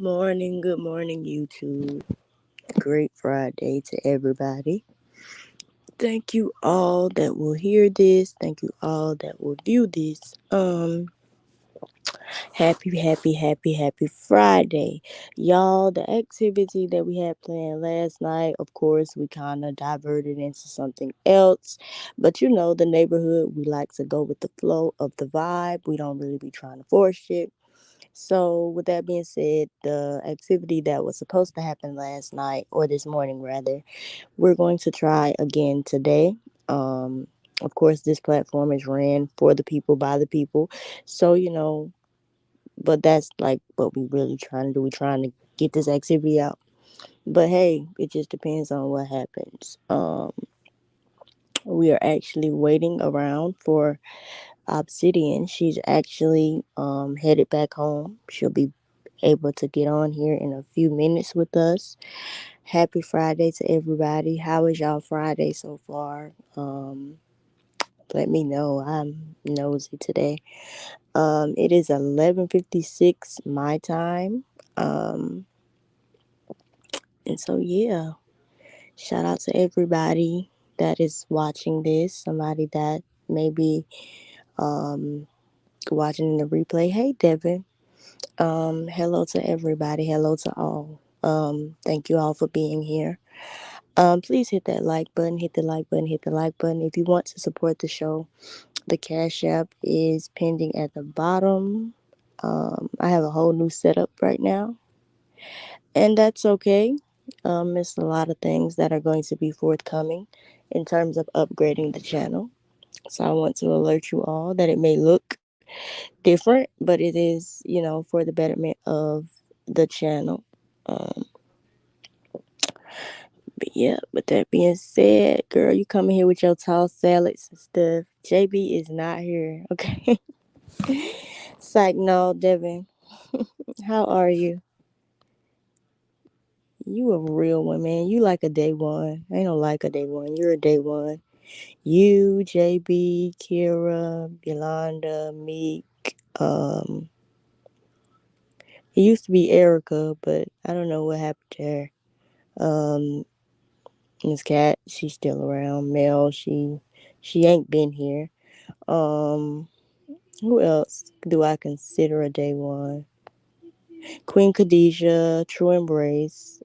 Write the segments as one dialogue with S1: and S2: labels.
S1: Good morning, YouTube. Great Friday to everybody. Thank you all that will hear this. Thank you all that will view this. Happy Friday. Y'all, the activity that we had planned last night, of course, we kind of diverted into something else. But the neighborhood, we like to go with the flow of the vibe. We don't really be trying to force it. So, with that being said, the activity that was supposed to happen last night, or this morning rather, we're going to try again today. Um, of course, this platform is ran for the people, by the people. So, but that's like what we really trying to do. We're trying to get this activity out. But hey, it just depends on what happens. We are actually waiting around for Obsidian. She's actually headed back home. She'll be able to get on here in a few minutes with us. Happy Friday to everybody. How is y'all Friday so far? Let me know. I'm nosy today. It is 11:56 my time. Um, and so yeah, shout out to everybody that is watching this. Somebody that maybe um watching the replay. Hey Devin. Hello to everybody. Hello to all. Thank you all for being here. Please hit that like button, hit the like button, hit the like button. If you want to support the show, the Cash App is pending at the bottom. I have a whole new setup right now, and that's okay. It's a lot of things that are going to be forthcoming in terms of upgrading the channel. So I want to alert you all that it may look different, but it is, for the betterment of the channel. Um, but yeah, with that being said, girl, you coming here with your tossed salads and stuff. JB is not here, okay? Psych, no, Devin. How are you? You a real one, man. You like a day one. I don't like a day one. You're a day one. You, JB, Kira, Yolanda, Meek. Um, it used to be Erica, but I don't know what happened to her. Um, Miss Cat, she's still around. Mel, she ain't been here. Um, who else do I consider a day one? Queen Khadijah, True Embrace.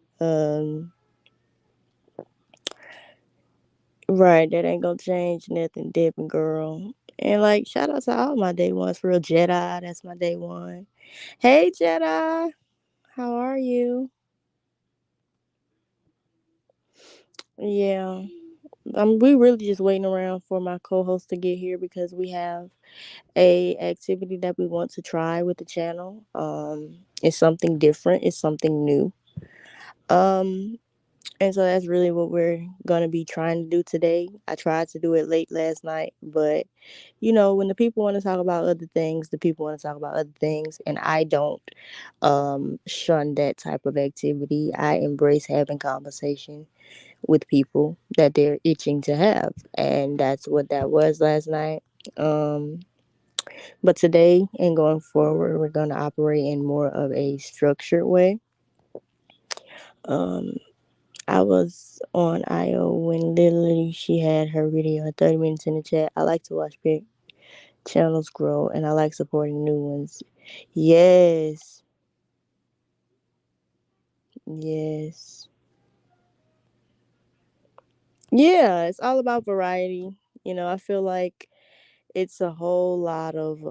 S1: Right, that ain't gonna change nothing, Devin girl. And like, shout out to all my day ones. For real, Jedi, that's my day one. Hey, Jedi, how are you? Yeah, we really just waiting around for my co-host to get here because we have a activity that we want to try with the channel. It's something different. It's something new. Um, And so that's really what we're going to be trying to do today. I tried to do it late last night, but when the people want to talk about other things, the people want to talk about other things. And I don't shun that type of activity. I embrace having conversation with people that they're itching to have. And that's what that was last night. Um, but today and going forward, we're going to operate in more of a structured way. Um, I was on IO when literally she had her video at 30 minutes in the chat. I like to watch big channels grow and I like supporting new ones. Yes. Yes. Yeah, it's all about variety. I feel like it's a whole lot of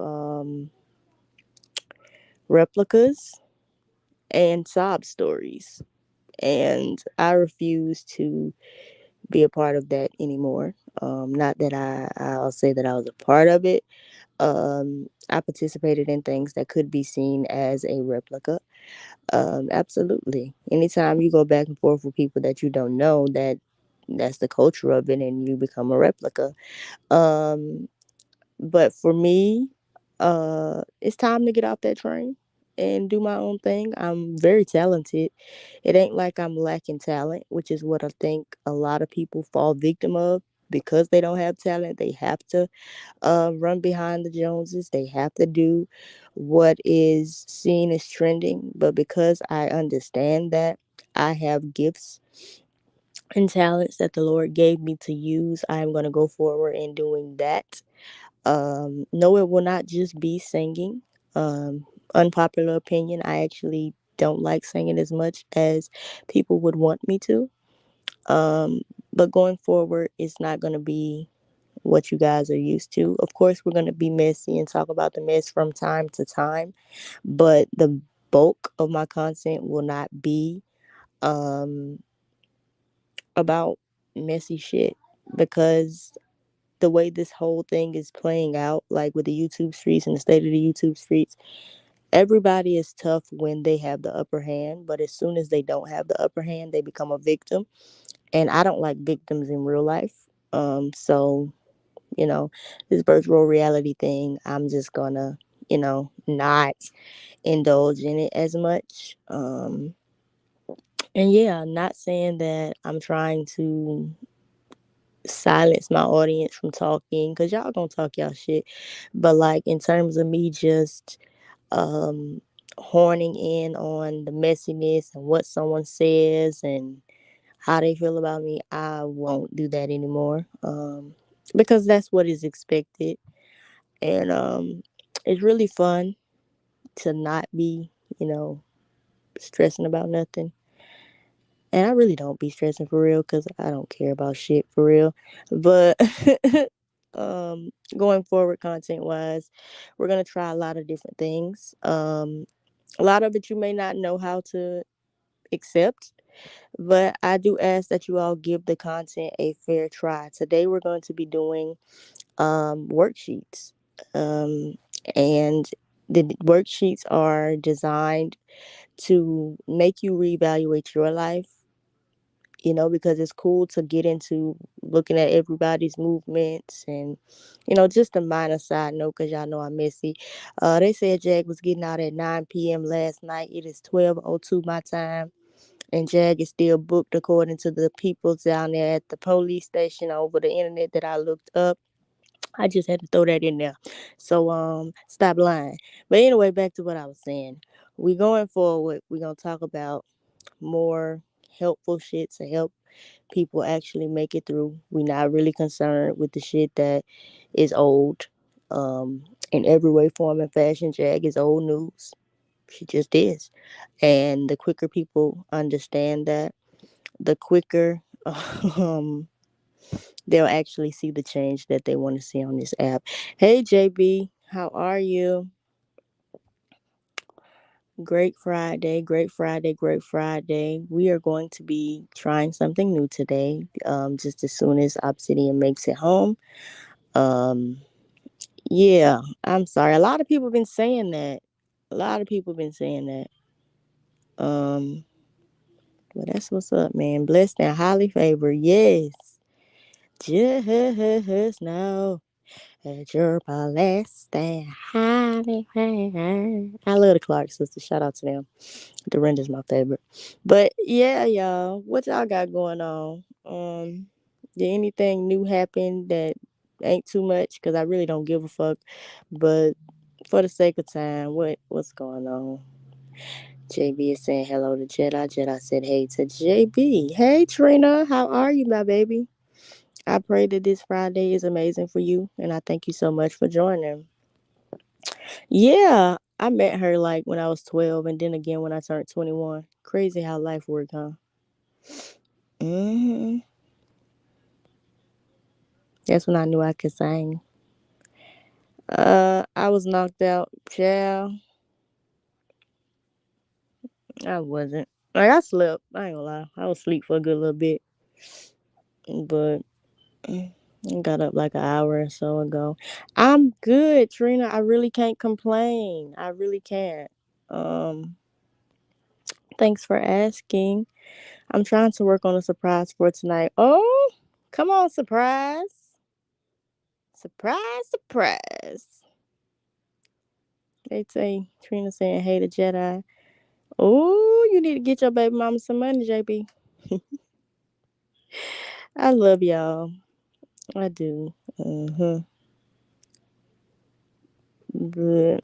S1: replicas and sob stories. And I refuse to be a part of that anymore. Not that I'll say that I was a part of it. I participated in things that could be seen as a replica. Absolutely. Anytime you go back and forth with people that you don't know, that's the culture of it, and you become a replica. Um, but for me, it's time to get off that train and do my own thing. I'm very talented. It ain't like I'm lacking talent, which is what I think a lot of people fall victim of. because they don't have talent, they have to run behind the Joneses. They have to do what is seen as trending. But because I understand that I have gifts and talents that the Lord gave me to use, I am going to go forward in doing that. No, it will not just be singing. Unpopular opinion, I actually don't like singing as much as people would want me to. Um, but going forward, it's not going to be what you guys are used to. Of course, we're going to be messy and talk about the mess from time to time, but the bulk of my content will not be um, about messy shit, because the way this whole thing is playing out, like with the YouTube streets and the state of the YouTube streets, everybody is tough when they have the upper hand, but as soon as they don't have the upper hand, they become a victim. And I don't like victims in real life. So you know, this virtual reality thing, I'm just gonna, not indulge in it as much. And yeah, not saying that I'm trying to silence my audience from talking, because y'all gonna talk y'all shit. But like in terms of me just horning in on the messiness and what someone says and how they feel about me, I won't do that anymore. Because that's what is expected. And it's really fun to not be, you know, stressing about nothing. And I really don't be stressing for real because I don't care about shit for real. But going forward, content wise, we're gonna try a lot of different things. A lot of it you may not know how to accept, but I do ask that you all give the content a fair try. Today we're going to be doing worksheets. Um, and the worksheets are designed to make you reevaluate your life, because it's cool to get into looking at everybody's movements and, just a minor side note, because y'all know I'm messy. They said Jag was getting out at 9 p.m. last night. It is 12:02 my time. And Jag is still booked according to the people down there at the police station over the internet that I looked up. I just had to throw that in there. So stop lying. But anyway, back to what I was saying. We going forward, we're gonna talk about more helpful shit to help people actually make it through. We're not really concerned with the shit that is old. In every way, form, and fashion, Jag is old news. She just is. And the quicker people understand that, the quicker um they'll actually see the change that they want to see on this app. Hey, JB, how are you? Great Friday, great Friday, great Friday. We are going to be trying something new today, just as soon as Obsidian makes it home. Um, yeah, I'm sorry. A lot of people have been saying that. A lot of people have been saying that. Well, that's what's up, man. Blessed and highly favored. Yes. Just now. At your palace, and highly favored. I love the Clark sisters. Shout out to them. Dorinda's my favorite. But yeah, y'all, what y'all got going on? Did anything new happen that ain't too much? Cause I really don't give a fuck. But for the sake of time, what's going on? JB is saying hello to Jedi. Jedi said hey to JB. Hey Trina, how are you, my baby? I pray that this Friday is amazing for you, and I thank you so much for joining. Yeah, I met her like when I was 12 and then again when I turned 21. Crazy how life works, huh? hmm That's when I knew I could sing. I was knocked out, child. I wasn't. Like, I slept. I ain't gonna lie. I was asleep for a good little bit, but I got up like an hour or so ago. I'm good, Trina. I really can't complain. I really can't. Um, Thanks for asking. I'm trying to work on a surprise for tonight. Oh, come on, surprise. Surprise, surprise. They say Trina saying, hey, the Jedi. Oh, you need to get your baby mama some money, JB. I love y'all. I do. But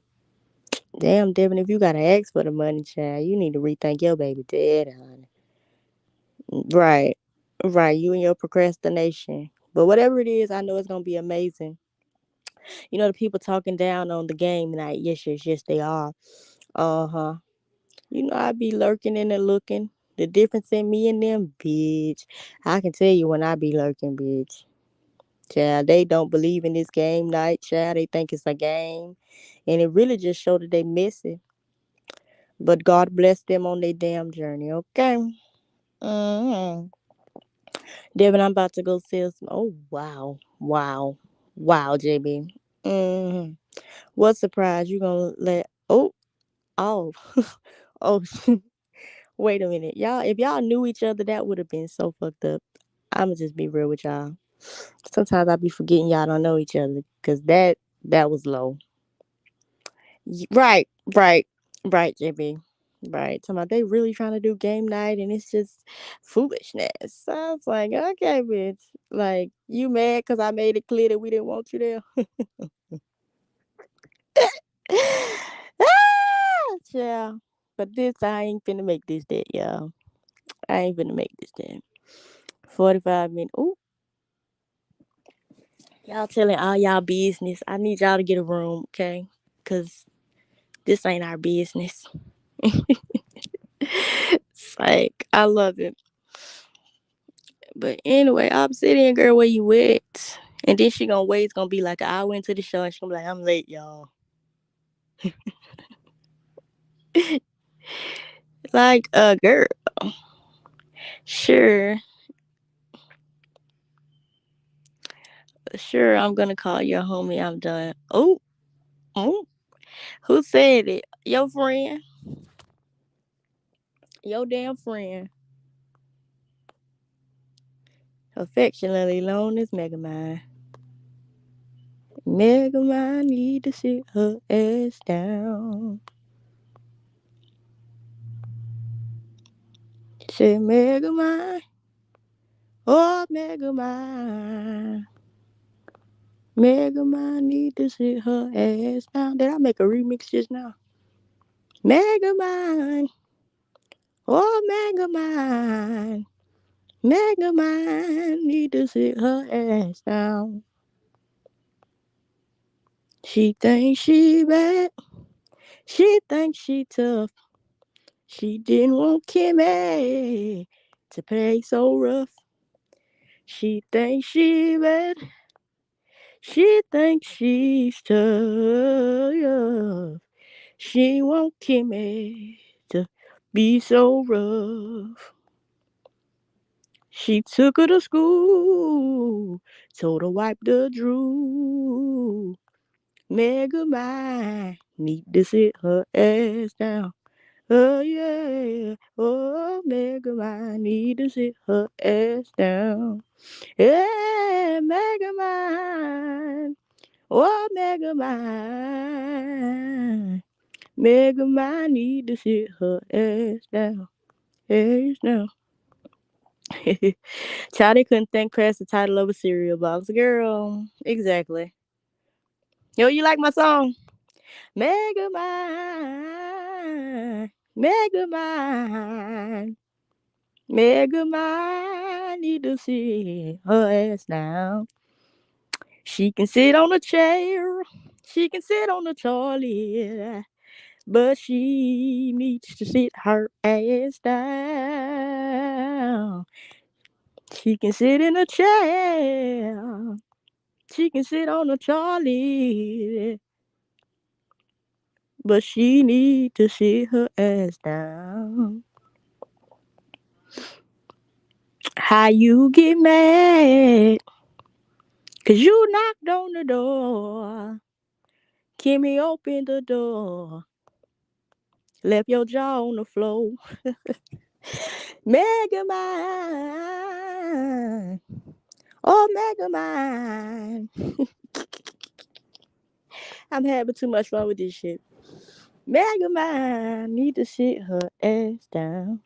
S1: damn, Devin, if you gotta ask for the money, child, you need to rethink your baby dad, honey. Right, right. You and your procrastination. But whatever it is, I know it's gonna be amazing. You know the people talking down on the game night. Yes, yes, yes, they are. Uh huh. You know I be lurking in and looking. The difference in me and them, bitch. I can tell you when I be lurking, bitch. Child, they don't believe in this game night, child. They think it's a game. And it really just showed that they miss it. But God bless them on their damn journey, okay? Mm-hmm. Devin, I'm about to go sell some. Oh, wow. Wow. Wow, JB. Mm-hmm. What surprise you gonna let. Oh, oh. Oh, wait a minute. Y'all, if y'all knew each other, that would have been so fucked up. I'ma just be real with y'all. Sometimes I be forgetting y'all don't know each other. Cause that was low. Right, right, right, JB. Right. Talking about they really trying to do game night and it's just foolishness. So I was like, okay, bitch. Like, you mad because I made it clear that we didn't want you there? Yeah. But this, I ain't finna make this dead, y'all. I ain't finna make this dead. 45 minutes. Ooh, y'all telling all y'all business. I need y'all to get a room, okay? Because this ain't our business. It's like, I love it. But anyway, Obsidian girl, where you at? And then she gonna wait. It's gonna be like an hour into the show, and she gonna be like, "I'm late, y'all." Like, girl, sure, sure. I'm gonna call your homie. I'm done. Oh, oh, who said it? Your friend, your damn friend, affectionately known as Megamind. Megamind need to sit her ass down. Say Megamind, oh Megamind. Megamind need to sit her ass down. Did I make a remix just now? Megamind, oh Megamind. Megamind need to sit her ass down. She thinks she bad. She thinks she tough. She didn't want Kimmy to play so rough. She thinks she bad. She thinks she's tough. She want Kimmy to be so rough. She took her to school, told her wipe the drool. Megamind need to sit her ass down. Oh yeah, oh Megamind need to sit her ass down. Yeah, Megamind, oh Megamind. Megamind need to sit her ass down. Ass down. Child, they couldn't think past the title of a cereal box. Girl, exactly. Yo, you like my song? Megamind, Megamind, Megamind need to sit her ass down. She can sit on a chair, she can sit on the toilet, but she needs to sit her ass down. She can sit in a chair, she can sit on a trolley, but she need to sit her ass down. How you get mad? 'Cause you knocked on the door. Kimmy opened the door. Left your jaw on the floor. Megamind. Oh, Megamind. I'm having too much fun with this shit. Megamind need to sit her ass down.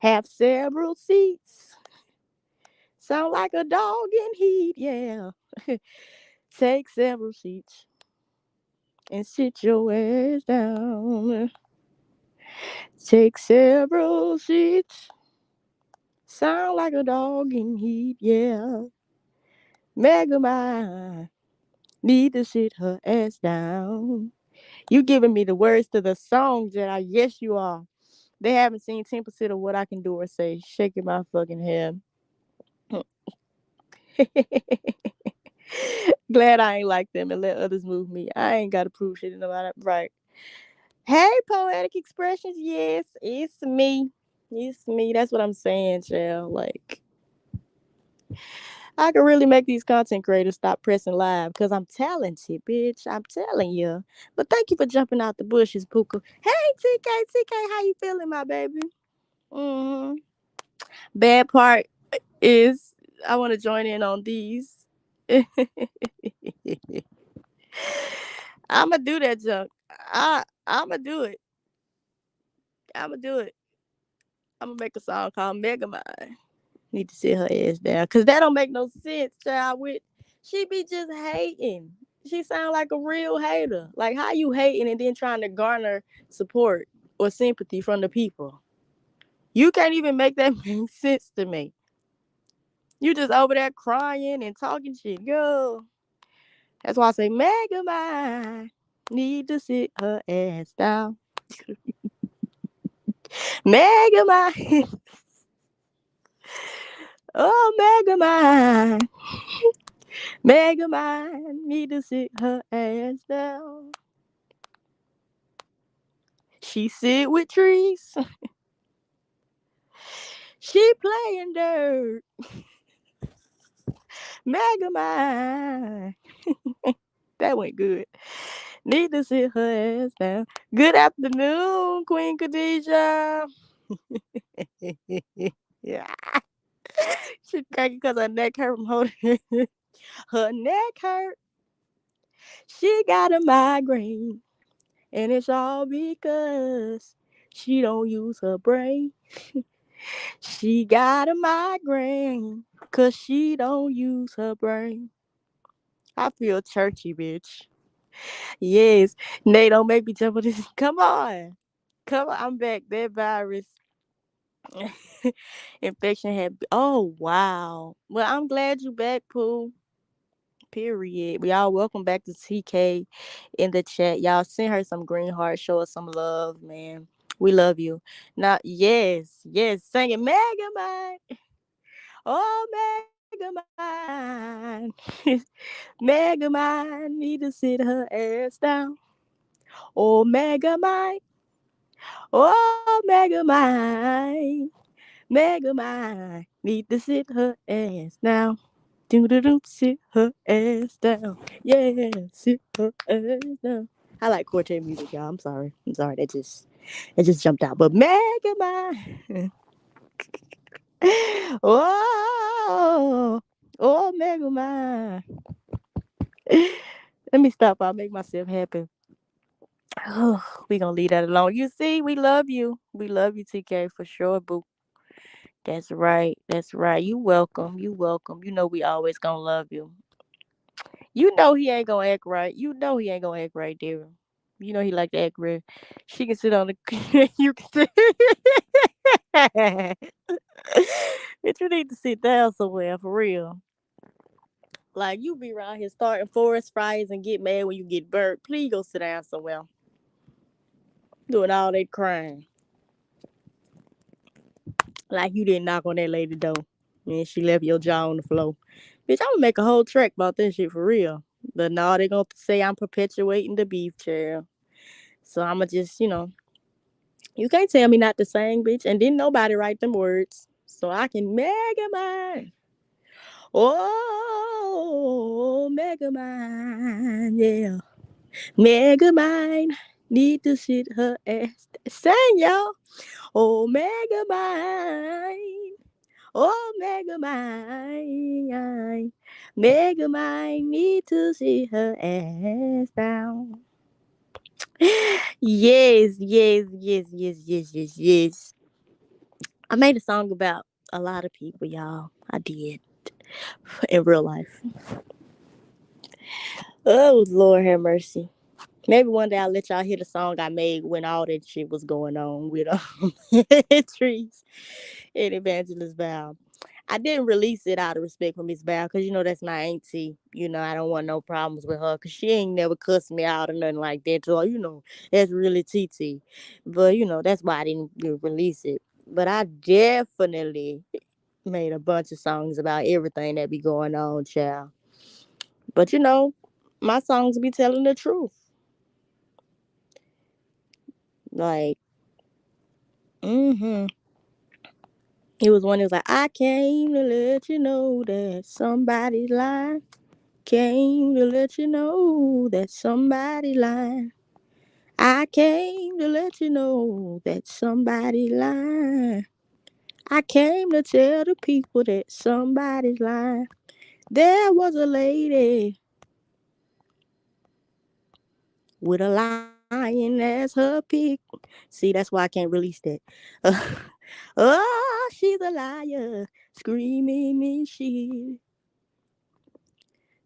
S1: Have several seats. Sound like a dog in heat, yeah. Take several seats and sit your ass down. Take several seats. Sound like a dog in heat, yeah. Megamind need to sit her ass down. You giving me the words to the song, Jedi. Yes, you are. They haven't seen 10% of what I can do or say. Shaking my fucking head. Glad I ain't like them and let others move me. I ain't got to prove shit about it. Right. Hey, Poetic Expressions. Yes, it's me. It's me. That's what I'm saying, child. Like, I can really make these content creators stop pressing live because I'm talented, bitch. I'm telling you. But thank you for jumping out the bushes, Puka. Hey, TK, how you feeling, my baby? Mm-hmm. Bad part is I want to join in on these. I'ma do that junk. I'ma do it. I'ma do it. I'ma make a song called Megamind. Need to sit her ass down. Cause that don't make no sense, child. With she be just hating. She sound like a real hater. Like how you hating and then trying to garner support or sympathy from the people. You can't even make that make sense to me. You just over there crying and talking shit. Yo. That's why I say Megamind need to sit her ass down. Megamind. Oh, Megamind. Megamind need to sit her ass down. She sit with trees. She playing dirt. Megamind. That went good. Need to sit her ass down. Good afternoon, Queen Khadijah. Yeah. She cracking because her neck hurt from holding it. Her neck hurt. She got a migraine. And it's all because she don't use her brain. She got a migraine because she don't use her brain. I feel churchy, bitch. Yes. Nate, don't make me jump on this. Come on. Come on. I'm back. That virus infection had. Oh, wow. Well, I'm glad you back, Pooh. Period. Y'all welcome back to TK in the chat. Y'all send her some green hearts. Show us some love, man. We love you. Now, yes. Sing it. Megamind. Oh, Megamind. Megamind need to sit her ass down. Oh, Megamind. Oh, Megamind. Megamind need to sit her ass down. Do do do, sit her ass down. Yeah, sit her ass down. I like quartet music, y'all. I'm sorry. That just jumped out. But Megamind. Oh, oh, Megamind. Let me stop. I'll make myself happy. Oh, we gonna leave that alone. You see, we love you. We love you, TK, for sure, boo. That's right. That's right. You welcome. You welcome. You know we always gonna love you. You know he ain't gonna act right. You know he ain't gonna act right, dear. You know he like to act real. She can sit on the. You can sit. But you need to sit down somewhere for real. Like you be around here starting forest fires and get mad when you get burnt. Please go sit down somewhere. Doing all that crying. Like you didn't knock on that lady door. And she left your jaw on the floor. Bitch, I'm gonna make a whole track about that shit for real. But now they gonna say I'm perpetuating the beef chair. So I'ma just, you can't tell me not to sing, bitch. And didn't nobody write them words. So I can mega mine. Oh, mega mine. Yeah. Mega mine. Need to sit her ass. Sing, y'all. Oh, mega mine. Oh, mega mine. Mega mine. Need to sit her ass down. Yes. I made a song about a lot of people, y'all. I did. in real life. Oh Lord have mercy. Maybe one day I'll let y'all hear the song I made when all that shit was going on with trees and Evangelist Val. I didn't release it out of respect for Miss Val because you know that's my auntie. You know I don't want no problems with her because she ain't never cussed me out or nothing like that. So you know that's really TT. But you know that's why I didn't release it. But I definitely made a bunch of songs about everything that be going on, child. But you know, my songs be telling the truth. Like, mm-hmm. It was one that was like, I came to let you know that somebody's lying. Came to let you know that somebody lying. I came to let you know that somebody lying. I came to tell the people that somebody's lying. There was a lady with a lion as her pig. See, that's why I can't release that. Oh, she's a liar, screaming me she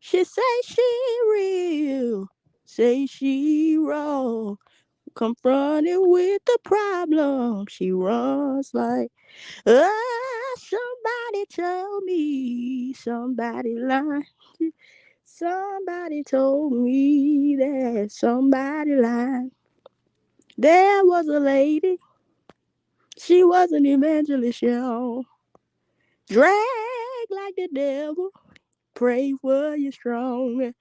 S1: say she real, say she raw. Confronted with the problem, she runs like, somebody tell me, somebody lied. Somebody told me that somebody lied. There was a lady, she was an evangelist, y'all. Drag like the devil, pray for you strong.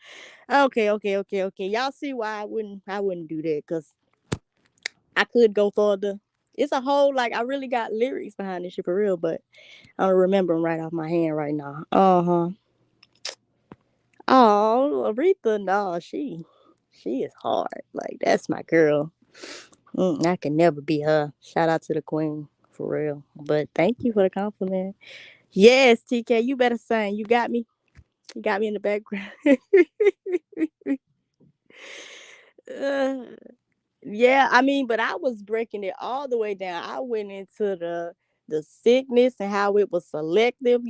S1: Okay. Y'all see why I wouldn't do that because I could go further. It's a whole like I really got lyrics behind this shit for real, but I don't remember them right off my hand right now. Uh-huh. Oh, Aretha, no, she is hard. Like that's my girl. I can never be her. Shout out to the queen for real. But thank you for the compliment. Yes, TK, you better sing. You got me. You got me in the background. Uh, Yeah, I mean, but I was breaking it all the way down. I went into the sickness and how it was selective,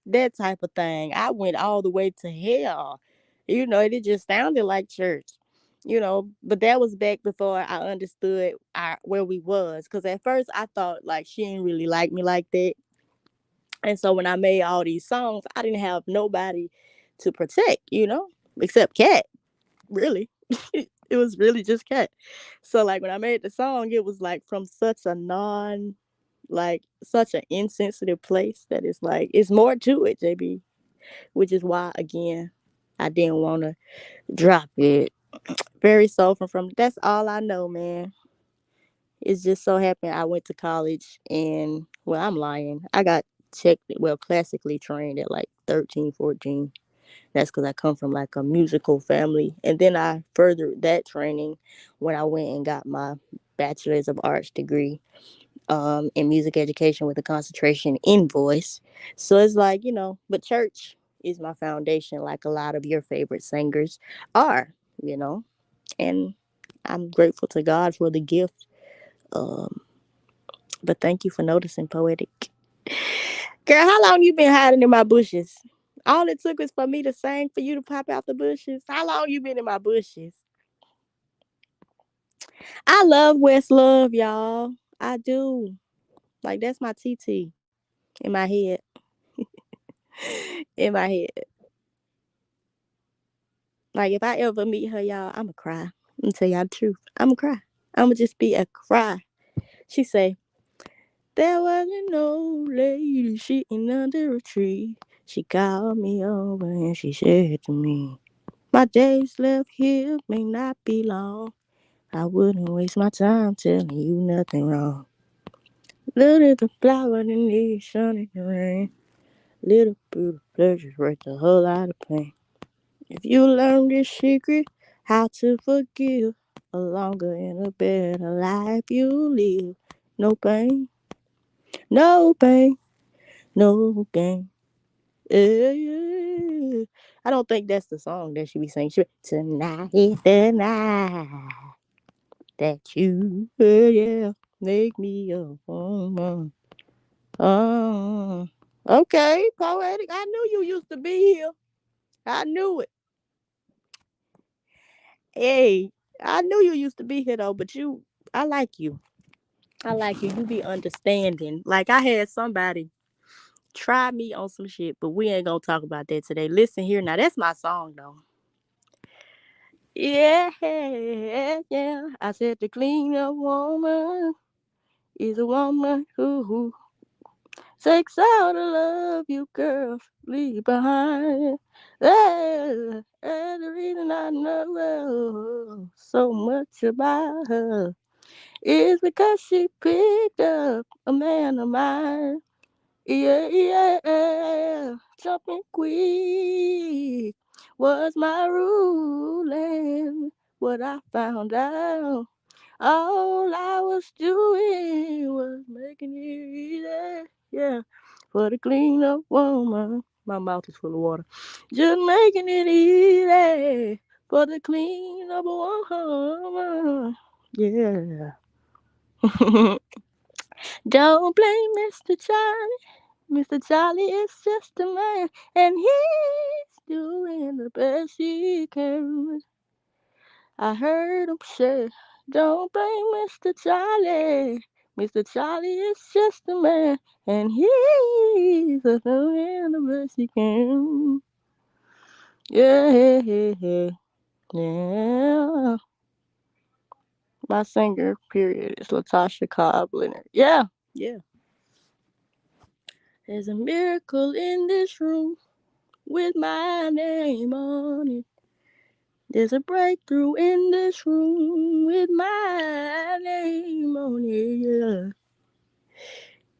S1: that type of thing. I went all the way to hell. It just sounded like church. But that was back before I understood where we was. Cause at first I thought like she didn't really like me like that. And so when I made all these songs, I didn't have nobody to protect, except Cat, really. It was really just Cat. So like when I made the song, it was like from such a such an insensitive place that it's like it's more to it, JB. Which is why again I didn't want to drop it. Very soulful from that's all I know, man. It's just so happened I went to college and well, I'm lying. I got classically trained at like 13, 14. That's because I come from like a musical family. And then I furthered that training when I went and got my bachelor's of arts degree in music education with a concentration in voice. So it's like, but church is my foundation, like a lot of your favorite singers are, you know, and I'm grateful to God for the gift. Um, but thank you for noticing, Poetic. Girl, how long you been hiding in my bushes? All it took was for me to sing for you to pop out the bushes. How long you been in my bushes? I love Westlove, y'all. I do. Like that's my TT in my head. In my head. Like if I ever meet her, y'all, I'ma cry. I'm gonna tell y'all the truth. I'ma cry. I'ma just be a cry. She say, there was an old lady sitting under a tree. She called me over and she said to me, my days left here may not be long. I wouldn't waste my time telling you nothing wrong. Little the flower that needs sun in the rain. Little bit of pleasure's worth a whole lot of pain. If you learn this secret, how to forgive, a longer and a better life you live. No pain, no pain, no gain. Yeah. I don't think that's the song that she be singing. Tonight is the night that you, yeah, make me a woman. Oh. Okay, poetic. I knew you used to be here. I knew it. Hey, I knew you used to be here though, but I like you. I like you. You be understanding. Like I had somebody try me on some shit, but we ain't gonna talk about that today. Listen here now. That's my song though. Yeah, yeah. I said the clean up woman is a woman who takes all the love you girls leave behind. And the reason I know so much about her is because she picked up a man of mine. Yeah, yeah, jumping quick was my rule, and what I found out, all I was doing was making it easy, yeah, for the clean up woman. My mouth is full of water. Just making it easy for the clean up woman, yeah. Don't blame Mr. Charlie. Mr. Charlie is just a man, and he's doing the best he can. I heard him say, don't blame Mr. Charlie. Mr. Charlie is just a man, and he's doing the best he can. Yeah, yeah. My singer, period, is Latasha Cobb Leonard. Yeah, yeah. There's a miracle in this room with my name on it. There's a breakthrough in this room with my name on it. Yeah.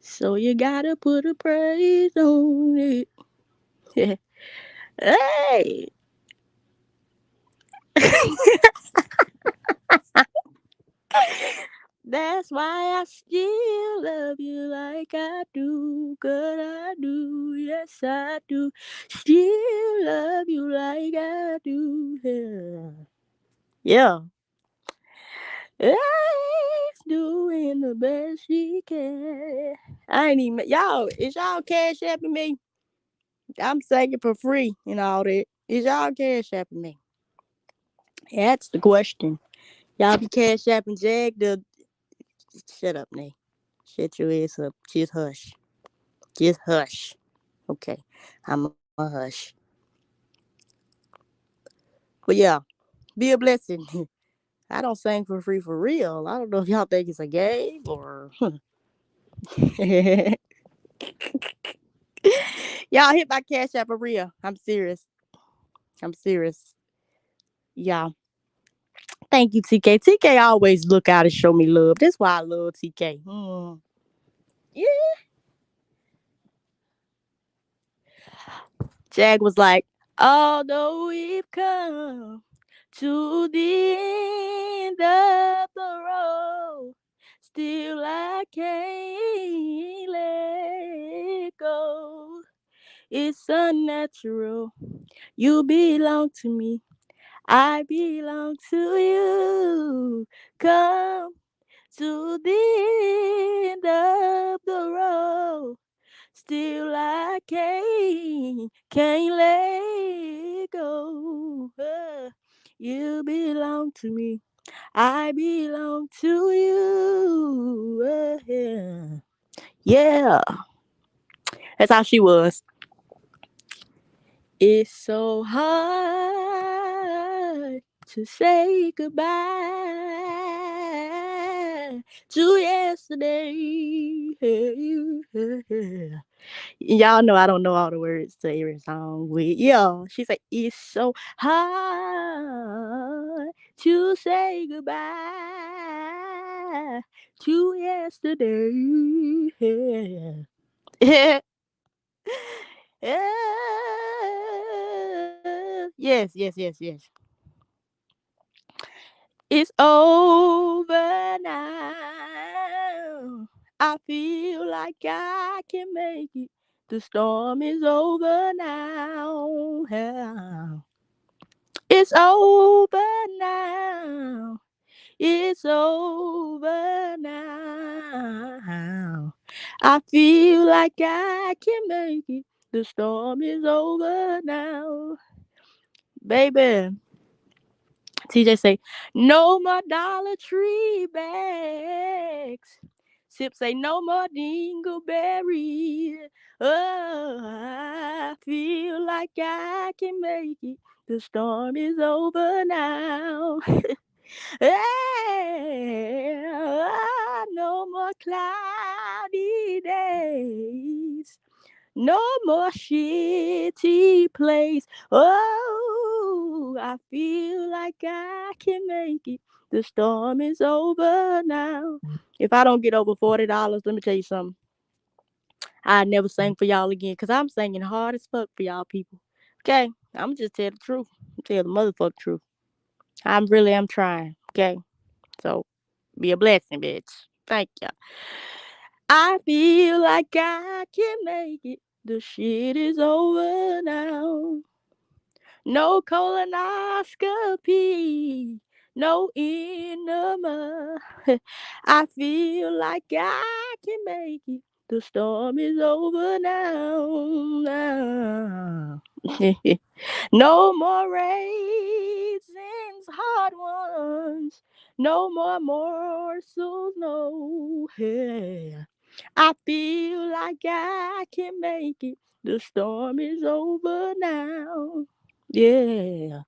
S1: So you gotta put a praise on it. Hey, that's why I still love you like I do. Good, I do. Yes, I do. Still love you like I do. Yeah. Yeah. It's doing the best she can. I ain't even y'all. Is y'all cash apping me? I'm singing for free and all that. Is y'all cash apping me? That's the question. Y'all be cash apping Jag the shut up, Nay. Shut your ass up. Just hush. Just hush. Okay. I'm a hush. But yeah, be a blessing. I don't sing for free for real. I don't know if y'all think it's a game or y'all hit my cash app for real. I'm serious. I'm serious. Yeah. Thank you, TK. TK always look out and show me love. That's why I love TK. Yeah. Jag was like, although we've come to the end of the road, still I can't let go. It's unnatural. You belong to me. I belong to you. Come to the end of the road. Still I can't let go. You belong to me. I belong to you. Yeah. Yeah. That's how she was. It's so hard to say goodbye to yesterday. Y'all know I don't know all the words to every song with yeah. She said it's so hard to say goodbye to yesterday. Yes, yes, yes, yes. It's over now. I feel like I can make it. The storm is over now. It's over now. It's over now. I feel like I can make it. The storm is over now. Baby, TJ say, no more Dollar Tree bags. Sip say, no more dingleberry. Oh, I feel like I can make it. The storm is over now. Yeah, no more cloudy days. No more shitty place. Oh, I feel like I can make it. The storm is over now. If I don't get over $40, let me tell you something. I never sing for y'all again because I'm singing hard as fuck for y'all people. Okay, I'm just tell the truth. Tell the motherfucking truth. I really am trying. Okay, so be a blessing, bitch. Thank ya. I feel like I can make it. The shit is over now. No colonoscopy, no enema. I feel like I can make it. The storm is over now. No more raisins, hard ones. No more morsels, no. Yeah. I feel like I can make it. The storm is over now. Yeah.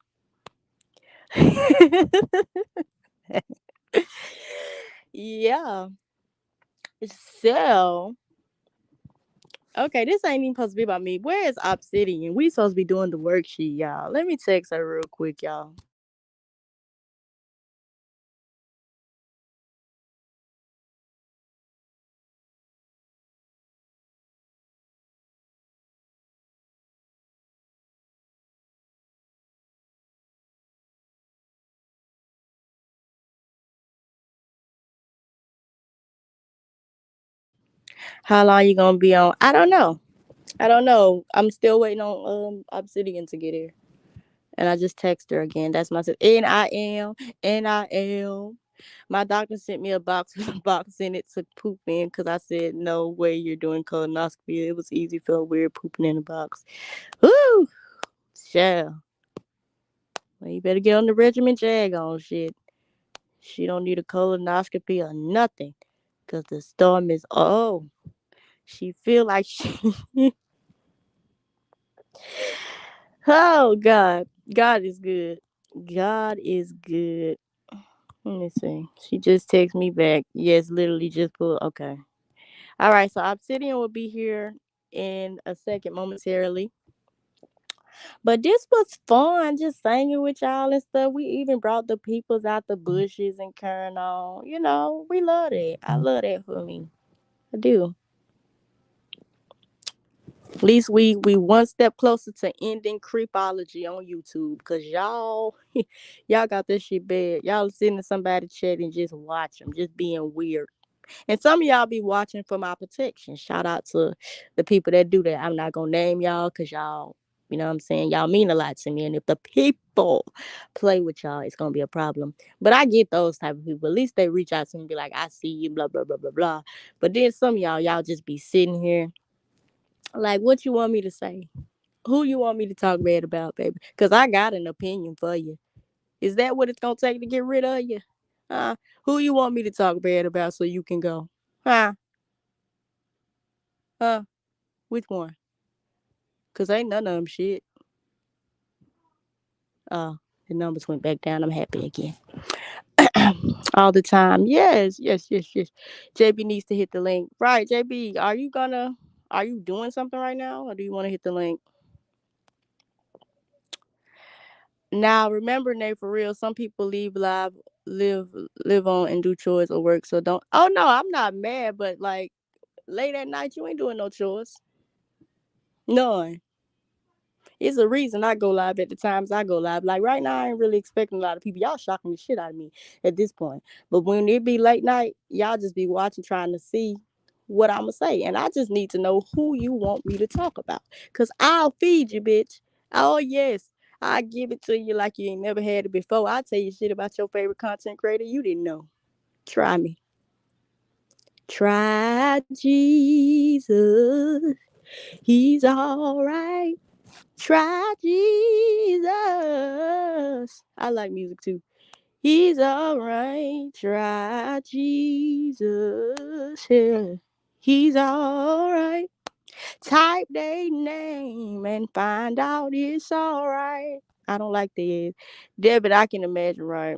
S1: Yeah. So, okay, this ain't even supposed to be about me. Where is Obsidian? We supposed to be doing the worksheet, y'all. Let me text her real quick, y'all. How long you gonna be on? I don't know. I don't know. I'm still waiting on Obsidian to get here. And I just text her again. That's my NIL. My doctor sent me a box with a box in it to poop in because I said no way you're doing colonoscopy. It was easy, felt weird pooping in a box. Woo! Yeah. Well, you better get on the regimen jag on shit. She don't need a colonoscopy or nothing. Cause the storm is she feel like she oh God. God is good. God is good. Let me see. She just texted me back. Yes, literally just put okay. All right, so Obsidian will be here in a second momentarily. But this was fun, just singing with y'all and stuff. We even brought the peoples out the bushes and carrying on. You know, we love it. I love that for me. I do. At least we one step closer to ending creepology on YouTube. Cause y'all got this shit bad. Y'all sitting in somebody's chat and just watch them, just being weird. And some of y'all be watching for my protection. Shout out to the people that do that. I'm not gonna name y'all because y'all, you know what I'm saying? Y'all mean a lot to me. And if the people play with y'all, it's gonna be a problem. But I get those type of people. At least they reach out to me and be like, I see you, blah, blah, blah, blah, blah. But then some of y'all just be sitting here. Like, what you want me to say? Who you want me to talk bad about, baby? Because I got an opinion for you. Is that what it's gonna take to get rid of you? Uh, who you want me to talk bad about so you can go? Huh? Huh? Which one? Cause ain't none of them shit. The numbers went back down. I'm happy again. All the time. Yes, yes, yes, yes. JB needs to hit the link. Right, JB, are you doing something right now or do you want to hit the link? Now remember, Nate, for real, some people live live on and do chores or work. So don't oh no, I'm not mad, but like late at night you ain't doing no chores. None. It's a reason I go live at the times I go live. Like right now, I ain't really expecting a lot of people. Y'all shocking the shit out of me at this point. But when it be late night, y'all just be watching, trying to see what I'ma say. And I just need to know who you want me to talk about. Cause I'll feed you, bitch. Oh yes. I give it to you like you ain't never had it before. I tell you shit about your favorite content creator you didn't know. Try me. Try Jesus. He's all right. Try Jesus. I like music too. He's all right. Try Jesus. Yeah. He's all right. Type their name and find out it's all right. I don't like the Debit. I can imagine, right?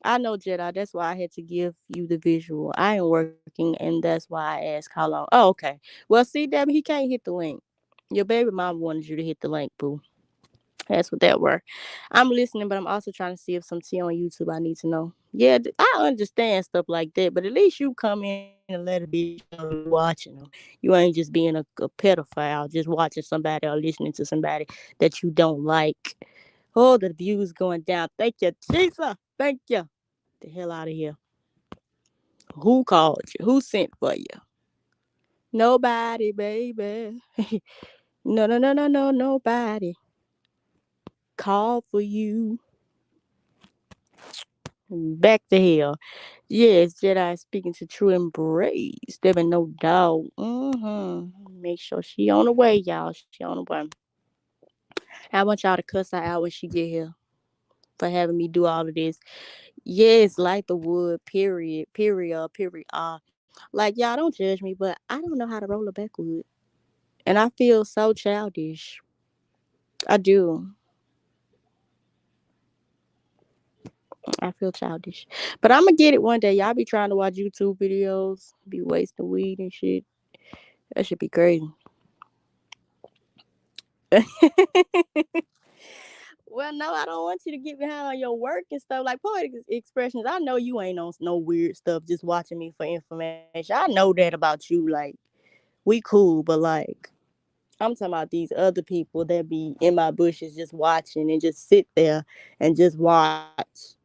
S1: I know Jedi. That's why I had to give you the visual. I am working, and that's why I asked how long. Oh, okay. Well, see, Debbie, he can't hit the link. Your baby mama wanted you to hit the link, boo. That's what that were. I'm listening, but I'm also trying to see if some tea on YouTube I need to know. Yeah, I understand stuff like that, but at least you come in and let a bitch know you watching them. You ain't just being a pedophile, just watching somebody or listening to somebody that you don't like. Oh, the views going down. Thank you, Jesus. Thank you. The hell out of here. Who called you? Who sent for you? Nobody, baby. No, no, no, no, no, nobody. Call for you. Back to hell. Yes, Jedi speaking to true embrace. There been no doubt. Make sure she on the way, y'all. She on the way. I want y'all to cuss her out when she get here for having me do all of this. Yes, like the wood. Period. Period. Period. Like y'all don't judge me, but I don't know how to roll a backwood, and I feel so childish. I do. I feel childish, but I'm gonna get it one day. Y'all be trying to watch YouTube videos, be wasting weed and shit. That should be crazy. Well, no, I don't want you to get behind on your work and stuff like poetic expressions. I know you ain't on no weird stuff just watching me for information. I know that about you. Like, we cool, but like, I'm talking about these other people that be in my bushes just watching and just sit there and just watch.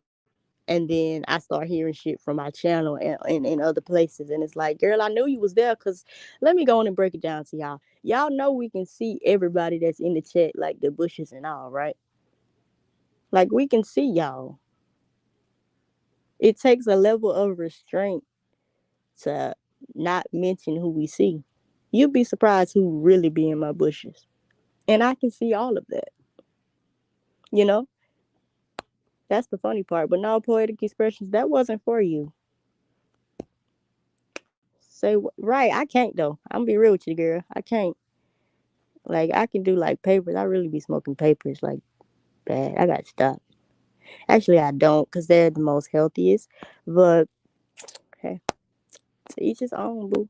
S1: And then I start hearing shit from my channel and other places. And it's like, girl, I knew you was there because let me go on and break it down to y'all. Y'all know we can see everybody that's in the chat, like the bushes and all, right? Like we can see y'all. It takes a level of restraint to not mention who we see. You'd be surprised who really be in my bushes. And I can see all of that. You know, that's the funny part. But no poetic expressions, that wasn't for you. Say right, I can't though. I'm gonna be real with you, girl. I can't. Like I can do like papers. I really be smoking papers like bad. I gotta stop. Actually, I don't because they're the most healthiest. But hey, to each his own, boo.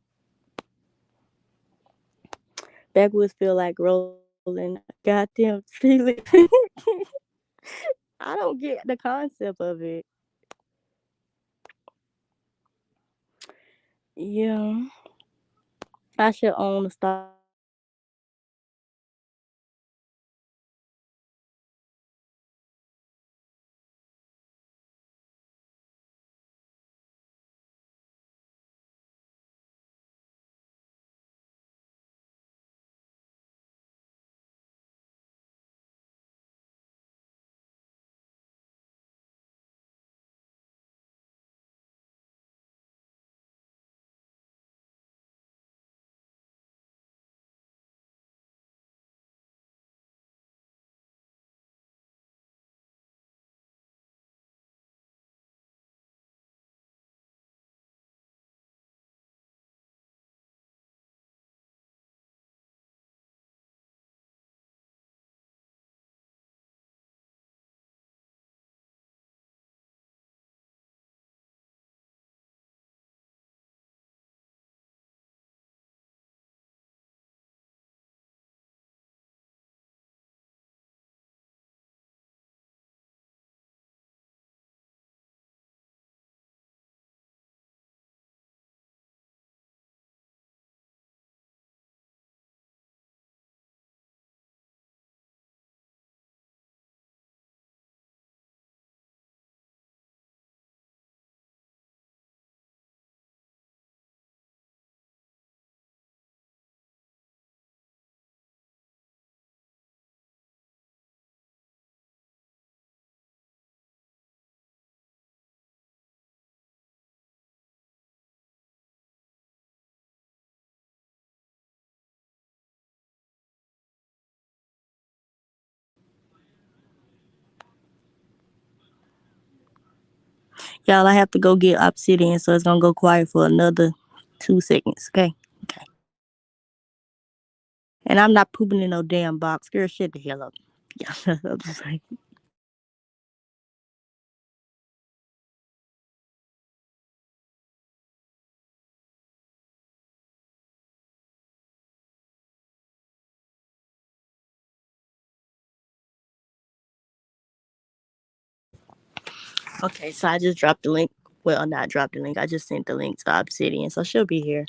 S1: Backwoods feel like rolling a goddamn feeling. I don't get the concept of it. Yeah, I should own a stock market account. Y'all, I have to go get obsidian, so it's gonna go quiet for another 2 seconds. Okay. Okay. And I'm not pooping in no damn box. Girl, shut the hell up. Yeah, I'm just like, okay, so I just dropped the link. Well, not dropped the link. I just sent the link to Obsidian, so she'll be here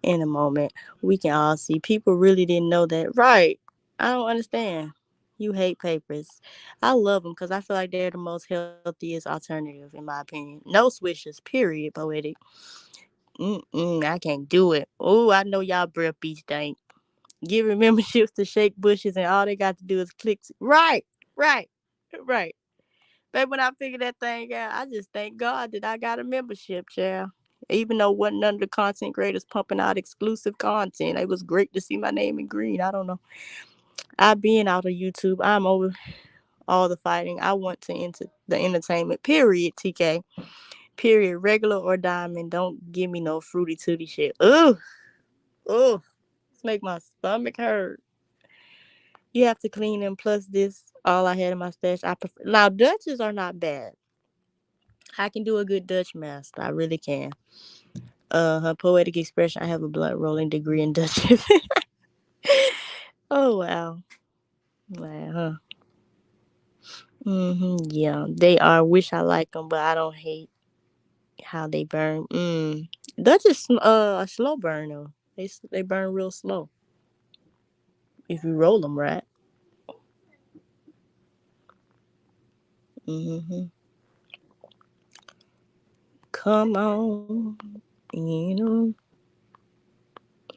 S1: in a moment. We can all see. People really didn't know that, right? I don't understand. You hate papers. I love them because I feel like they're the most healthiest alternative, in my opinion. No switches, period. Poetic. I can't do it. Oh, I know y'all breath be stank. Giving memberships to shake bushes, and all they got to do is click. Right, right, right. Babe, when I figured that thing out, I just thank God that I got a membership, child. Even though wasn't none of the content creators pumping out exclusive content, it was great to see my name in green. I don't know. I been out of YouTube. I'm over all the fighting. I want to enter the entertainment. Period. TK. Period. Regular or diamond. Don't give me no fruity tooty shit. Ugh. Ugh. It's make my stomach hurt. You have to clean them. Plus, this all I had in my stash. I prefer now. Dutches are not bad. I can do a good Dutch master. I really can. Her poetic expression. I have a blood rolling degree in Dutch. Oh wow, wow. Huh. Yeah, they are. Wish I like them, but I don't hate how they burn. Dutch is a slow burn though. They burn real slow if you roll them right. Mm-hmm. Come on, you know.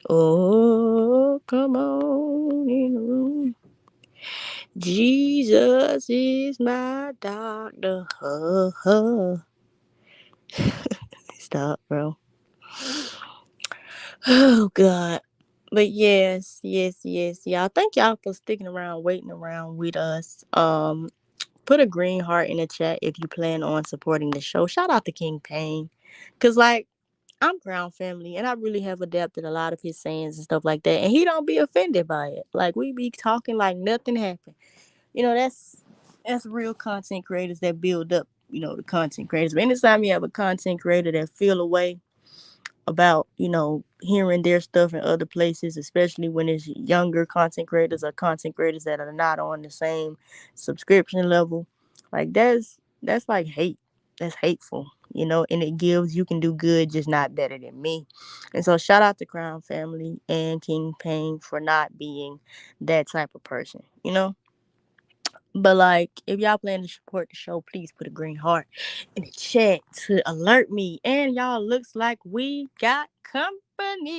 S1: Oh, come on in the room. Jesus is my doctor. Stop, bro. Oh God. But yes, yes, yes, y'all. Thank y'all for sticking around, waiting around with us. Put a green heart in the chat if you plan on supporting the show. Shout out to King Payne. Cause like I'm Crown family and I really have adapted a lot of his sayings and stuff like that. And he don't be offended by it. Like we be talking like nothing happened. That's real content creators that build up, the content creators. But anytime you have a content creator that feel a way about hearing their stuff in other places, especially when it's younger content creators or content creators that are not on the same subscription level, like that's like hate. That's hateful, and it gives you can do good, just not better than me. And so shout out to Crown Family and King Payne for not being that type of person. But like, if y'all plan to support the show, please put a green heart in the chat to alert me. And y'all, looks like we got company.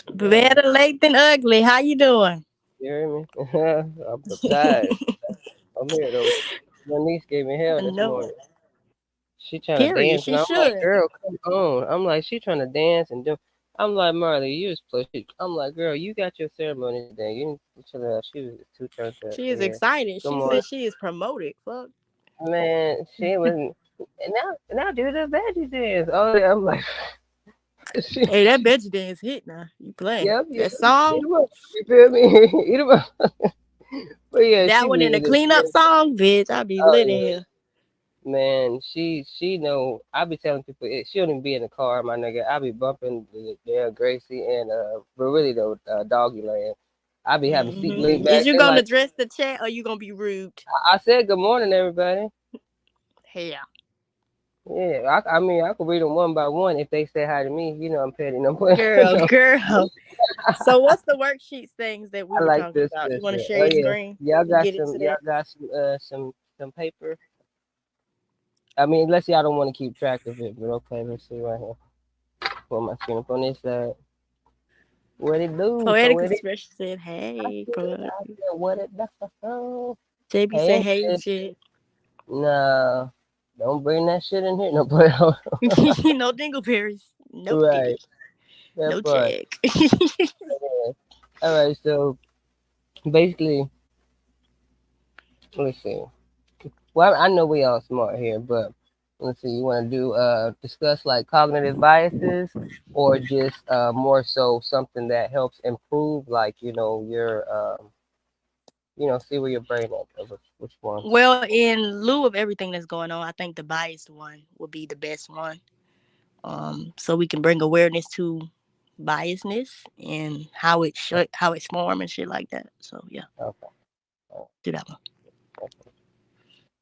S2: Yo,
S1: Better late than ugly. How you doing?
S2: you hear me? I'm tired. I'm here though. My niece gave me
S1: I
S2: hell this
S1: know
S2: morning.
S1: it.
S2: She trying to
S1: Period.
S2: dance, and
S1: She
S2: I'm like,
S1: should.
S2: girl, come on. I'm like, she trying to dance and do. I'm like, Marley, you was plus. I'm like, girl, you got your ceremony today. You need to chill out. She was too turned up.
S1: She
S2: But
S1: is
S2: yeah,
S1: excited.
S2: good
S1: She
S2: morning,
S1: said she is promoted. Fuck.
S2: man. She wasn't. And now do the veggie dance. Oh yeah, I'm like, she,
S1: Hey, that veggie dance hit now. You playing.
S2: yep, yep.
S1: That
S2: Eat
S1: song,
S2: 'em up. You feel me? Eat 'em up. But yeah,
S1: that
S2: she
S1: one
S2: be
S1: in the
S2: with it.
S1: cleanup song, bitch. I be
S2: Oh
S1: lit in
S2: yeah.
S1: here.
S2: Man, she know. I be telling people she don't even be in the car, my nigga. I be bumping the damn Gracie and but really though, Doggy Land. I be having seat lean
S1: Is
S2: back.
S1: you
S2: They
S1: gonna
S2: like,
S1: address the chat or you gonna be rude?
S2: I said good morning, everybody.
S1: Hell.
S2: Yeah, I mean I could read them one by one if they say hi to me. You know I'm petty. No, but
S1: Girl,
S2: no,
S1: girl. So what's the worksheets things that we
S2: I
S1: were
S2: like
S1: talking
S2: this
S1: about? You want to
S2: question.
S1: share
S2: Oh
S1: your
S2: yeah,
S1: screen and get into
S2: y'all
S1: that?
S2: got some paper. I mean, unless y'all don't want to keep track of it, but okay, let's see right here. Put my screen up on this side. What it do?
S1: Poetic
S2: Poetic.
S1: expression said,
S2: I
S1: "Hey,
S2: said,
S1: bud."
S2: what it do?
S1: JB
S2: Hey,
S1: said, "Hey,
S2: shit.
S1: shit."
S2: Nah, don't bring that shit in here. No, but
S1: No dingleberries. Nope,
S2: right,
S1: diddy.
S2: that
S1: No
S2: part.
S1: check.
S2: Yeah. All right, so basically, let's see. Well, I know we all smart here, but let's see. You want to do discuss like cognitive biases, or just more so something that helps improve, like your see where your brain at, which ones.
S1: Well, in lieu of everything that's going on, I think the biased one would be the best one. So we can bring awareness to biasness and how it's formed and shit like that. So yeah,
S2: Okay. All
S1: do that one.
S2: right.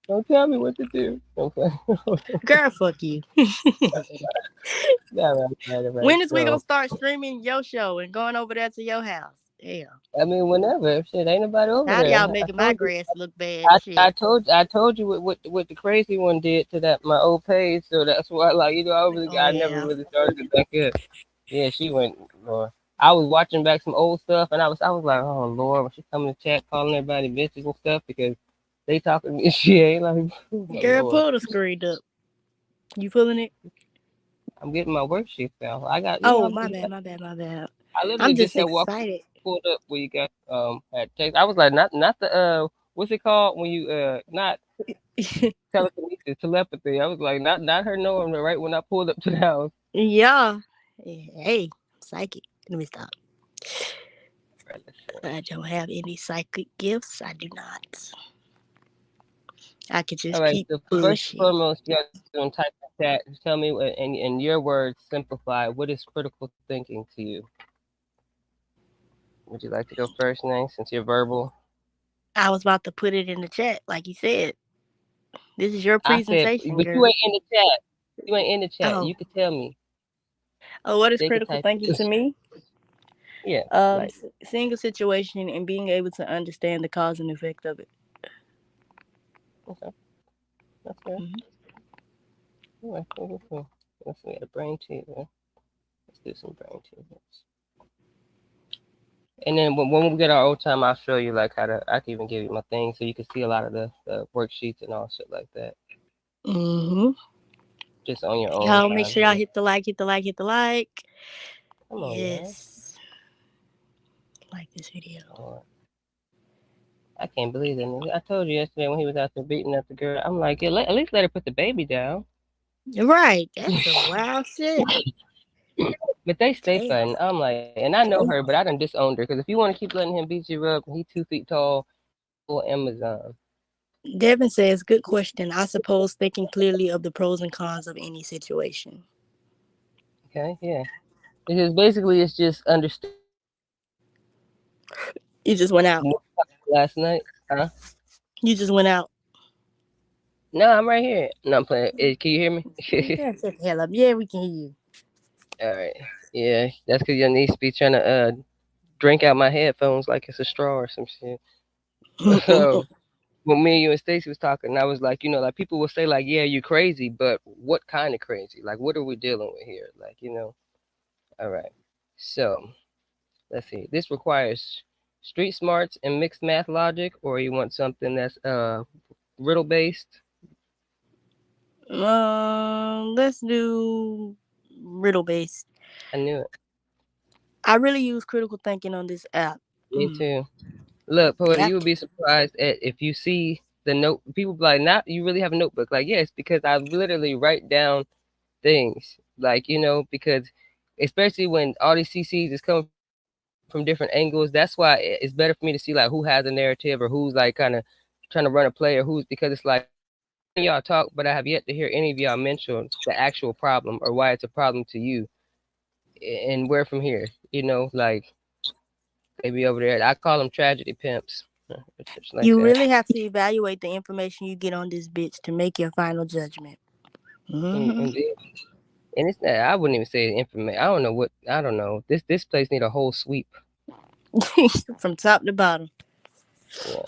S2: Don't tell me what to do. Okay.
S1: Girl, fuck you.
S2: Yeah, right.
S1: When is we gonna
S2: So,
S1: start streaming your show and going over there to your house? Hell,
S2: I mean, whenever shit, ain't nobody over
S1: how do y'all
S2: there. I
S1: making my
S2: told you.
S1: grass look bad?
S2: I
S1: Shit.
S2: told I told you what the crazy one did to that my old page. So that's why, like,
S1: Oh
S2: I never
S1: yeah.
S2: really started it back up. Yeah, she went. Lord. I was watching back some old stuff, and I was like, oh Lord, when she come in the chat calling everybody bitches and stuff because they talking to me shit. Like, oh my
S1: Girl,
S2: Lord,
S1: pull the screen up. You pulling it?
S2: I'm getting my worksheet out. I got
S1: Oh, my bad, my bad, my bad.
S2: I literally
S1: I'm
S2: just
S1: just
S2: had walked
S1: excited.
S2: pulled up where you got had text. I was like, not the what's it called when you not telekinesis telepathy. I was like, not her knowing the right when I pulled up to the house.
S1: Yeah. Hey, psychic. Let me stop.
S2: Right, let's see.
S1: I don't have any psychic gifts. I do not. I could
S2: All
S1: just
S2: right.
S1: peep
S2: So first and
S1: bullshit.
S2: foremost, you guys gonna type in chat. Tell me in your words, simplify. What is critical thinking to you? Would you like to go first, Nang, since you're verbal?
S1: I was about to put it in the chat, like you said. This is your
S2: I said,
S1: presentation,
S2: but you
S1: girl.
S2: ain't in the chat. You ain't in the chat.
S1: Oh,
S2: You could tell me.
S1: oh, what is
S2: They could
S1: critical
S2: type
S1: thinking
S2: it.
S1: to me?
S2: Yeah, like
S1: Seeing a situation and being able to understand the cause and effect of it.
S2: okay, that's fair.
S1: Mhm.
S2: All right, cool. Let's see, a brain teaser. Let's do some brain teasers. And then when we get our old time, I'll show you like how to. I can even give you my thing so you can see a lot of the worksheets and all shit like that,
S1: Mhm.
S2: just on your own
S1: Y'all make
S2: time
S1: sure y'all
S2: here.
S1: hit the like, hit the like, hit the like.
S2: Come on now.
S1: Yes. Like this video.
S2: Oh, I can't believe it. I told you yesterday when he was out there beating up the girl. I'm like, yeah, at least let her put the baby down.
S1: Right. That's some wild shit.
S2: But they stay
S1: Damn.
S2: fighting. I'm like, and I know her, but I done disowned her because if you want to keep letting him beat you up, he 2 feet tall, full Amazon.
S1: Devin says, good question. I suppose thinking clearly of the pros and cons of any situation.
S2: Okay, yeah. Because basically, it's just understanding
S1: You just went out.
S2: last night. Huh?
S1: You just went out.
S2: No, I'm right here. No, I'm playing. Can you hear me?
S1: Yeah, shut the hell up. Yeah, we can hear
S2: All right. Yeah, that's because your niece be trying to drink out my headphones like it's a straw or some shit.
S1: you.
S2: So when me and you and Stacy was talking, I was like, like people will say like, yeah, you crazy, but what kind of crazy? Like, what are we dealing with here? Like. All right. So let's see. This requires street smarts and mixed math logic, or you want something that's riddle based.
S1: Let's do riddle based.
S2: I knew it.
S1: I really use critical thinking on this app.
S2: Me
S1: Mm.
S2: too. Look, poet,
S1: Yep.
S2: you would be surprised at if you see the note. People be like, "Not you really have a notebook?" Like, yes, because I literally write down things. Like, because especially when all these CCs is coming from different angles, that's why it's better for me to see like who has a narrative or who's like kind of trying to run a play or who's because it's like I've been hearing y'all talk, but I have yet to hear any of y'all mention the actual problem or why it's a problem to you and where from here. Like they be over there. I call them tragedy pimps. Just like
S1: You
S2: that.
S1: really have to evaluate the information you get on this bitch to make your final judgment.
S2: And it's not. I wouldn't even say information. I don't know what. I don't know. This place need a whole sweep.
S1: From top to bottom.
S2: Yeah.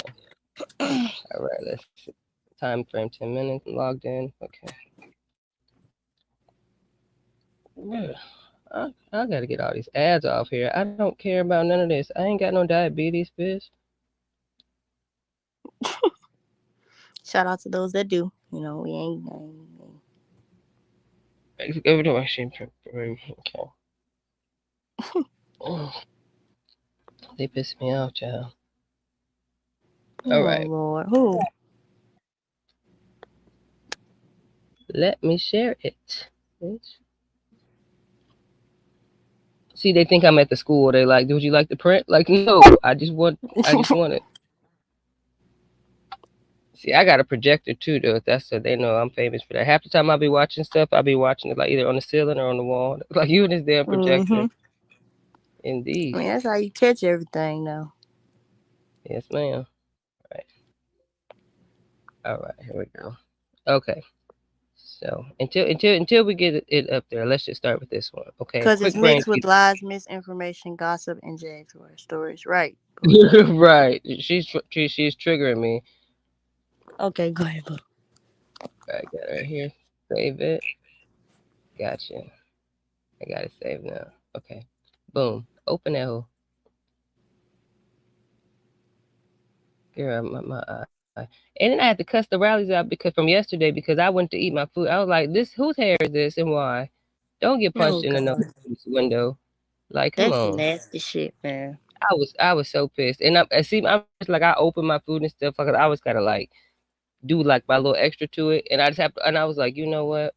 S2: All right. Let's see. Time frame 10 minutes. I'm logged in. Okay. Yeah. I gotta get all these ads off here. I don't care about none of this. I ain't got no diabetes, bitch.
S1: Shout out to those that do. We ain't.
S2: Over to my shit. Okay. They piss me off, child. All
S1: Oh
S2: right.
S1: Lord, who?
S2: Let me share it. Bitch. See, they think I'm at the school. They like, would you like the print? Like, no, I just want it. See, I got a projector too, though. That's so they know I'm famous for that. Half the time I'll be watching stuff, I'll be watching it like either on the ceiling or on the wall. Like you and this damn projector.
S1: Mm-hmm. I
S2: Indeed.
S1: mean, that's how you catch everything, though.
S2: Yes, ma'am. Right. All right. Here we go. Okay. So until we get it up there, let's just start with this one. Okay.
S1: Because it's
S2: Quick brain
S1: mixed with
S2: teaser.
S1: lies, misinformation, gossip, and Jaguar stories. Right.
S2: Right. She's triggering me.
S1: Okay, go ahead, boo.
S2: I got it right here. Save it. Gotcha. I got it saved now. Okay. Boom. Open that hole. Girl, my eye. And then I had to cuss the rallies out because from yesterday because I went to eat my food. I was like, this whose hair is this and why? Don't get punched
S1: Oh,
S2: in the nose
S1: God.
S2: window. Like, come
S1: That's
S2: on.
S1: nasty shit, man.
S2: I was so pissed. And I see I'm just like I opened my food and stuff like I was gotta like do like my little extra to it. And I just have to and I was like, you know what?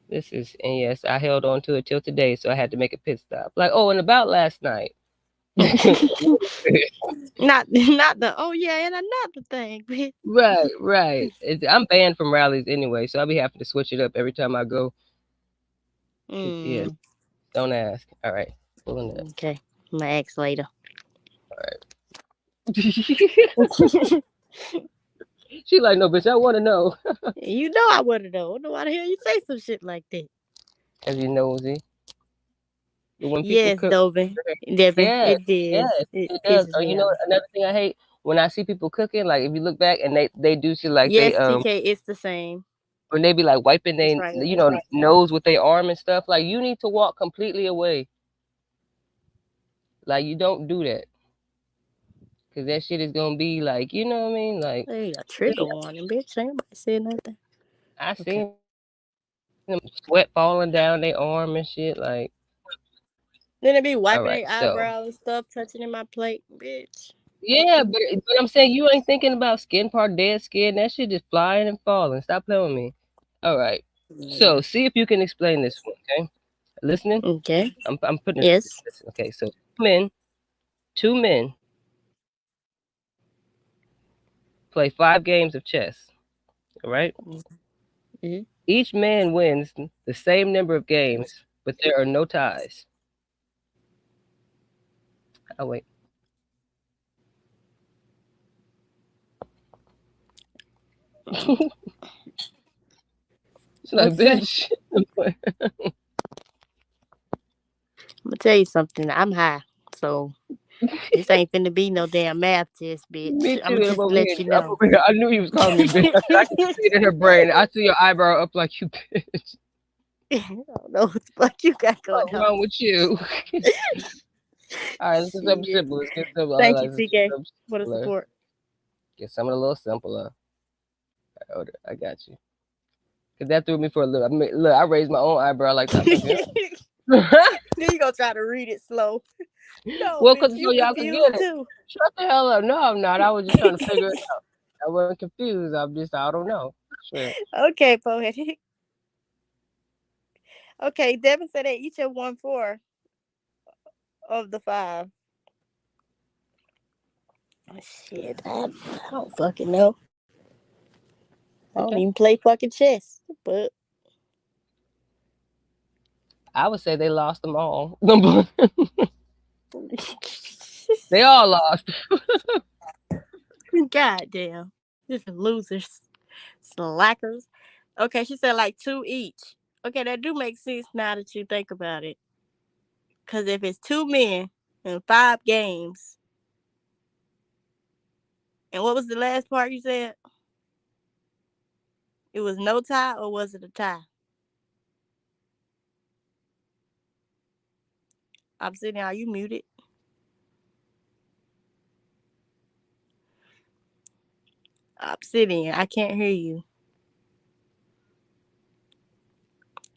S2: This is and yes, I held on to it till today, so I had to make a pit stop. Like, oh, and about last night.
S1: not the, oh, yeah, and another thing, bitch.
S2: Right, right. I'm banned from rallies anyway, so I'll be having to switch it up every time I go. Cause yeah,
S1: Mm,
S2: don't ask. All right, pulling it.
S1: okay. I'm going to ask later.
S2: All right. She like, no, bitch. I want to know.
S1: You know I would have known. Why the hell you say some shit like that?
S2: Cause you nosy. But when people
S1: Yes,
S2: cook,
S1: Dovin. Devin,
S2: yes,
S1: it is.
S2: yes,
S1: It
S2: it does.
S1: pisses
S2: Or
S1: me
S2: you know
S1: off.
S2: another thing I hate when I see people cooking. Like if you look back and they do shit like they
S1: Yes, TK, it's the same.
S2: when they be like wiping
S1: It's
S2: they
S1: right here.
S2: nose with their arm and stuff. Like you need to walk completely away. Like you don't do that. Cause that shit is gonna be like, you know what I mean? Like
S1: Hey, a trigger warning, bitch. Ain't nobody said nothing.
S2: I
S1: Okay.
S2: seen them sweat falling down their arm and shit. Like,
S1: Then they be
S2: all right,
S1: wiping their
S2: so
S1: eyebrows and stuff, touching in my plate, bitch.
S2: yeah, but I'm saying you ain't thinking about skin part, dead skin. That shit is flying and falling. Stop playing with me. All right.
S1: Yeah.
S2: So see if you can explain this one. Okay, listening.
S1: Okay.
S2: I'm putting this.
S1: Yes.
S2: Listen. Okay, so men, two men play 5 games of chess. All right.
S1: Mm-hmm.
S2: Each man wins the same number of games, but there are no ties. Oh wait. She's like,
S1: What's that?
S2: bitch.
S1: I'm gonna tell you something. I'm high, so this ain't finna be no damn math test, bitch.
S2: Me
S1: I'm
S2: too.
S1: gonna
S2: And I'm
S1: just
S2: over
S1: let
S2: here.
S1: you
S2: I'm
S1: know.
S2: over here. I knew he was calling me bitch. I can see it in her brain. I see your eyebrow up like you bitch.
S1: I don't know what the fuck you got going
S2: What's
S1: on.
S2: wrong with you? All right, let's get something
S1: Shit.
S2: simple. Let's get simple. I
S1: Thank
S2: like
S1: you,
S2: let's get
S1: TK,
S2: something
S1: for the
S2: simpler.
S1: support.
S2: Get something a little simpler. Hold it. I got you. Cause that threw me for a little. Look, I raised my own eyebrow like that. I'm like, yeah.
S1: Then you gonna try to read it slow. No,
S2: Well,
S1: bitch,
S2: cause so
S1: you
S2: y'all could
S1: confused
S2: get it.
S1: too.
S2: Shut the hell up. No, I'm not. I was just trying to figure it out. I wasn't confused. I'm just I don't know. Shit.
S1: Okay, poetic. Okay, Devin said they each have won four of the five. Shit, I don't fucking know. I don't even
S2: Okay.
S1: play fucking chess. But
S2: I would say they lost them all. They all lost.
S1: goddamn, different losers, slackers. Okay, she said like two each. Okay, that do make sense now that you think about it. Cause if it's two men in 5 games, and what was the last part you said? It was no tie, or was it a tie? Obsidian, are you muted? Obsidian, I can't hear you.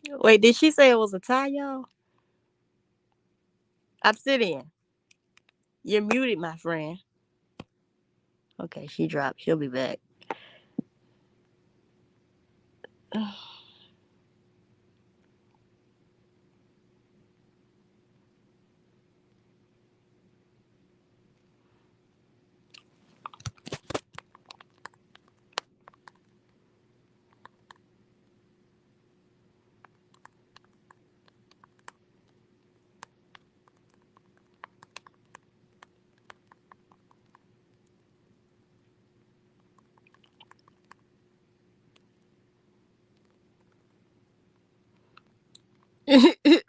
S1: Wait, did she say it was a tie, y'all? Obsidian, you're muted, my friend. Okay, she dropped. She'll be back.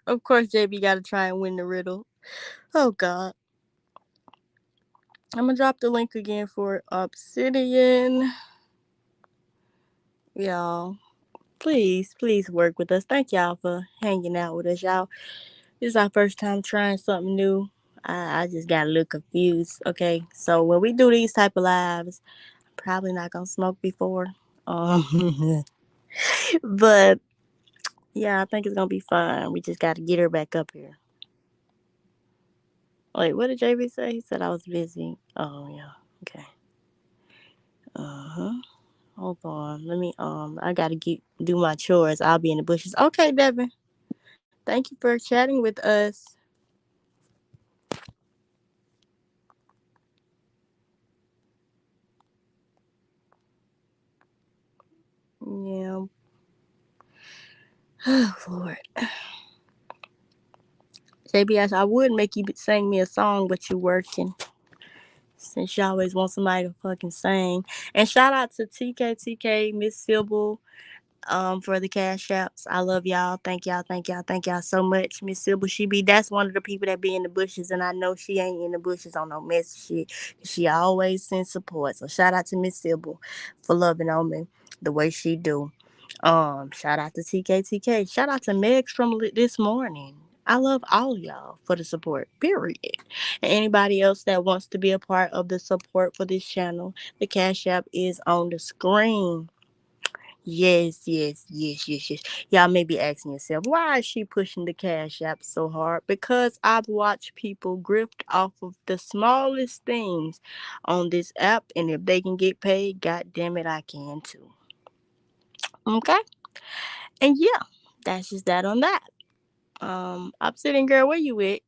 S1: Of course, JB got to try and win the riddle. Oh God, I'm gonna drop the link again for Obsidian, y'all. Please, please work with us. Thank y'all for hanging out with us, y'all. This is our first time trying something new. I just got a little confused. Okay, so when we do these type of lives, I'm probably not gonna smoke before. Um, but yeah, I think it's gonna be fun. We just got to get her back up here. Wait, what did JB say? He said I was busy. Oh yeah. Okay. Uh huh. Hold on. Let me. I gotta get do my chores. I'll be in the bushes. Okay, Devin. Thank you for chatting with us. Yeah. Oh Lord. JB, I would make you sing me a song, but you working. Since you always want somebody to fucking sing. And shout out to TK, Miss Sybil, for the cash apps. I love y'all. Thank y'all so much. Miss Sybil, that's one of the people that be in the bushes, and I know she ain't in the bushes on no mess shit. She always sends support. So shout out to Miss Sybil for loving on me the way she do. Shout out to TK. Shout out to Megs from this morning. I love all y'all for the support, period. And anybody else that wants to be a part of the support for this channel, the Cash App is on the screen. Yes. Y'all may be asking yourself, why is she pushing the Cash App so hard? Because I've watched people grift off of the smallest things on this app, and if they can get paid, god damn it, I can too. Okay? And yeah, that's just that on that. I'm sitting girl, where you at?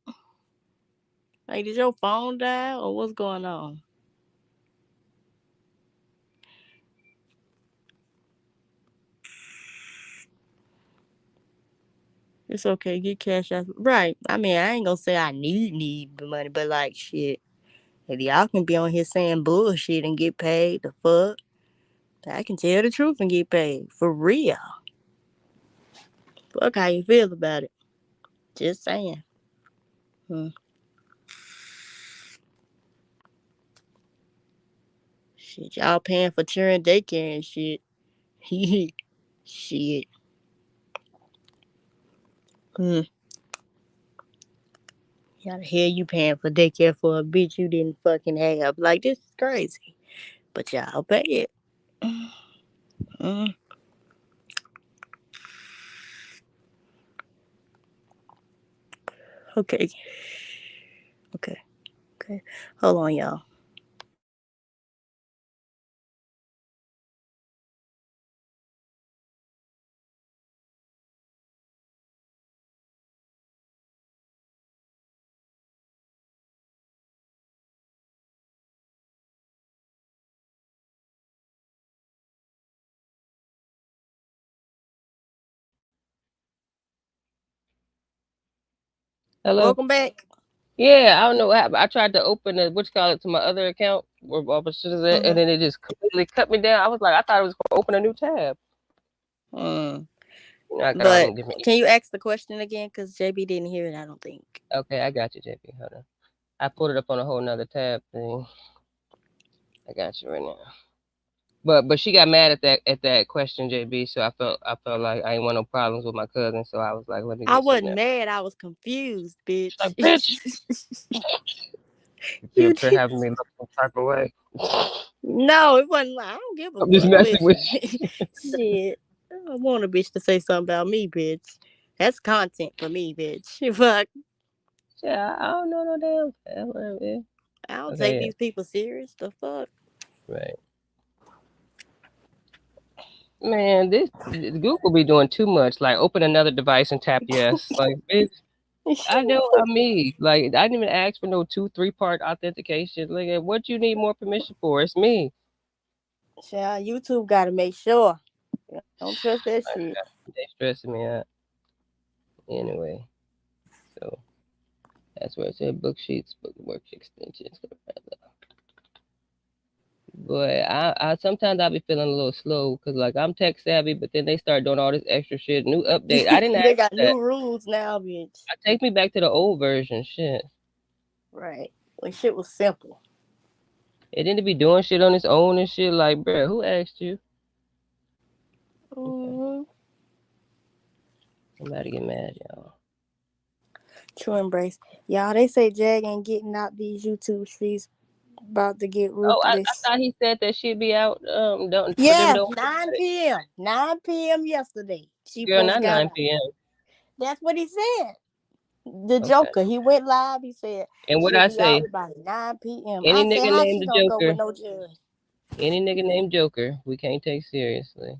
S1: Like, did your phone die or what's going on? It's okay, get cash out. Right. I mean, I ain't gonna say I need the money, but like shit. If y'all can be on here saying bullshit and get paid, the fuck, I can tell the truth and get paid. For real. Fuck how you feel about it. Just saying. Hmm. Shit, y'all paying for children daycare and shit. Shit. Hmm. How the hell you paying for daycare for a bitch you didn't fucking have? Like, this is crazy. But y'all pay it. Mm. Okay. Okay. Okay. Hold on, y'all.
S2: Hello.
S1: Welcome back.
S2: Yeah, I don't know what happened. I tried to open the what you call it to my other account where Barbara is at, and
S1: Mm-hmm.
S2: then it just completely cut me down. I was like, I thought it was going to open a new tab.
S1: Mm.
S2: You know, I got all
S1: But
S2: them different.
S1: can you ask the question again? Because JB didn't hear it, I don't think.
S2: Okay, I got you, JP. Hold on. I pulled it up on a whole nother tab thing. I got you right now. But she got mad at that question, JB. So I felt like I ain't want no problems with my cousin. So I was like, let me
S1: I
S2: just say
S1: wasn't
S2: no.
S1: mad. I was confused,
S2: She's like,
S1: bitch.
S2: bitch, you
S1: You
S2: up here
S1: did.
S2: having me look some type of way.
S1: No, it wasn't like, I don't give a
S2: I'm just
S1: fuck.
S2: messing with
S1: Listen.
S2: you.
S1: Shit. I don't want a bitch to say something about me, bitch. That's content for me, bitch. Fuck.
S2: Yeah, I don't know no damn. Whatever, yeah.
S1: I don't take
S2: Okay,
S1: these people serious. The fuck?
S2: yeah, right. Man, this Google be doing too much. Like, open another device and tap yes. Like, bitch, I know I'm me. Like, I didn't even ask for no 2, 3 part authentication. Like, what you need more permission for? It's me.
S1: Child, YouTube got to make sure. Don't trust that shit.
S2: They stressing me out. Anyway, so that's where it said book sheets, book work extensions. Boy, I sometimes I be feeling a little slow because like I'm tech savvy, but then they start doing all this extra shit, new update. I didn't
S1: They
S2: ask
S1: got
S2: for that.
S1: new rules now, bitch.
S2: Take me back to the old version. Shit,
S1: Right. When shit was simple.
S2: it didn't be doing shit on its own and shit. Like, bruh, who asked you? Okay,
S1: Mm-hmm.
S2: somebody get mad, y'all.
S1: True embrace. Y'all, they say Jag ain't getting out these YouTube streets about to get
S2: Oh, I
S1: ruthless.
S2: thought he said that she'd be out. Don't for them
S1: Yeah,
S2: don't.
S1: 9 p.m. 9 p.m. yesterday. She
S2: Girl,
S1: first
S2: not
S1: got
S2: 9
S1: out.
S2: p.m.
S1: That's what he said. The
S2: Okay.
S1: Joker, he went live. He said
S2: And what
S1: she'll
S2: I
S1: be out
S2: say,
S1: by 9 p.m.
S2: any
S1: I said,
S2: nigga
S1: how
S2: named
S1: she
S2: the
S1: gonna go with
S2: Joker,
S1: no judge?
S2: any nigga named Joker, we can't take seriously.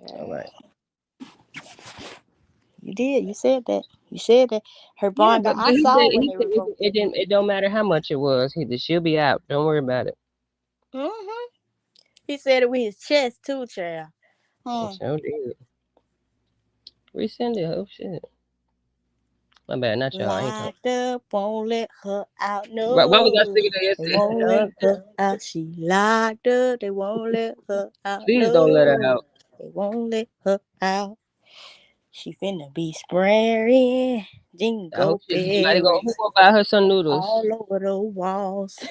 S2: All right.
S1: You did. You said that. You said that. Her
S2: Yeah,
S1: bond got.
S2: but
S1: I
S2: he
S1: saw
S2: said
S1: when they revoked
S2: it
S1: it.
S2: didn't. It don't matter how much it was. She'll be out. Don't worry about it.
S1: Hmm. He said it with his chest too, child.
S2: It
S1: Hmm.
S2: sure did. Resend it. Oh shit. My bad. Not y'all. I ain't talking.
S1: Locked up, won't let her out.
S2: Why was I
S1: No,
S2: singing that
S1: they
S2: yesterday?
S1: won't let her out. She locked up. They won't let her out.
S2: Please don't let her
S1: No,
S2: out.
S1: they won't let her out. She finna be spraying
S2: I hope
S1: jingle
S2: somebody go. Who
S1: berries
S2: gonna buy her some noodles?
S1: all over the walls.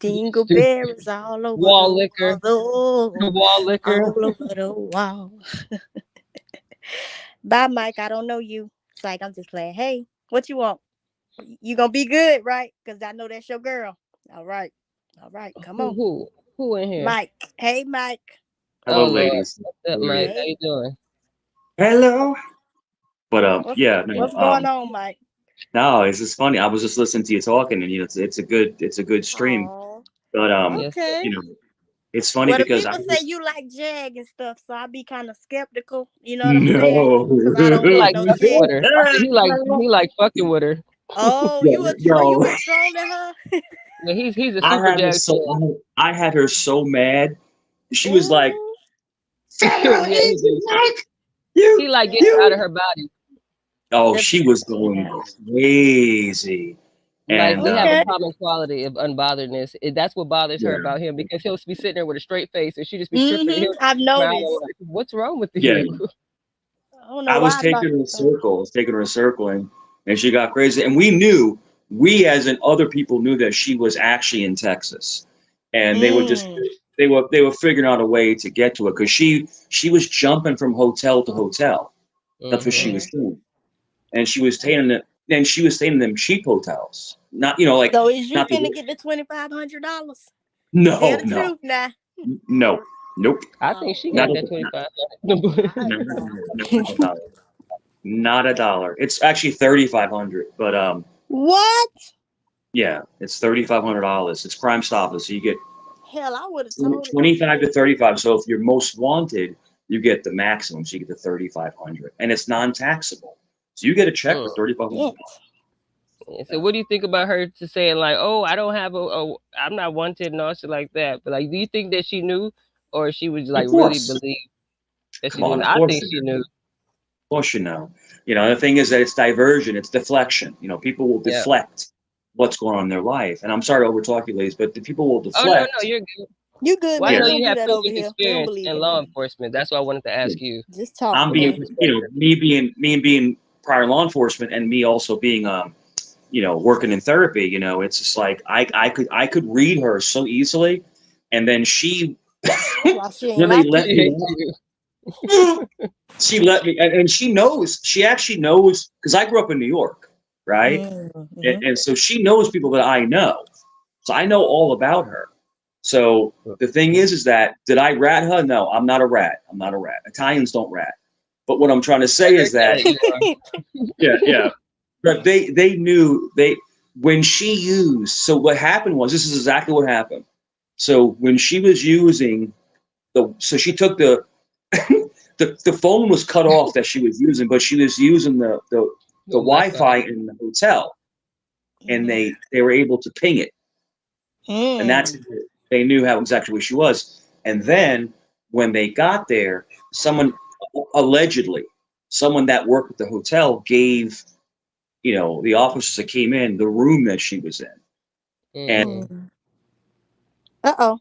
S1: Jingle berries all over the
S2: Wall
S1: walls.
S2: liquor.
S1: Oh,
S2: Wall liquor.
S1: all over the wall. Bye, Mike. I don't know you. It's like I'm just playing. Hey, what you want? You gonna be good, right? Cause I know that's your girl. All right. All right. Come
S2: Who
S1: on.
S2: who who in here?
S1: Mike. Hey, Mike.
S2: Oh
S3: Hello,
S2: Lord.
S3: ladies.
S2: What's up,
S3: How are
S2: Mike?
S3: you?
S2: How
S1: Hey.
S2: you doing?
S3: Hello. But yeah, no,
S1: What's going on, Mike?
S3: no, it's just funny. I was just listening to you talking, and it's a good stream.
S1: Oh,
S3: But
S2: Yes, sir.
S1: okay.
S3: you know, it's funny
S1: Well, the
S3: because I
S1: people say
S3: was
S1: you like Jag and stuff, so I be kind of skeptical. You know what I'm saying?
S3: no,
S1: Cause I don't
S2: He
S1: get
S2: like
S1: no
S2: fucking
S1: shit.
S2: with her. I said he like fucking with her.
S1: Oh,
S3: yo,
S1: you
S3: yo,
S1: were trolling her?
S2: Yeah, he's a
S3: I
S2: super
S3: had her
S2: jag fan.
S3: I had her so mad. She was like,
S1: Ooh.
S3: "Federal
S2: Yeah, he
S3: agent,
S2: do.
S3: Mike,
S2: He like getting out of
S3: you."
S2: her body.
S3: Oh,
S1: That's
S3: she was going
S1: childish.
S3: crazy,
S2: Like
S3: and
S2: we have a
S1: Okay.
S2: common quality of unbotheredness. That's what bothers her
S3: yeah,
S2: about him because he'll be sitting there with a straight face and she just be tripping and he'll
S1: I've
S2: be smiling
S1: noticed.
S2: like, "What's wrong with
S3: yeah.
S2: you?"
S1: I don't know
S3: I was
S1: why I thought.
S3: taking her in a circle. I was taking her in a circle, and she got crazy. And we knew, we as in other people knew that she was actually in Texas, and
S1: Mm.
S3: they were figuring out a way to get to it because she was jumping from hotel to hotel. That's what she
S2: Hmm.
S3: was doing, and she was staying in them cheap hotels. Not like
S1: So is you
S3: not
S1: finna
S3: the
S1: get the $2,500? Tell
S3: no
S1: the
S3: no
S1: truth now.
S3: no nope
S2: I think
S1: Oh,
S2: she
S3: not
S2: got
S3: a,
S2: that
S3: not,
S2: 25.
S1: I
S3: not,
S1: know.
S3: not a dollar. Not a dollar. It's actually 3,500, but
S1: What?
S3: yeah, it's $3,500. It's Crime Stoppers. So you get
S1: Hell, I would have told it.
S3: 25 to 35. So if you're most wanted, you get the maximum. So you get the 3,500, and it's non-taxable. So you get a check for
S2: Mm.
S3: $3,500.
S1: Yes.
S2: Yeah, so
S3: Yeah.
S2: what do you think about her to saying like, "Oh, I don't have I'm not wanted" and all shit like that? But like, do you think that she knew, or she was
S3: Of
S2: like really
S3: course.
S2: believe that she
S3: Come on.
S2: knew?
S3: Of
S2: I
S3: course
S2: think
S3: you
S2: she
S3: know.
S2: knew.
S3: Of course you know. The thing is that it's diversion. It's deflection. People will
S2: Yeah.
S3: deflect what's going on in their life. And I'm sorry to overtalk you, ladies, but the people will
S2: Oh no, no,
S3: deflect.
S2: you're good.
S1: You good,
S2: Well, I
S1: man.
S3: Yeah.
S2: know
S1: We don't
S2: you
S1: do
S2: have
S1: that over
S2: previous
S1: here. We don't
S2: experience
S1: believe
S2: in
S1: in
S2: law
S1: that.
S2: enforcement. That's why I wanted to
S3: Yeah.
S2: ask you
S1: Just talk,
S3: I'm
S2: from your
S3: being,
S1: man.
S2: perspective.
S3: me being prior law enforcement and me also being working in therapy, it's just like I could read her so easily, and then she,
S1: That's why she ain't
S3: they
S1: like
S3: let
S2: She
S1: you.
S3: me
S2: hates
S3: off.
S2: you.
S3: She let me, and she knows. She actually knows because I grew up in New York, right?
S1: Mm-hmm.
S3: And so she knows people that I know, so I know all about her. So the thing is that did I rat her? No, I'm not a rat. I'm not a rat. Italians don't rat. But what I'm trying to say is that
S2: Understand you are.
S3: yeah, yeah. But they knew when she used. So what happened was this is exactly what happened. So when she was using so she took the phone was cut off that she was using, but she was using the
S2: Wi-Fi.
S3: Wi-Fi in the hotel, and
S1: Mhm.
S3: they were able to ping it, and that's
S1: Mm.
S3: they knew how exactly where she was. And then when they got there, someone allegedly someone that worked at the hotel gave the officers that came in the room that she was in, and
S2: Mm-hmm.
S1: Mm. Uh-oh. You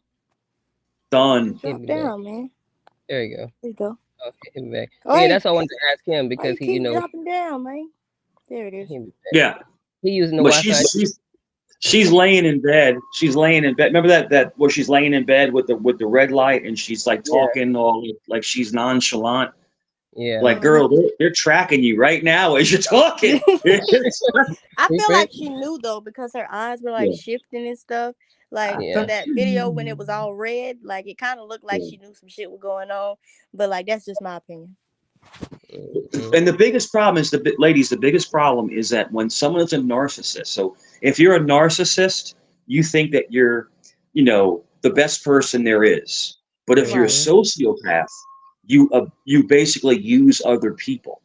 S3: done.
S2: Hit
S1: dropped
S2: me back.
S1: down, man.
S2: There you go.
S1: There you go.
S2: Okay, hit me back. But yeah,
S1: Why,
S2: that's all I wanted to ask him
S1: why
S2: because
S1: you
S2: he,
S1: keep dropping down, man? There it is.
S2: hit me back.
S3: Yeah,
S2: He using the
S3: but
S2: Wi-Fi.
S3: she's laying in bed. She's laying in bed. Remember that where she's laying in bed with the red light, and she's like
S2: Yeah,
S3: talking all like she's nonchalant.
S2: yeah.
S3: Like,
S1: Mhm.
S3: girl, they're tracking you right now as you're talking.
S1: I feel
S2: Secret.
S1: like she knew though because her eyes were like
S3: Yeah,
S1: shifting and stuff. Like
S3: I
S2: Yeah.
S1: from
S3: think
S1: that
S3: she
S1: video when it
S3: knew.
S1: was all red, like it kind of looked like
S3: Yeah.
S1: she knew some shit was going on. But like that's just my opinion.
S2: Mm-hmm.
S3: And the biggest problem is ladies. The biggest problem is that when someone is a narcissist. So if you're a narcissist, you think that you're, the best person there is. But if you're a
S1: Right.
S2: Mm-hmm.
S3: sociopath, you basically use other people.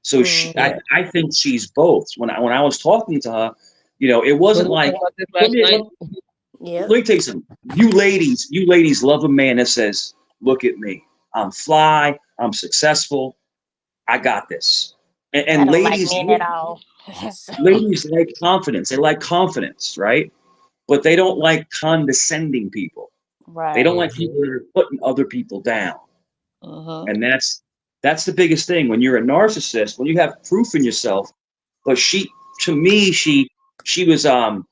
S3: So
S1: Mm.
S2: Yeah.
S3: I think she's both. When I was talking to her, it
S2: Was
S3: wasn't
S2: we
S3: like
S2: talking about this
S3: let
S2: last
S3: me
S2: night?
S3: let,
S1: Yep.
S3: let me tell you something. You ladies love a man that says, "Look at me. I'm fly. I'm successful. I got this." And,
S1: I
S3: and
S1: don't like
S3: ladies,
S1: men at all.
S3: ladies like confidence. They like confidence, right? But they don't like condescending people. They don't
S1: Right.
S3: like
S2: Mm-hmm.
S3: people that are putting other people down.
S1: Uh-huh.
S3: And that's the biggest thing. When you're a narcissist, when you have proof in yourself. But to me, she was how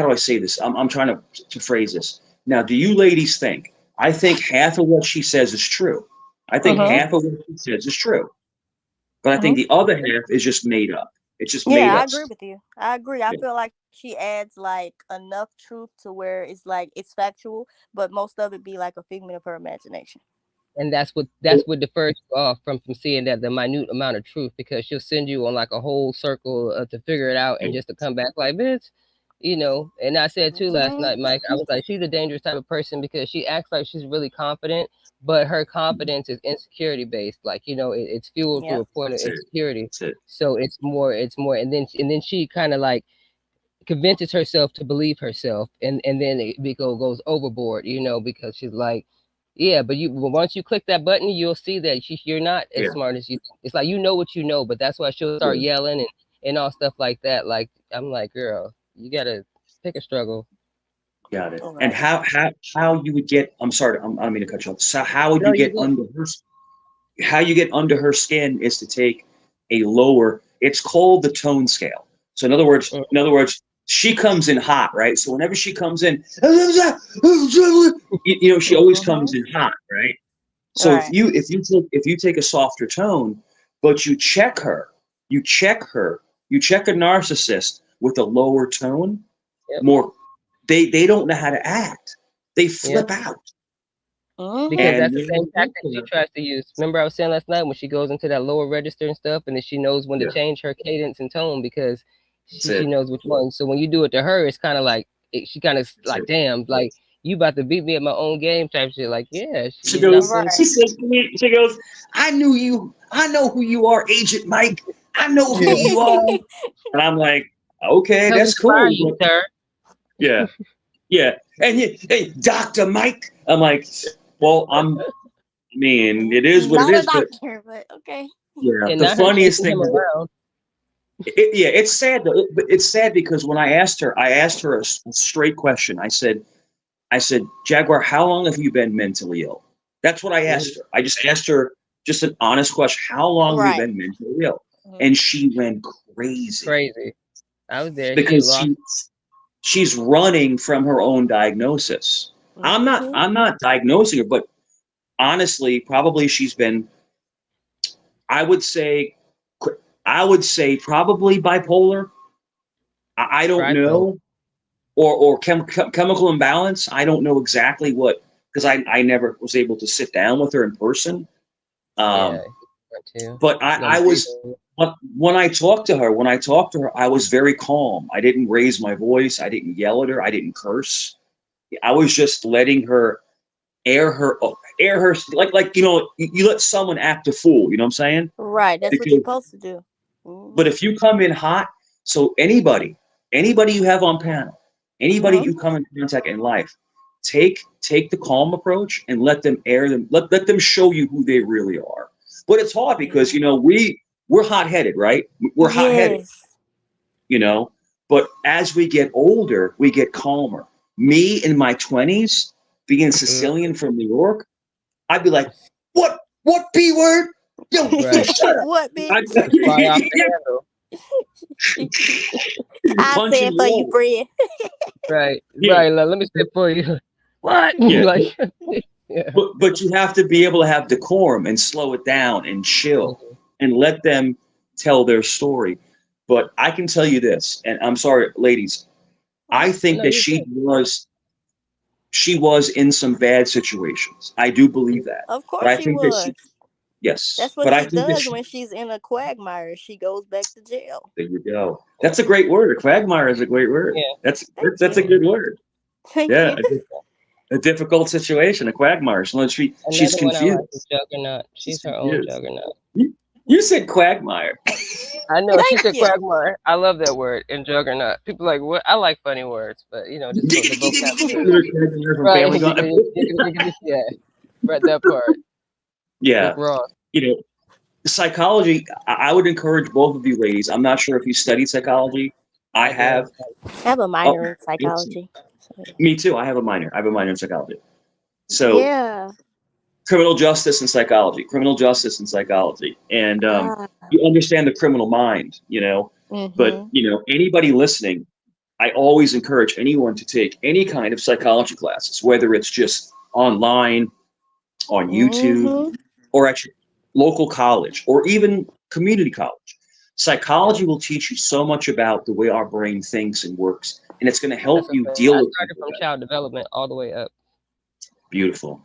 S3: do I say this? I'm trying to phrase this. Now, do you ladies think? I think half of what she says is true. I think
S1: Uh-huh.
S3: half of what she says is true. But I
S1: Uh-huh.
S3: think the other half is just made up. It's just made
S1: Yeah, I
S3: up
S1: agree
S3: stuff.
S1: with you. I agree. I
S3: Yeah.
S1: feel like she adds like enough truth to where it's like it's factual, but most of it be like a figment of her imagination.
S2: And that's what defers you off from seeing that the minute amount of truth because she'll send you on like a whole circle to figure it out and just to come back like bitch, And I said too last
S1: Mm-hmm.
S2: night, Mike, I was like, she's a dangerous type of person because she acts like she's really confident, but her confidence is insecurity based. Like it's fueled through
S1: Yep.
S2: a point of
S3: That's it.
S2: insecurity.
S3: That's it.
S2: So it's more, and then she kind of like convinces herself to believe herself, and then goes overboard, because she's like, yeah, but once you click that button, you'll see that you're not as
S3: Yeah.
S2: smart as you think. It's like you know what you know, but that's why she'll start
S3: Yeah.
S2: yelling and all stuff like that. Like I'm like, girl, you gotta pick a struggle.
S3: Got it.
S1: All
S3: And
S1: right.
S3: how you would get? I'm sorry. I don't mean to cut you off. So how would
S2: No,
S3: you
S2: you
S3: get
S2: good.
S3: under her? How you get under her skin is to take a lower. It's called the tone scale. So
S2: Mm,
S3: she comes in hot, right? So whenever she comes in, she always
S1: Mm-hmm.
S3: comes in hot, right? So if
S1: Right.
S3: you take a softer tone, but you check a narcissist with a lower tone,
S2: yep,
S3: more they don't know how to act. They
S2: yep.
S3: flip out,
S2: Because
S1: Mm-hmm.
S3: and
S2: that's the same tactic she tries to use. Remember, I was saying last night when she goes into that lower register and stuff, and then she knows when to
S3: yeah,
S2: change her cadence and tone because
S3: that's
S2: she
S3: it.
S2: knows which one. So when you do it to her, it's kind of like she kind of
S3: That's
S2: like,
S3: it.
S2: damn, like you about to beat me at my own game type shit. Like, yeah,
S3: She
S2: you're not
S3: goes,
S2: fooling.
S1: Right.
S3: she says to me, she goes, I knew you. I know who you are, Agent Mike. I know who
S2: Yeah.
S3: you are. And I'm like, okay,
S2: Come
S3: that's
S2: inspire
S3: cool.
S2: you,
S3: But
S2: sir.
S3: yeah, yeah. And hey, Dr. Mike. I'm like, well, I mean, it is what it
S1: Not a
S3: is, but
S1: doctor, but okay.
S3: yeah,
S2: And
S3: the
S2: not her
S3: funniest
S2: shaking
S3: thing
S2: him
S3: is that
S2: around.
S3: yeah, it's sad though. But it's sad because when I asked her a straight question. I said, Jaguar, how long have you been mentally ill? That's what I asked her. I just asked her just an honest question. How long have you
S1: Right.
S3: been mentally ill?
S1: Mhm.
S3: And she went crazy
S2: Crazy. I was there. She
S3: because
S2: lost.
S3: she's running from her own diagnosis.
S1: Mhm.
S3: I'm not diagnosing her, but honestly, probably she's been, I would say, probably bipolar. I don't
S2: Tried so.
S3: know, or chemical imbalance. I don't know exactly what, because I never was able to sit down with her in person.
S2: Yeah.
S3: Um,
S2: Too.
S3: but
S2: No
S3: I was,
S2: breathing.
S3: but when I talked to her, I was very calm. I didn't raise my voice. I didn't yell at her. I didn't curse. I was just letting her air her air her like you let someone act a fool. You know what I'm saying?
S1: Right. That's what you're
S3: Because
S1: supposed to do.
S3: but
S1: Hmm.
S3: if you come in hot, so anybody you have on panel, anybody
S1: Hmm.
S3: you come in contact in life, take the calm approach and let them air them. Let them show you who they really are. But it's hard because
S1: Yeah.
S3: we're hot headed, right? We're hot headed,
S1: Yes.
S3: you know. But as we get older, we get calmer. Me in my 20s, being
S2: Mm,
S3: Sicilian from New York, I'd be like, what b word? Yo, yo,
S2: right.
S3: shut up!
S1: What,
S3: I,
S1: bitch?
S2: Fly off the handle.
S1: I say
S3: punching
S1: it for you,
S3: walls.
S1: friend.
S2: Right.
S3: Yeah,
S2: Right. Let me sit for you. What?
S3: yeah.
S2: Like, yeah.
S3: But you have to be able to have decorum and slow it down and chill
S2: Mhm.
S3: and let them tell their story. But I can tell you this, and I'm sorry, ladies, I think
S2: No,
S3: that
S2: you're good.
S3: she was in some bad situations. I do believe
S2: Mhm.
S3: that.
S1: Of
S3: But
S1: course
S3: I
S1: she
S3: think that
S1: was.
S3: yes.
S1: That's what
S3: But I
S1: she
S3: think that
S1: does when she's in a quagmire. She goes back to jail.
S3: there you go. That's a great word. A quagmire is a great word.
S2: Yeah.
S1: Thank
S3: That's a
S1: you.
S2: Yeah.
S3: good word.
S1: Thank
S3: Yeah,
S1: you.
S3: a difficult situation, a quagmire. So she's
S2: Another one I like is
S3: confused.
S2: Juggernaut.
S3: She's
S2: She's her own
S3: confused.
S2: Juggernaut.
S3: You said quagmire.
S2: I know she
S1: Thank
S2: said
S1: you.
S2: quagmire. I love that word and Juggernaut. People like what? I like funny words, but just for the vocabulary.
S3: From
S2: Right?
S3: Family Guy.
S2: You can just yeah. Right that part. Rick
S3: Yeah,
S2: Ross.
S3: you know, psychology. I would encourage both of you ladies. I'm not sure if you studied psychology. I
S2: I did.
S3: have.
S1: I have a
S3: Oh,
S1: minor in
S3: listen,
S1: psychology. So,
S3: me too. I have a minor. I have a minor in psychology. So
S1: yeah.
S3: criminal justice and psychology, and
S1: Ah.
S3: you understand the criminal mind. But
S1: Mhm.
S3: anybody listening, I always encourage anyone to take any kind of psychology classes, whether it's just online on YouTube
S1: Mhm.
S3: or at your local college or even community college.
S2: Yeah.
S3: Psychology will teach you so much about the way our brain thinks and works, and it's going to help
S2: That's what
S3: you
S2: I'm saying.
S3: deal
S2: I
S3: with
S2: started
S3: people
S2: from
S3: better.
S2: child development all the way up.
S3: Beautiful.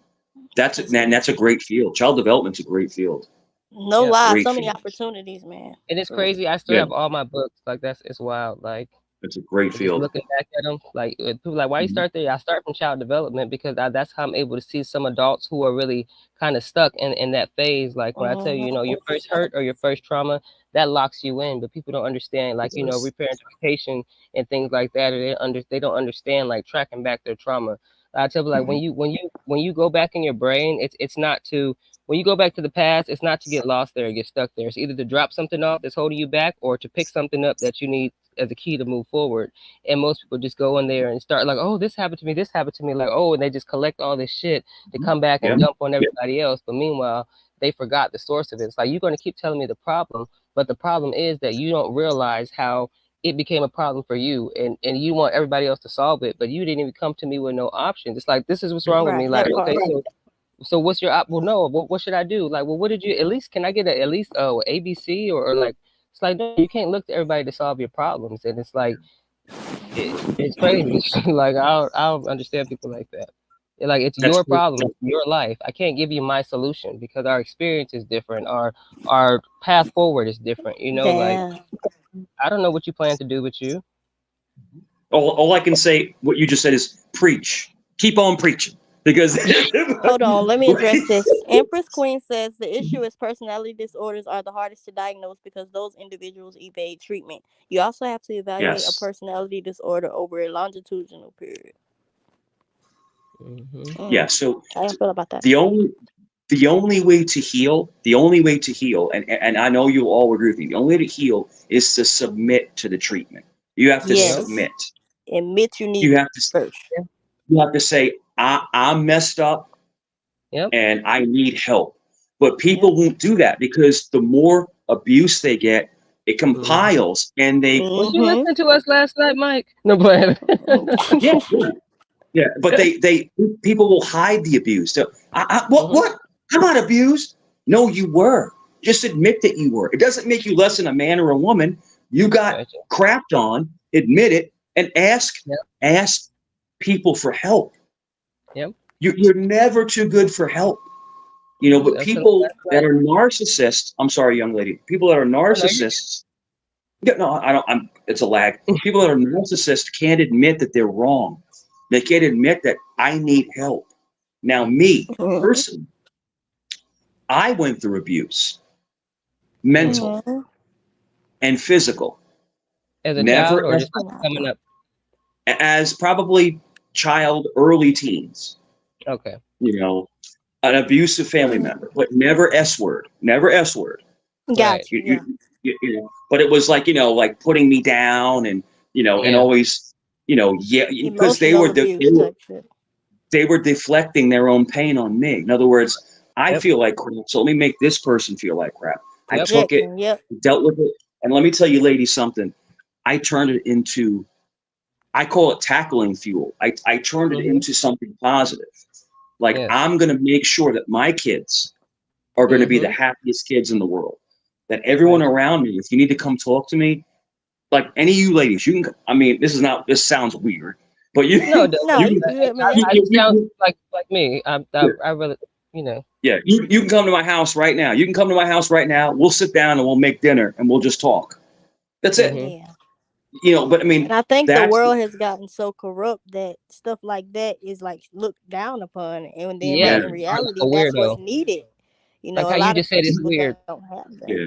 S1: That's
S3: Man,
S1: good.
S3: that's a great field. Child development's a great field.
S1: No
S2: Yep.
S1: lie,
S3: Great
S1: so many
S3: field.
S1: opportunities, man.
S2: And it's
S1: For
S2: crazy. I still
S3: Yeah,
S2: have all my books. Like it's wild. Like
S3: it's a great
S2: and just
S3: field.
S2: looking back at them, like people like, why you
S3: Mhm.
S2: start there? I start from child development because that's how I'm able to see some adults who are really kind of stuck in that phase. Like when I tell you,
S1: mhm.
S2: your first hurt or your first trauma, that locks you in. But people don't understand, like
S3: Yes.
S2: reparentification and things like that, or they don't understand like tracking back their trauma. I tell people like
S3: Mhm.
S2: when you go back in your brain, it's not to when you go back to the past, it's not to get lost there or get stuck there. It's either to drop something off that's holding you back or to pick something up that you need as a key to move forward. And most people just go in there and start like, oh, this happened to me, like, oh, and they just collect all this shit to come back
S3: Yeah.
S2: and dump on everybody else. But meanwhile, they forgot the source of it. It's like you're going to keep telling me the problem, but the problem is that you don't realize how it became a problem for you, and you want everybody else to solve it, but you didn't even come to me with no options. It's like this is what's wrong with me.
S1: Right,
S2: Like,
S1: that
S2: okay,
S1: part.
S2: so what's your well, no, what should I do? Like, well, what did you at least can I get at least ABC or like it's like no, you can't look to everybody to solve your problems, and it's like it's crazy. Like I don't understand people like that. Like it's
S3: That's
S2: your problem, it's your life. I can't give you my solution because our experience is different. Our path forward is different. Like
S1: Yeah.
S2: I don't know what you plan to do with you.
S3: all I can say. What you just said is preach. Keep on preaching because
S1: Hold on, let me address this. Empress Queen says the issue is personality disorders are the hardest to diagnose because those individuals evade treatment. You also have to evaluate a
S3: yes,
S1: personality disorder over a longitudinal period.
S2: Hmm.
S3: yeah.
S1: Mm,
S3: So
S1: how do you feel about that?
S3: the only the only way to heal, and I know you'll all agree with me, the only way to heal is to submit to the treatment. You have to
S2: Yep.
S1: Yes.
S3: submit.
S1: Admit you need
S3: You
S1: it
S3: have to
S1: first.
S3: you have to say, I'm messed up
S2: Yep.
S3: and I need help. But
S1: Yep.
S3: people won't do that because the more abuse they get, it
S2: Hmm.
S3: compiles and they
S2: Was you
S1: Mm-hmm.
S2: listening to us last night, Mike? No, plan.
S3: yeah, yeah. Yeah, but they people will hide the abuse. So, what
S2: Hmm.
S3: what? I'm not abused. No, you were. Just admit that you were. It doesn't make you less than a man or a woman. You got
S2: Gotcha.
S3: crapped on. Admit it and
S2: Yep.
S3: ask people for help.
S2: Yep.
S3: You're never too good for help. But
S2: That's
S3: people that
S2: right.
S3: are narcissists. I'm sorry, young lady. People that are
S2: Oh no, you.
S3: narcissists. Yeah, no, I don't. It's a lag. People that are narcissists can't admit that they're wrong. They can't admit that I need help. Now, me
S1: Mhm.
S3: personally, I went through abuse,
S2: Mm.
S3: mental
S1: Mhm.
S3: and physical.
S2: As a child
S3: Never
S2: or just like coming
S1: Definitely.
S2: up?
S3: as probably child, early teens.
S2: Okay.
S3: You know, an abusive family member, but never S word, never S word.
S2: Right.
S1: Got you. Yeah.
S3: You know, but it was like like putting me down and and
S2: Yeah.
S3: always yeah, because
S1: Emotional abuse type shit.
S3: they were deflecting their own pain on me. In other words, I
S2: Yep.
S3: feel like crap, so let me make this person feel like crap. I
S2: Yep.
S3: took it,
S1: Projection. Yep.
S3: dealt with it, and let me tell you, ladies, something. I turned it into, I call it tackling fuel. I turned it
S2: Mhm.
S3: into something positive. Like
S2: Yes.
S3: I'm going to make sure that my kids are going to be the
S2: Mhm.
S3: happiest kids in the world. That everyone
S2: Right.
S3: around me, if you need to come talk to me, like any of you ladies, you can. I mean, this is not. This sounds weird, but you
S2: No, it doesn't.
S1: No,
S3: you
S1: you
S3: can
S1: good,
S2: I,
S1: man.
S2: I, you sound like me. I really, you know.
S3: yeah, you can come to my house right now. You can come to my house right now. We'll sit down and we'll make dinner and we'll just talk. That's it.
S2: Mhm.
S1: Yeah.
S3: But I
S1: And
S3: mean,
S1: I think the
S3: that's
S1: world has gotten so corrupt that stuff like that is like looked down upon. And then,
S3: yeah,
S1: like
S2: Yes.
S1: in
S2: Or like
S1: reality,
S2: a
S1: that's what's
S2: weirdo.
S1: needed. You
S2: Like
S1: know,
S2: how
S1: a
S2: you
S1: lot of
S2: just said it's
S1: people
S2: weird,
S1: don't have that.
S3: yeah,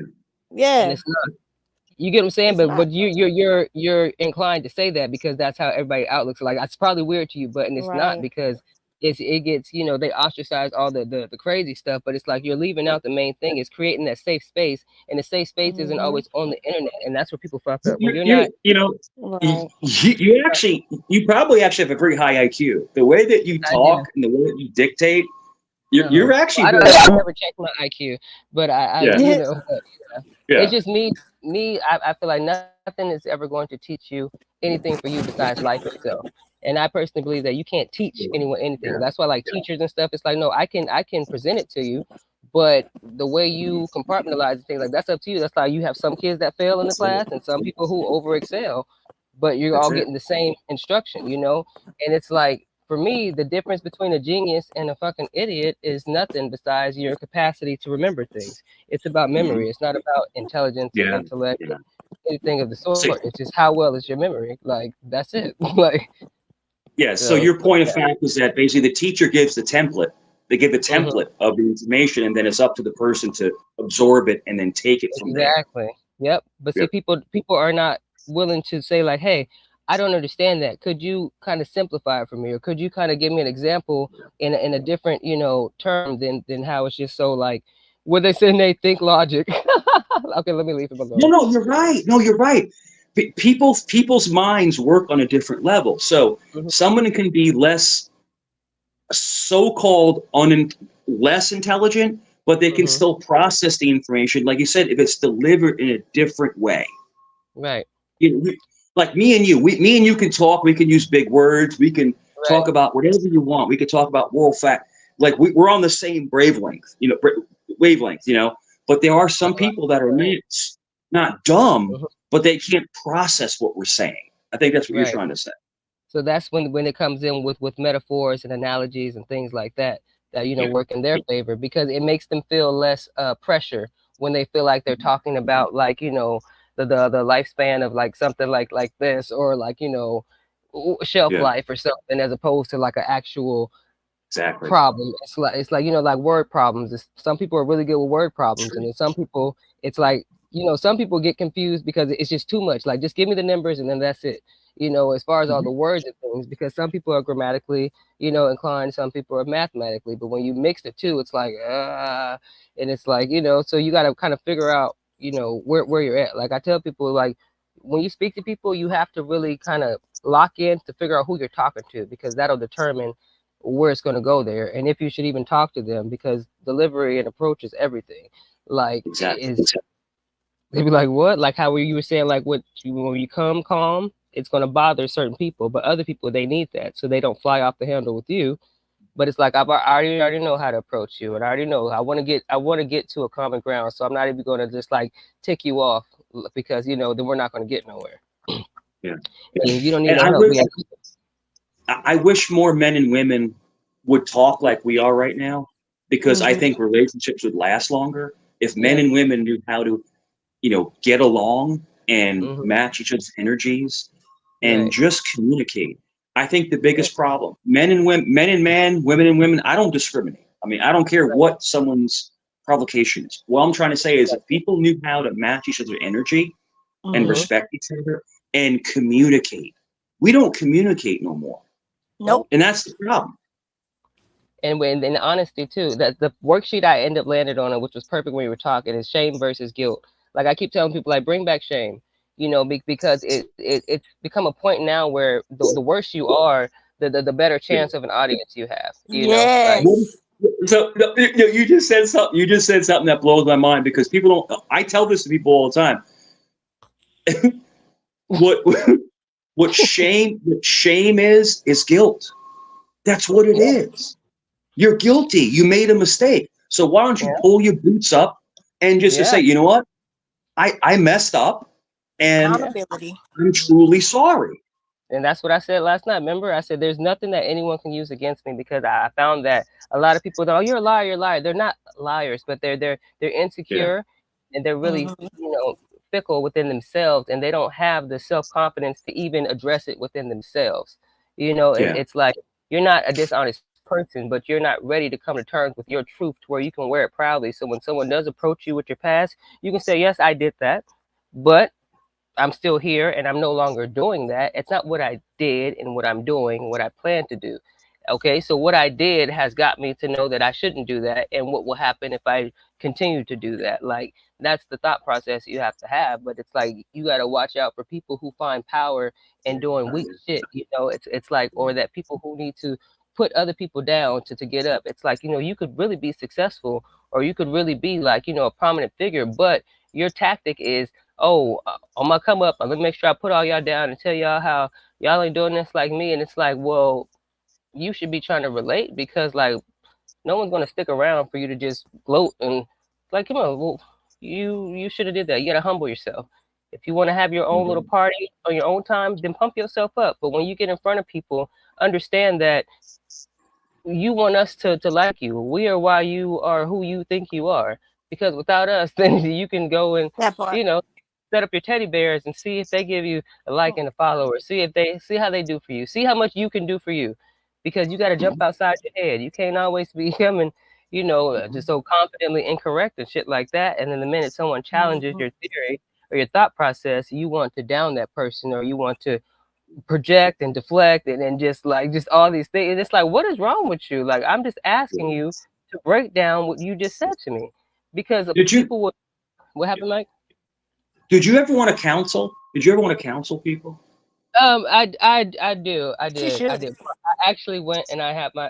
S1: Yeah,
S2: and it's not. You get what I'm saying?
S1: it's not.
S2: But you're inclined to say that because that's how everybody outlooks like. It's probably weird to you, but and it's not
S1: Right.
S2: because it gets they ostracize all the crazy stuff, but it's like you're leaving out the main thing is creating that safe space, and the safe space isn't
S1: Hmm.
S2: always on the internet, and that's where people fuck up when
S3: you
S2: you're not.
S3: you you know. You,
S1: Right.
S3: you actually, you probably actually have a very high IQ. The way that you
S2: I do.
S3: talk and the way that you dictate, you're
S2: Uh-huh.
S3: actually
S2: Well, I
S3: very
S2: don't know. I've
S3: smart.
S2: never checked my IQ, but I
S3: Yeah,
S2: but, it's
S3: yeah,
S2: just me. I feel like nothing is ever going to teach you anything for you besides life itself. And I personally believe that you can't teach anyone anything.
S3: yeah.
S2: That's why like teachers and stuff, it's like no, I can present it to you, but the way you compartmentalize things like that's up to you. That's like you have some kids that fail in the
S3: That's it.
S2: class and some people who over excel, but you're
S3: That's
S2: all
S3: it.
S2: getting the same instruction. And it's like for me, the difference between a genius and a fucking idiot is nothing besides your capacity to remember things. It's about
S3: Mhm.
S2: memory. It's not about intelligence or
S3: Yeah,
S2: intellect or
S3: yeah.
S2: anything of the sort.
S3: So,
S2: It's just how well is your memory. Like that's it. Like
S3: yeah. So
S2: so.
S3: your point of fact is that basically the teacher gives the template. They give the
S2: Hmm.
S3: template of the information, and then it's up to the person to absorb it and then take it from there.
S2: Exactly. Yep. But
S3: Yeah.
S2: see, people are not willing to say like, "Hey, I don't understand that. Could you kind of simplify it for me, or could you kind of give me an example in a different term than how it's just so like where they say they think logic." Okay, let me leave him
S3: No,
S2: alone.
S3: no, you're right. No, you're right. People's minds work on a different level. So
S2: Hmm.
S3: someone can be less so-called less intelligent, but they can
S2: Hmm.
S3: still process the information, like you said, if it's delivered in a different way.
S2: Right.
S3: Like me and you, me and you can talk. We can use big words. We can
S2: Right.
S3: talk about whatever you want. We can talk about world fact. Like we're on the same wavelength, wavelength. But there are some people that are not dumb,
S2: Mhm.
S3: but they can't process what we're saying. I think that's what you're
S2: Right.
S3: trying to say.
S2: So that's when it comes in with metaphors and analogies and things like that
S3: Yeah.
S2: work in their favor because it makes them feel less pressure when they feel like they're talking about like the lifespan of like something like this or like shelf
S3: Yeah.
S2: life or something as opposed to like an actual
S3: Exactly.
S2: problem. It's like like word problems. Some people are really good with word problems, and then some people it's like some people get confused because it's just too much. Like just give me the numbers and then that's it. As far as all the
S3: Mhm.
S2: words and things, because some people are grammatically inclined, some people are mathematically, but when you mix the two, it's like and it's like so you got to kind of figure out where you're at. Like I tell people like when you speak to people, you have to really kind of lock in to figure out who you're talking to because that'll determine where it's going to go there and if you should even talk to them because delivery and approach is everything. Like
S3: Exactly.
S2: they'd be like what, like how you were saying like when you come calm it's going to bother certain people, but other people they need that so they don't fly off the handle with you. But it's like I already know how to approach you and I already know I want to get to a common ground, so I'm not even going to just like tick you off because then we're not going to get nowhere
S3: Yeah.
S2: and you don't need
S3: And
S2: no
S3: I
S2: help.
S3: wish I wish more men and women would talk like we are right now, because I
S1: Hmm.
S3: think relationships would last longer if men
S2: Yeah.
S3: and women knew how to, get along and
S2: Hmm.
S3: match each other's energies and
S2: Right.
S3: just communicate. I think the biggest problem, men and women, men and men, women and women, I don't discriminate. I mean, I don't care what someone's provocation is. What I'm trying to say is if people knew how to match each other's energy and
S1: Mm-hmm.
S2: Mm-hmm.
S3: respect each other and communicate, we don't communicate no more.
S2: Nope.
S1: Nope.
S3: And that's the problem.
S2: And when in honesty too, that the worksheet I ended up landed on it, which was perfect when we were talking, is shame versus guilt. Like I keep telling people, like bring back shame, because it's become a point now where the worse you are, the better
S3: Yeah.
S2: chance of an audience you have. Like
S3: What-
S1: Yes.
S3: So you just said something. You just said something that blows my mind because people don't. I tell this to people all the time. What what shame is guilt. That's what it
S2: yeah,
S3: is. You're guilty. You made a mistake. So why don't you
S2: yeah,
S3: pull your boots up and just to
S2: yeah,
S3: say, you know what? I messed up and
S2: yeah.
S1: Accountability.
S3: I'm truly sorry.
S2: And that's what I said last night. Remember, I said there's nothing that anyone can use against me because I found that a lot of people go, "Oh, you're a liar, you're a liar." They're not liars, but they're
S3: Yeah.
S2: insecure and they're really
S1: Mm-hmm.
S2: fickle within themselves, and they don't have the self confidence to even address it within themselves.
S3: Yeah.
S2: It's like you're not a dishonest person, but you're not ready to come to terms with your truth to where you can wear it proudly. So when someone does approach you with your past, you can say, "Yes, I did that," but I'm still here and I'm no longer doing that. It's not what I did and what I'm doing, what I plan to do. Okay, so what I did has got me to know that I shouldn't do that, and what will happen if I continue to do that. Like, that's the thought process you have to have, but it's like you got to watch out for people who find power in doing weak shit. It's like, or that people who need to put other people down to get up. It's like, you could really be successful, or you could really be like, a prominent figure, but your tactic is, oh, on my come up, let me make sure I put all y'all down and tell y'all how y'all ain't doing this like me. And it's like, well, you should be trying to relate because like no one's gonna stick around for you to just gloat and like, come on, well, you should have did that. You gotta humble yourself. If you want to have your own little party on your own time, then pump yourself up. But when you get in front of people, understand that you want us to like you. We are why you are who you think you are. Because without us, then you can go and
S1: That part.
S2: you know set up your teddy bears and see if they give you a like and a follower. See how they do for you. See how much you can do for you. Because you got to jump outside your head. You can't always be coming, just so confidently incorrect and shit like that. And then the minute someone challenges
S1: Mm-hmm.
S2: your theory or your thought process, you want to down that person or you want to project and deflect and then just all these things. And it's like, what is wrong with you? Like, I'm just asking you to break down what you just said to me, because
S3: Did you
S2: people would. What happened, Mike?
S3: did you ever want to counsel? Did you ever want to counsel people?
S2: I do. I
S1: She
S2: did. I
S1: should.
S2: did. I actually went and I had my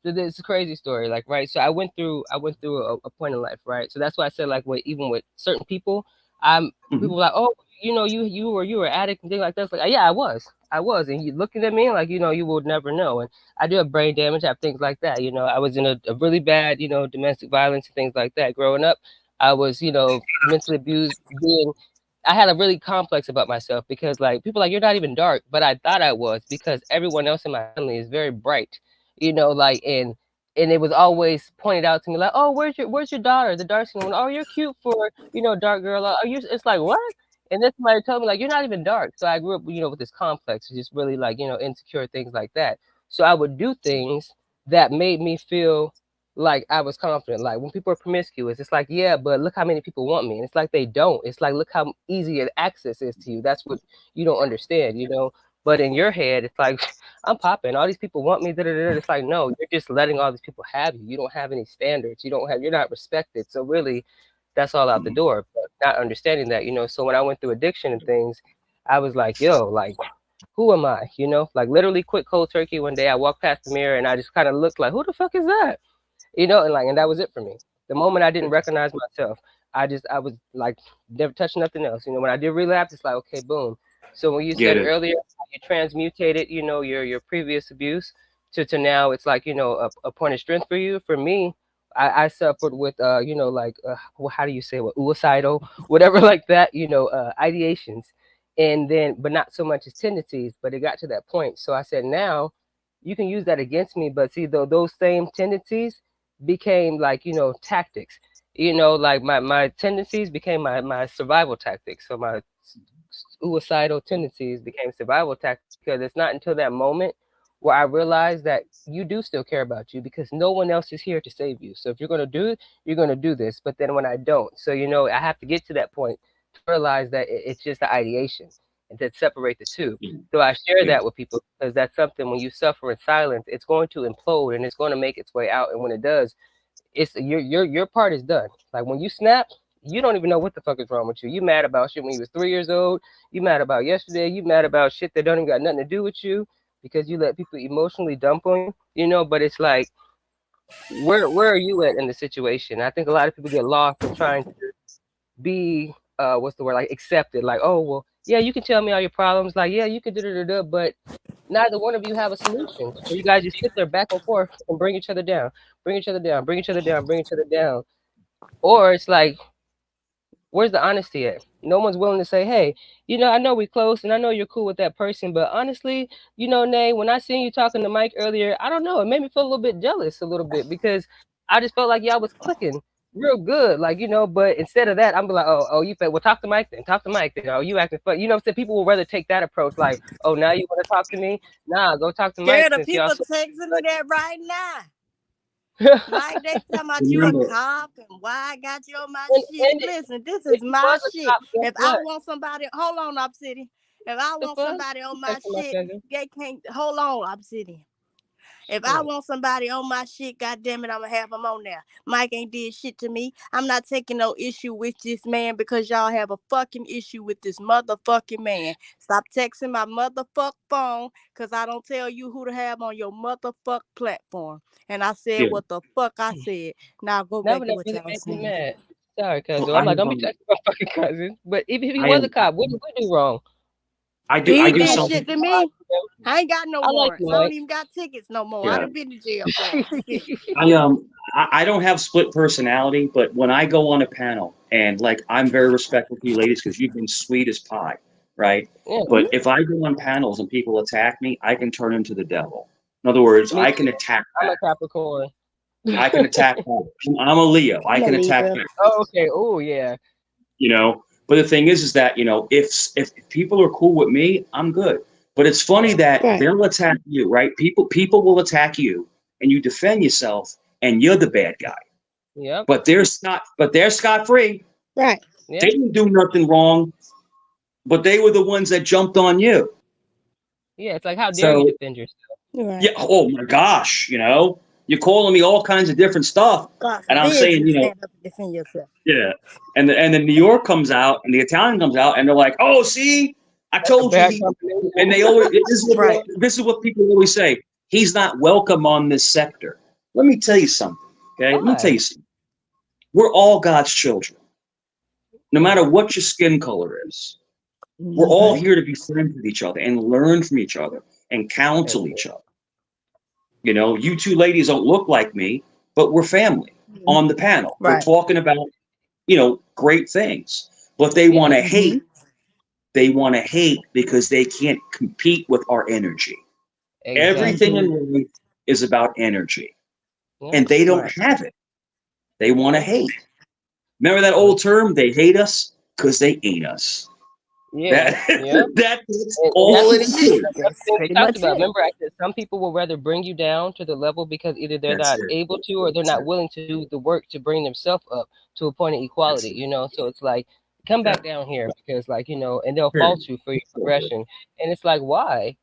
S2: so this is a crazy story, like, right? So I went through a point in life, right? So that's why I said, like, even with certain people, I'm
S3: Hmm.
S2: people were like, oh, you were an addict and things like that. It's like, yeah, I was, and you looking at me like, you would never know. And I do have brain damage, I have things like that. I was in a really bad, domestic violence and things like that growing up. I was, mentally abused, being I had a really complex about myself because like people are like, you're not even dark, but I thought I was because everyone else in my family is very bright, like, and it was always pointed out to me like, oh, where's your daughter, the dark skin one? Oh, you're cute for dark girl. Are you? It's like, what? And then somebody told me like, you're not even dark. So I grew up with this complex, just really like insecure, things like that. So I would do things that made me feel like I was confident. Like when people are promiscuous, it's like, yeah, but look how many people want me. And it's like they don't. It's like, look how easy an access is to you. That's what you don't understand. But in your head, it's like, I'm popping. All these people want me. Da, da, da. It's like, no, you're just letting all these people have you. You don't have any standards. You're not respected. So really, that's all out the door. But not understanding that, So when I went through addiction and things, I was like, yo, like, who am I? Like literally quit cold turkey one day. I walked past the mirror and I just kind of looked like, who the fuck is that? And that was it for me. The moment I didn't recognize myself, I was like never touched nothing else. When I did relapse, it's like, okay, boom. So when you
S3: Get
S2: said
S3: it?
S2: earlier you transmutated, your previous abuse to now it's like, a point of strength for you. For me, I suffered with like how do you say what, suicidal, whatever, like that, ideations, and then but not so much as tendencies, but it got to that point. So I said, now you can use that against me, but see, though those same tendencies became like tactics. you know, like my tendencies became my survival tactics. So my suicidal tendencies became survival tactics because it's not until that moment where I realized that you do still care about you because no one else is here to save you. So if you're gonna do it, you're gonna do this. But then when I don't, so you know, I have to get to that point to realize that it's just the ideation and to separate the two. So I share
S3: Yeah.
S2: that with people because that's something when you suffer in silence, it's going to implode and it's going to make its way out. And when it does, it's your part is done. Like when you snap, you don't even know what the fuck is wrong with you. You mad about shit when you was 3 years old. You mad about yesterday. You mad about shit that don't even got nothing to do with you because you let people emotionally dump on you. You know, but it's like where are you at in the situation? I think a lot of people get lost in trying to be what's the word, like accepted. Like, oh well, yeah, you can tell me all your problems. Like, yeah, you can do, but neither one of you have a solution. So you guys just sit there back and forth and bring each other down, bring each other down, bring each other down, bring each other down. Or it's like, where's the honesty at? No one's willing to say, hey, you know, I know we're close and I know you're cool with that person, but honestly, you know, Nay, when I seen you talking to Mike earlier, I don't know, it made me feel a little bit jealous a little bit because I just felt like y'all was clicking real good, like, you know, but instead of that, I'm be like, oh, you felt, well, talk to Mike then, talk to Mike then, oh, you acting fun. You know what I'm saying? People will rather take that approach, like, oh, now you want to talk to me? Nah, go talk to
S1: Girl,
S2: Mike
S1: the
S2: since y'all
S1: people
S2: so
S1: texting me that right now. Mike, they talking about you a
S3: Remember,
S1: cop and why I got you on my shit.
S2: and
S1: Listen, this
S2: if
S1: is
S2: you
S1: my
S2: was a
S1: shit.
S2: cop, guess
S1: If I
S2: what?
S1: want somebody, hold on, Up City. If I
S2: The
S1: want
S2: fuck?
S1: somebody
S2: You
S1: on my
S2: texting my
S1: shit,
S2: cousin?
S1: they can't hold on, Up City. If I
S2: Shit.
S1: want somebody on my shit, goddamn it, I'ma have them on there. Mike ain't did shit to me. I'm not taking no issue with this man because y'all have a fucking issue with this motherfucking man. Stop texting my motherfuck phone because I don't tell you who to have on your motherfuck platform. And I said
S3: yeah.
S1: what the fuck I said. Now go
S2: That
S1: back
S2: would
S1: to
S2: never
S1: what
S2: really
S1: y'all
S2: make me
S1: saying.
S2: mad. Sorry,
S3: Well,
S2: cousin. I'm like, don't be texting my fucking cousin. But even if he
S3: I
S2: was a
S3: am,
S2: cop, what did we do wrong?
S3: I
S1: He ain't
S3: do
S2: I
S1: did
S2: like
S3: something.
S1: shit to
S2: I like
S1: me.
S2: him.
S1: I ain't got no
S2: I like you,
S1: warrants. I don't
S2: Mike.
S1: even got tickets no more. I
S3: Yeah.
S1: done been to jail for 'em. Shit.
S3: I I don't have split personality, but when I go on a panel and like I'm very respectful to you ladies because you've been sweet as pie, right?
S2: Yeah,
S3: But if I go on panels and people attack me, I can turn into the devil. In other words,
S2: me
S3: I can
S2: too.
S3: attack
S2: I'm a
S3: back.
S2: Capricorn.
S3: I can attack back. I'm a Leo. I
S1: I'm a
S3: can attack
S1: Libra.
S3: back.
S2: Oh, okay. Oh, yeah.
S3: You know. But the thing is that if people are cool with me, I'm good. But it's funny
S2: Yeah.
S3: that
S1: Right.
S3: they'll attack you, right? People will attack you, and you defend yourself, and you're the bad guy.
S2: Yep.
S3: But they're scot free.
S1: Right.
S3: They
S2: Yeah.
S3: didn't do nothing wrong, but they were the ones that jumped on you.
S2: Yeah. It's like, how dare you
S3: So
S2: defend yourself?
S1: Right.
S3: yeah, oh my gosh, you're calling me all kinds of different stuff,
S1: God
S3: and I'm
S1: forbid
S3: saying,
S1: you stand up and defend yourself.
S3: yeah, and then New York comes out, and the Italian comes out, and they're like, oh, see, I
S2: That's a
S3: told you
S2: bad
S3: he, and
S2: combination.
S3: they always
S1: Right.
S3: this is what people always say. He's not welcome on this sector. Let me tell you something. Okay, let me tell
S2: Why?
S3: you something. We're all God's children, no
S2: Yeah.
S3: matter what your skin color is. We're all
S1: Mm-hmm.
S3: here to be friends with each other and learn from each other and counsel
S2: Agree.
S3: each other. You two ladies don't look like me, but we're family on the panel. We're
S1: Right.
S3: talking about, great things. But they want
S2: Yeah.
S3: to
S1: Mm-hmm.
S3: hate. They want to hate because they can't compete with our energy. Everything
S2: Exactly.
S1: Mm-hmm.
S3: in life is about energy,
S2: Yep.
S3: and they don't
S1: Right.
S3: have it. They want to
S2: Yep.
S3: hate. Remember that
S2: So
S3: old term? They hate us because they ain't us.
S2: yeah.
S3: That
S2: Yep.
S3: that's
S2: And
S3: all
S2: that's
S3: it is.
S2: that's
S1: That's
S2: the thing we
S1: pretty
S2: talked
S1: much
S2: about.
S1: it.
S2: Remember, I said some people will rather bring you down to the level because either they're
S3: That's
S2: not
S3: it.
S2: able to or they're
S3: That's
S2: not
S3: it.
S2: willing to do the work to bring themselves up to a point of
S3: That's
S2: equality,
S3: it.
S2: you know? So it's like, come
S3: Yeah.
S2: back down here because, like, you know, and they'll
S3: Period.
S2: fault you for your progression. And it's like, why?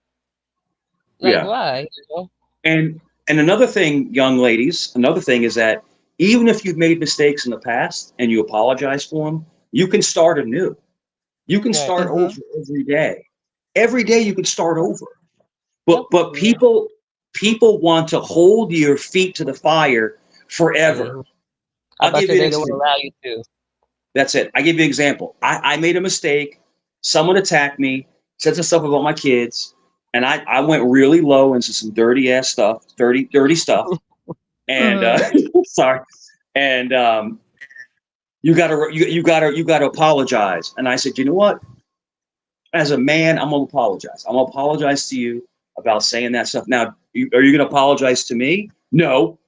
S2: Like,
S3: Yeah.
S2: why? You know?
S3: And another thing, young ladies, another thing is that even if you've made mistakes in the past and you apologize for them, you can start anew. You can
S2: Right.
S3: start
S1: Mm-hmm.
S3: over every day. Every day you can start over.
S2: Yep.
S3: But
S1: Yeah.
S3: people want to hold your feet to the fire forever.
S2: Hmm. I
S3: I'll
S2: about to
S3: give
S2: say
S3: you an
S2: they don't
S3: example.
S2: allow you to.
S3: That's it. I give you an example. I made a mistake. Someone attacked me, said some stuff about my kids, and I went really low into some dirty ass stuff, dirty stuff. And
S1: Mm-hmm.
S3: sorry. And you gotta apologize. And I said, you know what? As a man, I'm gonna apologize. I'm gonna apologize to you about saying that stuff. Now, are you gonna apologize to me? No.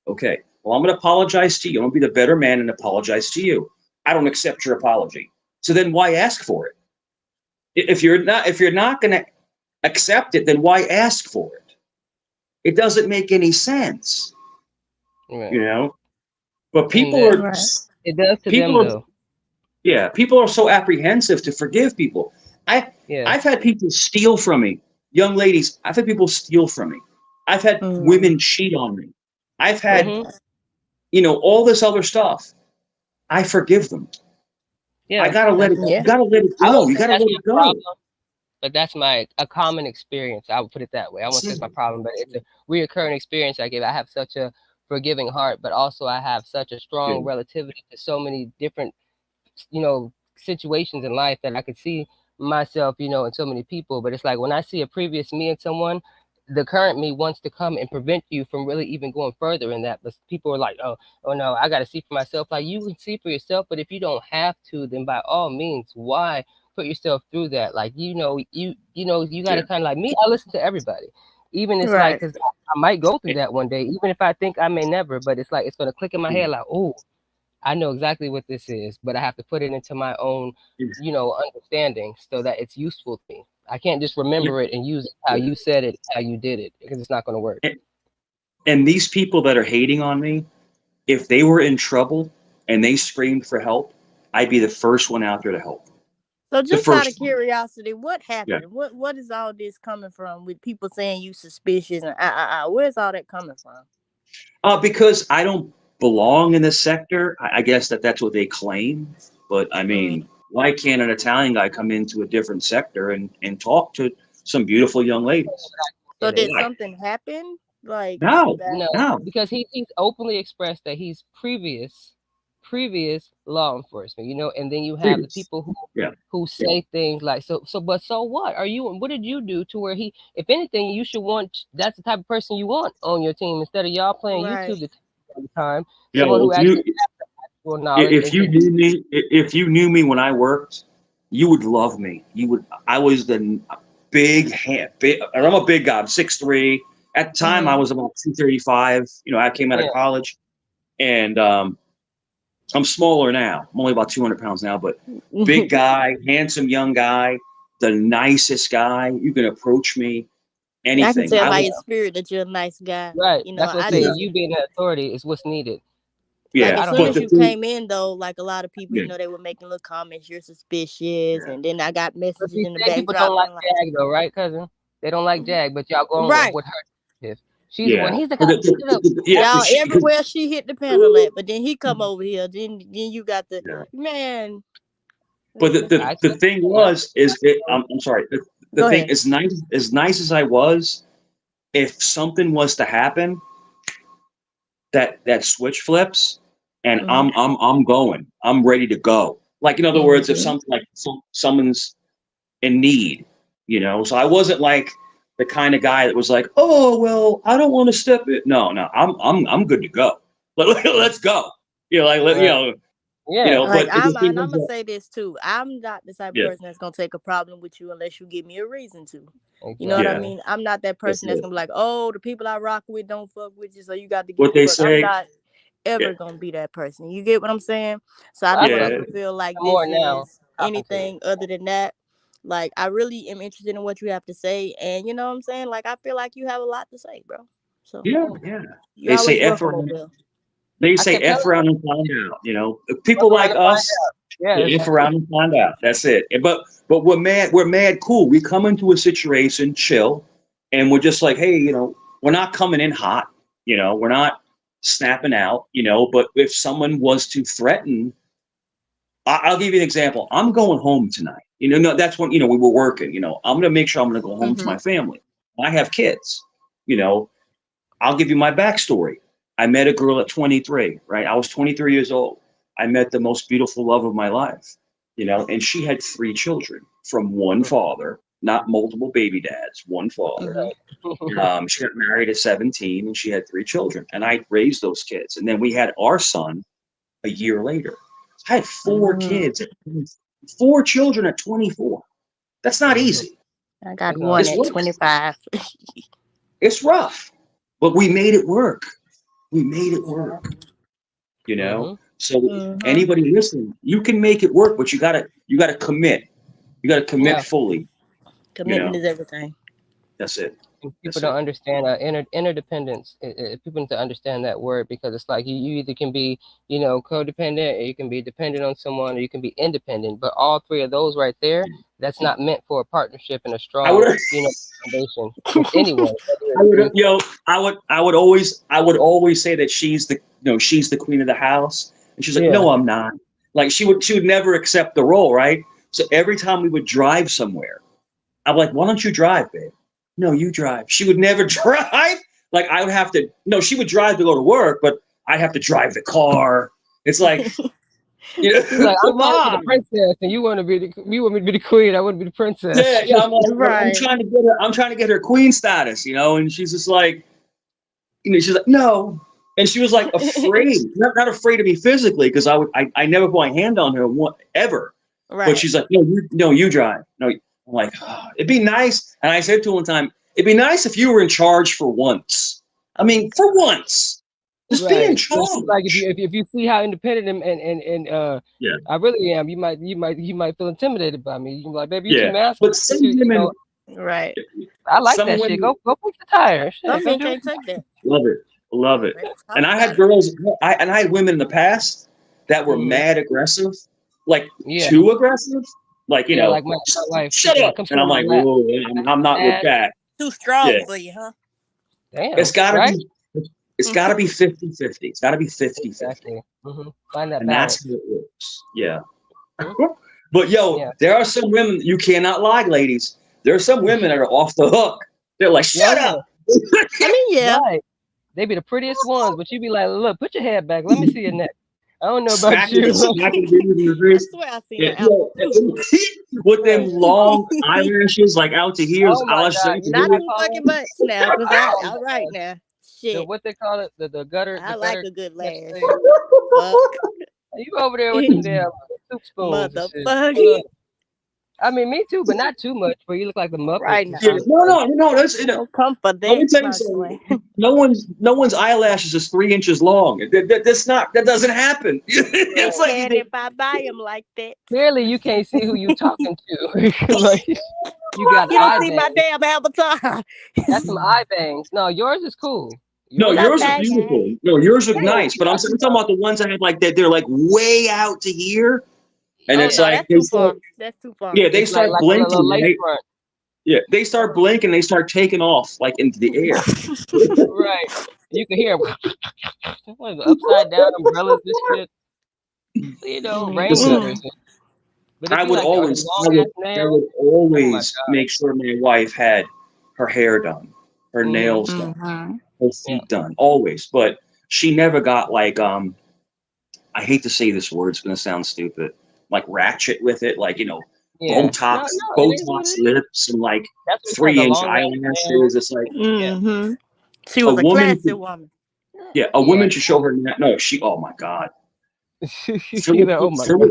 S3: Okay. Well, I'm going to apologize to you. I'm going to be the better man and apologize to you. I don't accept your apology. So then why ask for it? If you're not going to accept it, then why ask for it? It doesn't make any sense,
S2: Right.
S3: you know. But
S2: And that
S1: Right.
S2: it does to them
S3: people are
S2: though.
S3: yeah, people are so apprehensive to forgive people. I
S2: Yeah.
S3: I've had people steal from me, young ladies. I've had people steal from me. I've had
S1: Mm.
S3: women cheat on me. I've had
S2: Mm-hmm.
S1: Okay.
S3: all this other stuff. I forgive them. I
S2: Yeah.
S3: gotta let
S2: That's
S3: it.
S2: that.
S3: You
S1: Yeah.
S3: gotta let it
S2: I
S3: go.
S2: won't
S3: You
S2: say
S3: gotta
S2: that's
S3: let
S2: my
S3: it go.
S2: problem, but that's a common experience. I would put it that way. I won't say it's my problem, but it's a reoccurring experience I give. I have such a forgiving heart, but also I have such a
S3: Yeah.
S2: strong relativity to so many different situations in life that I could see myself, in so many people. But it's like when I see a previous me in someone, the current me wants to come and prevent you from really even going further in that. But people are like, oh no, I got to see for myself. Like you can see for yourself, but if you don't have to, then by all means, why put yourself through that? Like you got to
S3: Yeah.
S2: kind of like me. I listen to everybody. Even it's like,
S1: Right.
S2: because I might go through that one day, even if I think I may never, but it's like it's gonna click in my head like, oh, I know exactly what this is, but I have to put it into my own, understanding so that it's useful to me. I can't just
S3: Yeah.
S2: remember it and use it how you said it, how you did it, because it's not going to work.
S3: And, and these people that are hating on me, if they were in trouble and they screamed for help, I'd be the first one out there to help.
S1: So
S3: The
S1: just out of
S3: first one.
S1: curiosity, what
S3: Yeah.
S1: happened? What is all this coming from with people saying you suspicious and where's all that coming from?
S3: Because I don't belong in this sector. I guess that's what they claim. But I
S1: Mm.
S3: mean, why can't an Italian guy come into a different sector and talk to some beautiful young ladies?
S1: So
S2: Get it?
S1: did
S3: Why?
S1: something happen like
S3: No,
S1: that?
S2: No,
S3: no.
S2: because he's openly expressed that he's previous law enforcement, and then you have the
S3: Please.
S2: people who
S3: Yeah.
S2: say things like but so what are you, what did you do to where he, if anything, you should want, that's the type of person you want on your team instead of y'all playing
S1: Right.
S2: YouTube all the time, someone
S3: Yo,
S2: who actually has knowledge
S3: if
S2: and
S3: you
S2: can.
S3: knew me, if you knew me when I worked, you would love me. You would. I was the big hand. Big, and I'm a big guy. I'm 6'3". At the time, I
S1: Mm-hmm.
S3: was about 235. I came out of
S2: Yeah.
S3: college, and I'm smaller now. I'm only about 200 pounds now, but big guy, handsome young guy, the nicest guy. You can approach me
S1: I can
S3: anything.
S1: tell
S3: I
S1: by
S3: was,
S1: your spirit that you're a nice guy.
S2: Right,
S1: You know,
S2: that's what I'm
S1: I
S3: yeah,
S2: saying.
S1: just
S2: You being an authority is what's needed.
S1: like
S3: yeah.
S2: I
S1: as
S2: don't
S1: soon
S2: have
S3: But
S1: as
S3: the
S1: you
S3: thing,
S1: came in though, like a lot of people,
S3: yeah,
S1: they were making little comments, you're suspicious,
S3: yeah,
S1: and then I got
S2: But
S1: messages
S2: see,
S1: in the
S2: same people don't
S1: backdrop
S2: like
S1: being like,
S2: Jag though, right, cousin? They don't like Jag, but y'all going
S1: right.
S2: with her. If she's the one,
S3: yeah.
S2: he's the guy.
S3: But
S2: Shut up.
S3: yeah,
S1: Y'all
S3: because
S1: everywhere she hit the panel at, but then he come over here. Then you got the
S3: yeah.
S1: man.
S3: But
S1: Listen,
S2: I
S3: the thing
S2: y'all.
S3: was, is it, I'm sorry. The
S1: go
S3: thing,
S1: ahead.
S3: as nice as I was, if something was to happen, that switch flips, and
S1: Hmm.
S3: I'm going. I'm ready to go. Like in other words, if
S1: Hmm.
S3: something like someone's in need, So I wasn't like the kind of guy that was like, oh well, I don't want to step it. No, no, I'm good to go. Let's go. Like
S2: Right. Yeah.
S1: Like
S3: But the thing
S1: I'm
S3: is
S1: gonna
S3: that,
S1: say this too. I'm not the type of
S3: yeah,
S1: person that's gonna take a problem with you unless you give me a reason to. You know what I
S3: yeah,
S2: Exactly.
S1: mean? I'm not that
S3: that's
S1: person that's
S3: it.
S1: gonna be like, oh, the people I rock with don't fuck with you, so you got to get
S3: What
S1: the
S3: they
S1: fuck. I'm
S3: say,
S1: not
S3: yeah,
S1: ever gonna be that person. You get what I'm saying? So I
S2: I
S1: don't want
S2: fuck
S3: yeah,
S1: you to
S2: with you
S1: feel like
S2: more
S1: this
S2: now.
S1: is
S2: I appreciate
S1: anything other than that. Like I really am interested in what you have to say, and you know what I'm saying? Like I feel like you have a lot to say, bro. So
S3: yeah,
S2: it.
S3: yeah.
S1: you
S3: They say
S1: always
S3: F
S1: welcome
S3: around.
S1: over here.
S3: They
S2: I
S3: say
S2: said, tell
S3: F
S2: her
S3: around and find out.
S2: fuck
S3: People
S2: around
S3: like
S2: and find
S3: us,
S2: out. Yeah,
S3: they F around and find out. That's it. But we're mad cool. We come into a situation, chill, and we're just like, hey, we're not coming in hot. We're not snapping out. But if someone was to threaten, I'll give you an example. I'm going home tonight. No, that's when we were working. I'm gonna make sure I'm gonna go home to
S1: Mm-hmm.
S3: my family. I have kids. You know, I'll give you my backstory. I met a girl at 23, right? I was 23 years old. I met the most beautiful love of my life, and she had three children from one father, not multiple baby dads, one father.
S1: Mm-hmm.
S3: She got married at 17 and she had three children, and I raised those kids. And then we had our son a year later. I had four
S1: Mm-hmm.
S3: kids, 4 children at 24. That's not
S2: Mhm.
S3: easy.
S1: I got
S2: That's not
S1: one
S3: It's
S1: at
S3: rough.
S1: 25.
S3: It's rough, but we made it work. We made it work. You know.
S2: Mm-hmm.
S3: So
S1: Mhm.
S3: anybody listening, you can make it work, but you gotta commit. You gotta commit
S2: Yeah.
S3: fully. You
S1: Commitment
S3: know.
S1: is everything.
S3: That's it.
S2: And people
S3: That's
S2: don't
S3: it.
S2: understand interdependence. People need to understand that word because it's like you either can be, codependent, or you can be dependent on someone, or you can be independent. But all three of those right there, that's not meant for a partnership and a
S3: I
S2: strong,
S3: would.
S2: foundation with anyone. Whether
S3: I
S2: it's
S3: would,
S2: you,
S3: I would always say that she's the queen of the house, and she's like,
S2: yeah,
S3: no, I'm not. Like she would never accept the role, right? So every time we would drive somewhere, I'm like, why don't you drive, babe? No, you drive. She would never drive. Like I would have to. No, she would drive to go to work, but I'd have to drive the car. It's like,
S2: she's like, I'm
S3: come
S2: trying to be the
S3: on.
S2: princess, and you want me to be the queen. I want to be the
S3: Yeah,
S2: princess.
S3: yeah. I'm like, I'm
S1: Right.
S3: trying to get her. I'm trying to get her queen status, and she's just like, she's like, no. And she was like afraid, not afraid of me physically, because I never put my hand on her ever. But
S1: Right.
S3: she's like, no, you drive. No, I'm like, oh, it'd be nice. And I said to her one time, it'd be nice if you were in charge for once. I mean, for once, just be in
S2: Right. So she's like, if
S3: charge.
S2: you see how independent and
S3: Yeah,
S2: I really am, you might feel intimidated by me. You can be like, baby, you too
S3: yeah.
S2: masculine.
S3: But some women,
S1: Right.
S2: I like
S3: some
S2: that shit.
S3: women
S2: Go push the tire. Shit,
S1: Some
S2: go
S1: men
S2: do it.
S1: can't take that.
S3: love it, love it.
S1: Let's talk
S3: And I had
S1: about it.
S3: girls, I had women in the past that were
S2: Hmm.
S3: mad aggressive, like
S2: Yeah,
S3: too aggressive, like
S2: yeah. Like my wife, she'd
S3: shut
S2: be
S3: up.
S2: like, come sit
S3: And
S2: on
S3: I'm
S2: my
S3: like,
S2: lap.
S3: whoa,
S2: I
S3: I'm
S2: get
S3: not with
S2: mad.
S3: that.
S1: Too
S3: Yeah,
S1: strong for you, huh?
S3: it's
S2: Damn.
S3: got to
S2: Right.
S3: be, it's got to be 50-50. It's got to be 50-50,
S2: Exactly. Find that
S3: and that's
S2: balance.
S3: how it works. Yeah.
S2: Hmm.
S3: But yo,
S2: Yeah.
S3: there are some women you cannot lie, ladies. There are some women that are off the hook. They're like,
S2: Oh
S3: shut
S2: yeah.
S3: up.
S1: I mean, yeah.
S2: Right. They be the prettiest ones, but you be like, look, put your head back. Let me see your neck. I don't know about
S3: Smacking,
S2: you.
S3: smacking babies in the
S1: I
S3: face.
S1: swear I seen
S3: Yeah,
S1: an apple.
S3: with them
S2: Right.
S3: long eyelashes, like out to here,
S2: Oh my
S3: eyelashes
S2: God.
S3: out
S2: You
S3: to
S2: know
S1: Not
S2: what I
S3: here.
S1: too
S2: call
S1: fucking
S2: them?
S1: much now, cause
S2: Oh
S1: all
S2: my
S1: right
S2: God.
S1: now.
S2: The
S1: Shit.
S2: what they call it? The gutter
S1: I like a good
S2: catch
S1: lash.
S2: thing.
S1: Fuck.
S2: You over there with them damn soup spoons and shit.
S1: Motherfucker.
S2: I mean, me too, but not too much. Where you look like the
S1: All right
S2: Muppets or
S1: now.
S3: Yeah,
S2: something.
S3: no, no, no.
S1: Don't come for
S3: Let me
S1: that.
S3: tell
S1: No,
S3: you
S1: I'm just
S3: something.
S1: playing.
S3: No one's eyelashes is 3 inches long. That's not. That doesn't happen.
S1: They
S3: It's like
S1: can if I buy them like that.
S2: Clearly, you can't see who you talking to. Like, you got
S1: You don't
S2: eye
S1: see my
S2: bangs.
S1: damn avatar.
S2: That's some eye bangs. No, yours is cool.
S3: no,
S2: Yours is
S1: Some
S3: yours are
S2: cool.
S3: beautiful.
S1: banging.
S3: No, yours are
S2: Yeah,
S3: nice.
S2: you
S3: But I'm,
S2: got
S3: I'm talking
S2: some.
S3: about the ones I had like that. They're like way out to here, and
S1: Oh
S3: it's
S2: Yeah,
S1: no,
S3: like
S1: that's too far. That's too far.
S3: yeah, they
S2: it's like
S3: start
S2: like on a little
S3: blinking,
S2: lace
S3: right?
S2: front.
S3: Yeah, they start blinking. They start taking off like into the air.
S2: Right. You can hear what, the upside down umbrellas and shit. Rain
S3: Listen,
S2: gutters.
S1: Mm-mm.
S2: But if
S3: I
S2: you
S3: would
S2: like or them
S3: always,
S2: long
S3: I would,
S2: ass
S3: I
S2: nails,
S3: would
S2: oh my
S3: always
S2: god.
S3: make sure my wife had her hair done, her
S2: Hmm.
S3: nails done,
S1: Mm-hmm.
S3: her
S2: Yeah.
S3: feet done, always. But she never got like I hate to say this word, it's gonna sound stupid, like ratchet with it, like
S2: Yeah. No,
S3: Botox,
S2: no, it is what
S3: Botox
S2: it is.
S3: lips and like
S2: That's what she has,
S3: three
S2: the
S3: inch
S2: long ass
S3: eyelashes.
S2: nails.
S3: It's like
S2: Yeah.
S1: Mm-hmm. She
S3: a
S1: was a
S3: woman,
S1: classy woman.
S3: yeah, a
S2: Yeah.
S3: woman should show her. No, she. Oh my God,
S2: You know, oh my god.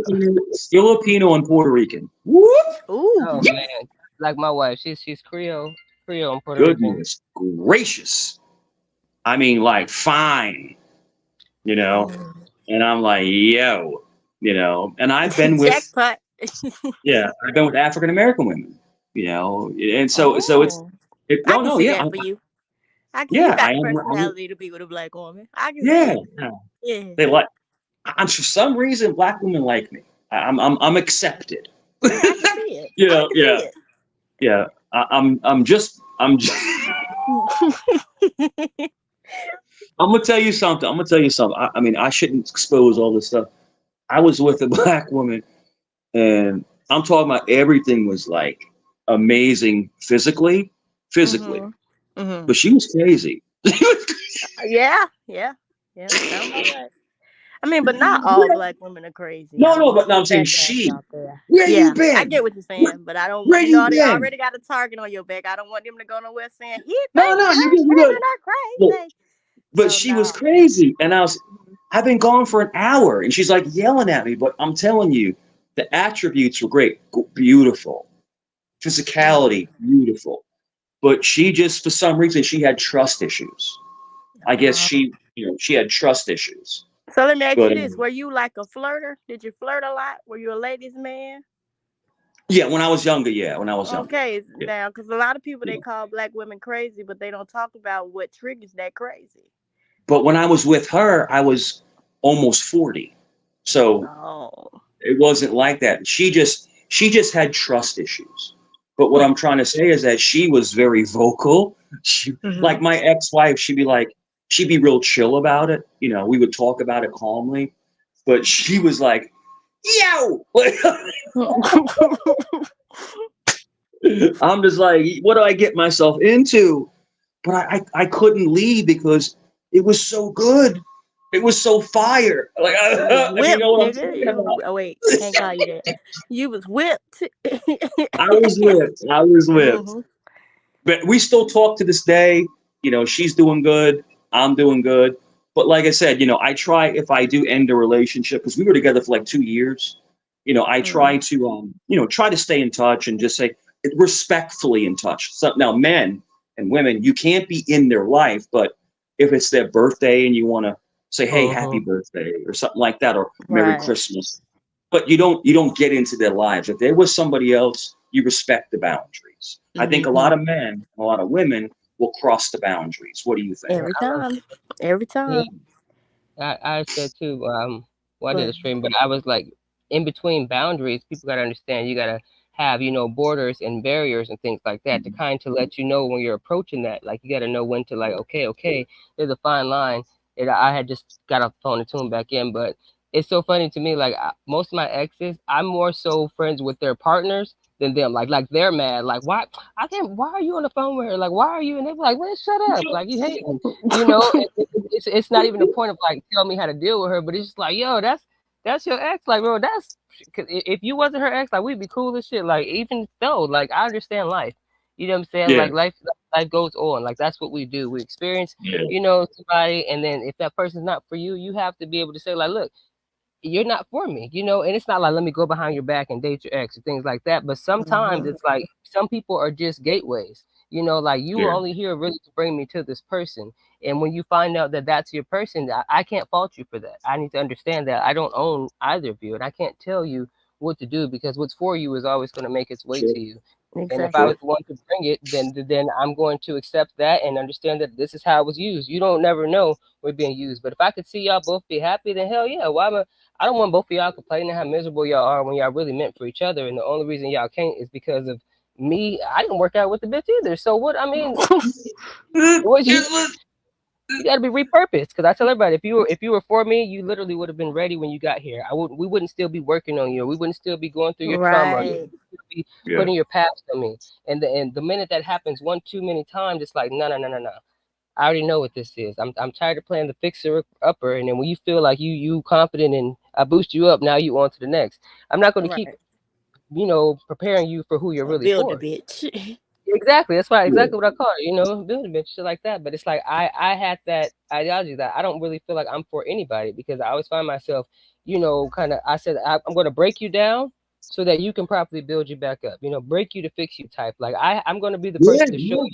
S3: Filipino and Puerto Rican. Whoop!
S2: Oh
S1: Ooh.
S2: man. Like my wife, she's Creole and Puerto Rican.
S3: Goodness gracious. I mean, like, fine, you know?
S1: Mm.
S3: And I'm like, yo, and
S1: Jackpot.
S3: I've been with African American women, and so
S1: Oh. I
S3: no,
S1: can
S3: no,
S1: see
S3: yeah,
S1: that for you. I can see you
S3: yeah,
S1: got
S3: I
S1: the
S3: am,
S1: personality to be with a black woman. I can see
S3: yeah,
S1: it.
S3: yeah.
S1: Yeah.
S3: They like, I'm for some reason, black women like me. I'm accepted.
S1: I can see it. I can
S3: Yeah,
S1: see
S3: yeah. I'm just,
S1: it.
S3: I'm gonna tell you something. I mean, I shouldn't expose all this stuff. I was with a black woman, and I'm talking about everything was like amazing physically,
S1: Mhm. Mhm.
S3: but she was crazy.
S1: Yeah. Yeah. Yeah. Sound about right. I mean, but not all black women are crazy. I
S3: No, no,
S1: don't want
S3: but
S1: to
S3: no, I'm
S1: put
S3: saying
S1: that down
S3: she.
S1: out there.
S3: Where you
S1: Yeah, I
S3: been?
S1: get what you're saying, but I don't.
S3: Where you
S1: They
S3: been?
S1: already got a target on your back. I don't want them to go nowhere saying he
S3: No,
S1: thinks
S3: no, you
S1: black
S3: good, you
S1: women
S3: good.
S1: are
S3: Look,
S1: crazy.
S3: but
S1: So
S3: she was
S1: no.
S3: crazy, and
S1: Mhm.
S3: I've been gone for an hour, and she's like yelling at me. But I'm telling you, the attributes were great, beautiful,
S1: Mm.
S3: physicality, beautiful. But she just, for some reason, she had trust issues. I guess
S1: Uh,
S3: she had trust issues.
S1: so let me ask you
S3: But
S1: this: were you like a flirter? Did you flirt a lot? Were you a ladies' man?
S3: yeah, when I was younger, yeah, when I was younger,
S1: Okay,
S3: yeah,
S1: now because a lot of people they
S3: yeah.
S1: call black women crazy, but they don't talk about what triggers that crazy.
S3: But when I was with her, I was almost 40, so
S1: Oh,
S3: it wasn't like that. She just had trust issues. But what I'm trying to say is that she was very vocal. She,
S1: hmm.
S3: like my ex-wife, she'd be real chill about it. We would talk about it calmly, but she was like, "Yo," I'm just like, what do I get myself into? But I couldn't leave because it was so good. It was so fire. Like,
S1: You was
S3: you know
S1: whipped,
S3: what I'm
S1: nigga.
S3: talking
S1: You
S3: about?
S1: oh wait, can't call you that. You was whipped.
S3: I was whipped. I was whipped.
S1: Hmm.
S3: But we still talk to this day. She's doing good. I'm doing good. But like I said, I try if I do end a relationship because we were together for like 2 years. I try
S1: Hmm.
S3: to try to stay in touch and just say respectfully in touch. So now men and women, you can't be in their life, but if it's their birthday and you want to say, hey, happy
S2: Mm-hmm.
S3: birthday or something like that, or Merry
S1: Right.
S3: Christmas, but you don't get into their lives. If there was somebody else, you respect the boundaries. I think a lot
S1: Hmm.
S3: of men, a lot of women will cross the boundaries. What do you think?
S1: Every time. Every
S2: Yeah,
S1: time.
S2: I said too. Well, I did a
S1: But
S2: stream, but I was like, in between boundaries, people gotta understand. You gotta have borders and barriers and things like that to kind to let you know when you're approaching that. Like you gotta know when to like, okay, there's a fine line. And I had just got off the phone and tuned back in, but it's so funny to me. Like most of my exes, I'm more so friends with their partners than them. Like they're mad. Like why I can't? Why are you on the phone with her? Like why are you? And they're like, man, shut up. Like you hate me. It's not even a point of like tell me how to deal with her, but it's just like, yo, that's your ex, like, bro, that's 'cause if you wasn't her ex, like, we'd be cool as shit. Like, even though, like, I understand life, you know what I'm saying?
S3: Yeah,
S2: Like, life goes on. Like, that's what we do. We experience,
S3: yeah,
S2: somebody, and then if that person's not for you, you have to be able to say, like, look, you're not for me, and it's not like let me go behind your back and date your ex or things like that. But sometimes
S1: hmm.
S2: it's like some people are just gateways, like you were
S3: yeah,
S2: only here really to bring me to this person. And when you find out that that's your person, I can't fault you for that. I need to understand that I don't own either of you, and I can't tell you what to do because what's for you is always going to make its way
S3: sure,
S2: to you. And if I
S3: sure.
S2: was
S1: Exactly.
S2: the one to bring it, then I'm going to accept that and understand that this is how it was used. You don't never know we're being used. But if I could see y'all both be happy, then hell yeah. I don't want both of y'all complaining how miserable y'all are when y'all really meant for each other. And the only reason y'all can't is because of me. I didn't work out with the bitch either. So what? I mean, what you you got to be repurposed. Because I tell everybody, if you were for me, you literally would have been ready when you got here. We wouldn't still be working on you. We wouldn't still be going through your trauma. Or you
S1: Right.
S2: wouldn't still be
S3: Yeah,
S2: putting your past on me. And the minute that happens one too many times, it's like no, no, no, no, no. I already know what this is. I'm tired of playing the fixer upper, and then when you feel like you confident and I boost you up, now you on to the next. I'm not going to keep
S1: Right.
S2: preparing you for who you're really
S1: Build a
S2: for.
S1: bitch.
S2: Exactly. That's why
S3: yeah,
S2: exactly what I call it. Building bitch shit like that. But it's like I had that ideology that I don't really feel like I'm for anybody because I always find myself, kind of. I said I'm going to break you down so that you can properly build you back up. Break you to fix you type. Like I'm going to be the
S3: yeah,
S2: person to show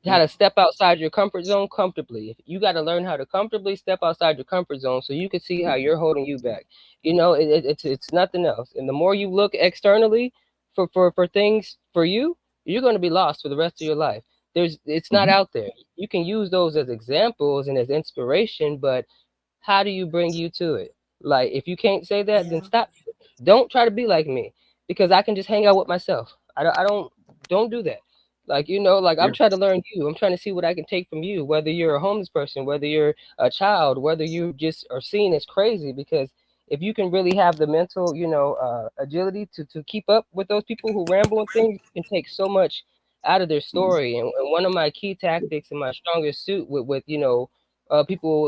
S3: yeah.
S2: how to step outside your comfort zone comfortably. You got to learn how to comfortably step outside your comfort zone so you can see how you're holding you back. It's nothing else. And the more you look externally for things for you, you're going to be lost for the rest of your life. It's not
S3: Mhm.
S2: out there. You can use those as examples and as inspiration, but how do you bring you to it? Like if you can't say that, then
S1: Yeah.
S2: stop. Don't try to be like me because I can just hang out with myself. I don't do that. Like like I'm
S3: Yeah,
S2: trying to learn you. I'm trying to see what I can take from you. Whether you're a homeless person, whether you're a child, whether you just are seen as crazy. Because if you can really have the mental, agility to keep up with those people who ramble and things, you can take so much out of their story. And one of my key tactics and my strongest suit with people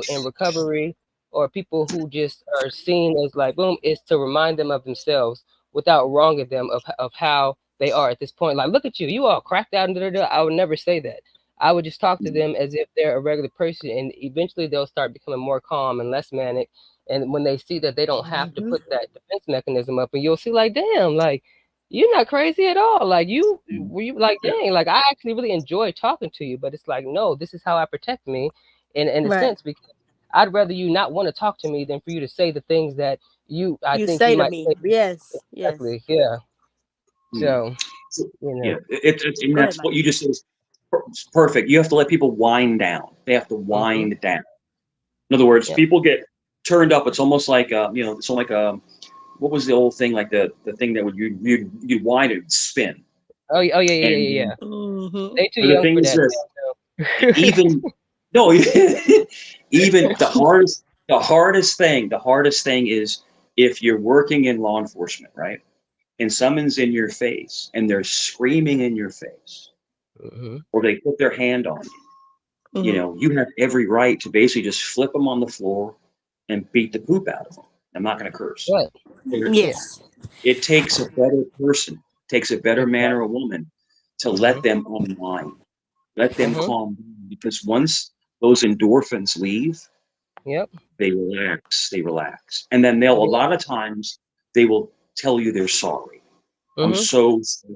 S2: in recovery or people who just are seen as like boom is to remind them of themselves without wronging them of how they are at this point. Like, look at you, you all cracked out and da, da, da. I would never say that. I would just talk to them as if they're a regular person, and eventually they'll start becoming more calm and less manic. And when they see that they don't have to
S1: Hmm.
S2: put that defense mechanism up, and you'll see, like, damn, like you're not crazy at all. Like you were you like,
S3: yeah,
S2: dang, like I actually really enjoy talking to you, but it's like, no, this is how I protect me. in a
S1: Right.
S2: sense, because I'd rather you not want to talk to me than for you to say the things that I
S1: You
S2: think you
S1: say to
S2: might
S1: me,
S2: say.
S1: yes, yes.
S2: Exactly. Yeah.
S3: Mm.
S2: So,
S3: So,
S2: you
S3: yeah,
S2: know.
S3: and
S1: Go ahead,
S3: that's
S1: Mike.
S3: what you just said is perfect. You have to let people wind down. They have to
S2: Hmm.
S3: wind down. In other words,
S2: Yep.
S3: people get turned up. It's almost like it's almost like what was the old thing, like the thing that would you wind it and spin.
S2: Oh, oh yeah, yeah, yeah,
S3: And
S2: yeah, yeah.
S1: Mm-hmm.
S2: They too
S3: but the
S2: young
S3: thing
S2: for
S3: is
S2: that
S3: this:
S2: now.
S3: even no, even the hardest thing is if you're working in law enforcement, right? And someone's in your face and they're screaming in your face,
S2: Hmm.
S3: or they put their hand on you.
S1: Mm-hmm.
S3: You have every right to basically just flip them on the floor and beat the poop out of them. I'm not going to curse.
S2: Right. Yeah.
S1: Yes.
S3: It takes a better person, takes a better man or
S2: Exactly.
S3: a woman to
S2: Hmm.
S3: let them unwind, let them
S2: Hmm.
S3: calm down. Because once those endorphins leave,
S2: Yep.
S3: they relax. And then a lot of times, they will tell you they're sorry. I'm
S2: Hmm.
S3: so sorry.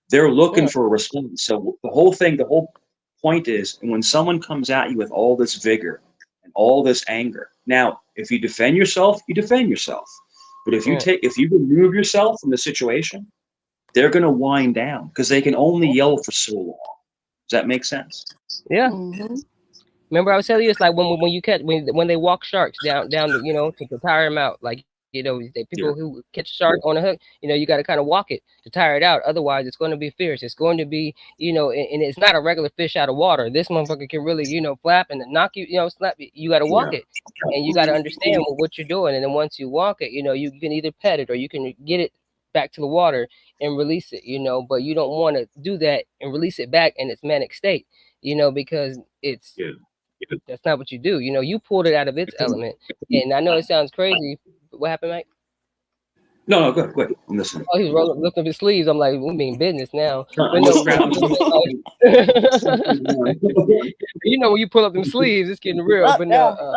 S3: They're looking
S2: Yeah.
S3: for a response. So the whole point is, when someone comes at you with all this vigor and all this anger, now, if you defend yourself, you defend yourself. But
S2: Yeah.
S3: if you remove yourself from the situation, they're going to wind down because they can only yell for so long. Does that make sense?
S2: Yeah.
S1: Mm-hmm.
S2: Remember, I was telling you, it's like when you catch when they walk sharks down the, to tire them out. Like, they people
S3: Yeah.
S2: who catch a shark on a hook, you got to kind of walk it to tire it out. Otherwise, it's going to be fierce. It's going to be, and it's not a regular fish out of water. This motherfucker can really, flap and knock you, slap you. You got to walk
S3: Yeah.
S2: it, and you got to understand what you're doing. And then once you walk it, you can either pet it or you can get it back to the water and release it. But you don't want to do that and release it back in its manic state. Because it's
S3: Yeah.
S2: that's not what you do. You pulled it out of its element. And I know it sounds crazy. What happened, Mike?
S3: No, no, good, good. I'm listening.
S2: Oh, he was lifting up his sleeves. I'm like, we mean business now. But
S3: I'm
S2: no,
S3: just
S2: when
S3: grabbing
S2: people
S3: something.
S2: say like, when you pull up them sleeves, it's getting real.
S1: Up
S2: But no,
S1: now.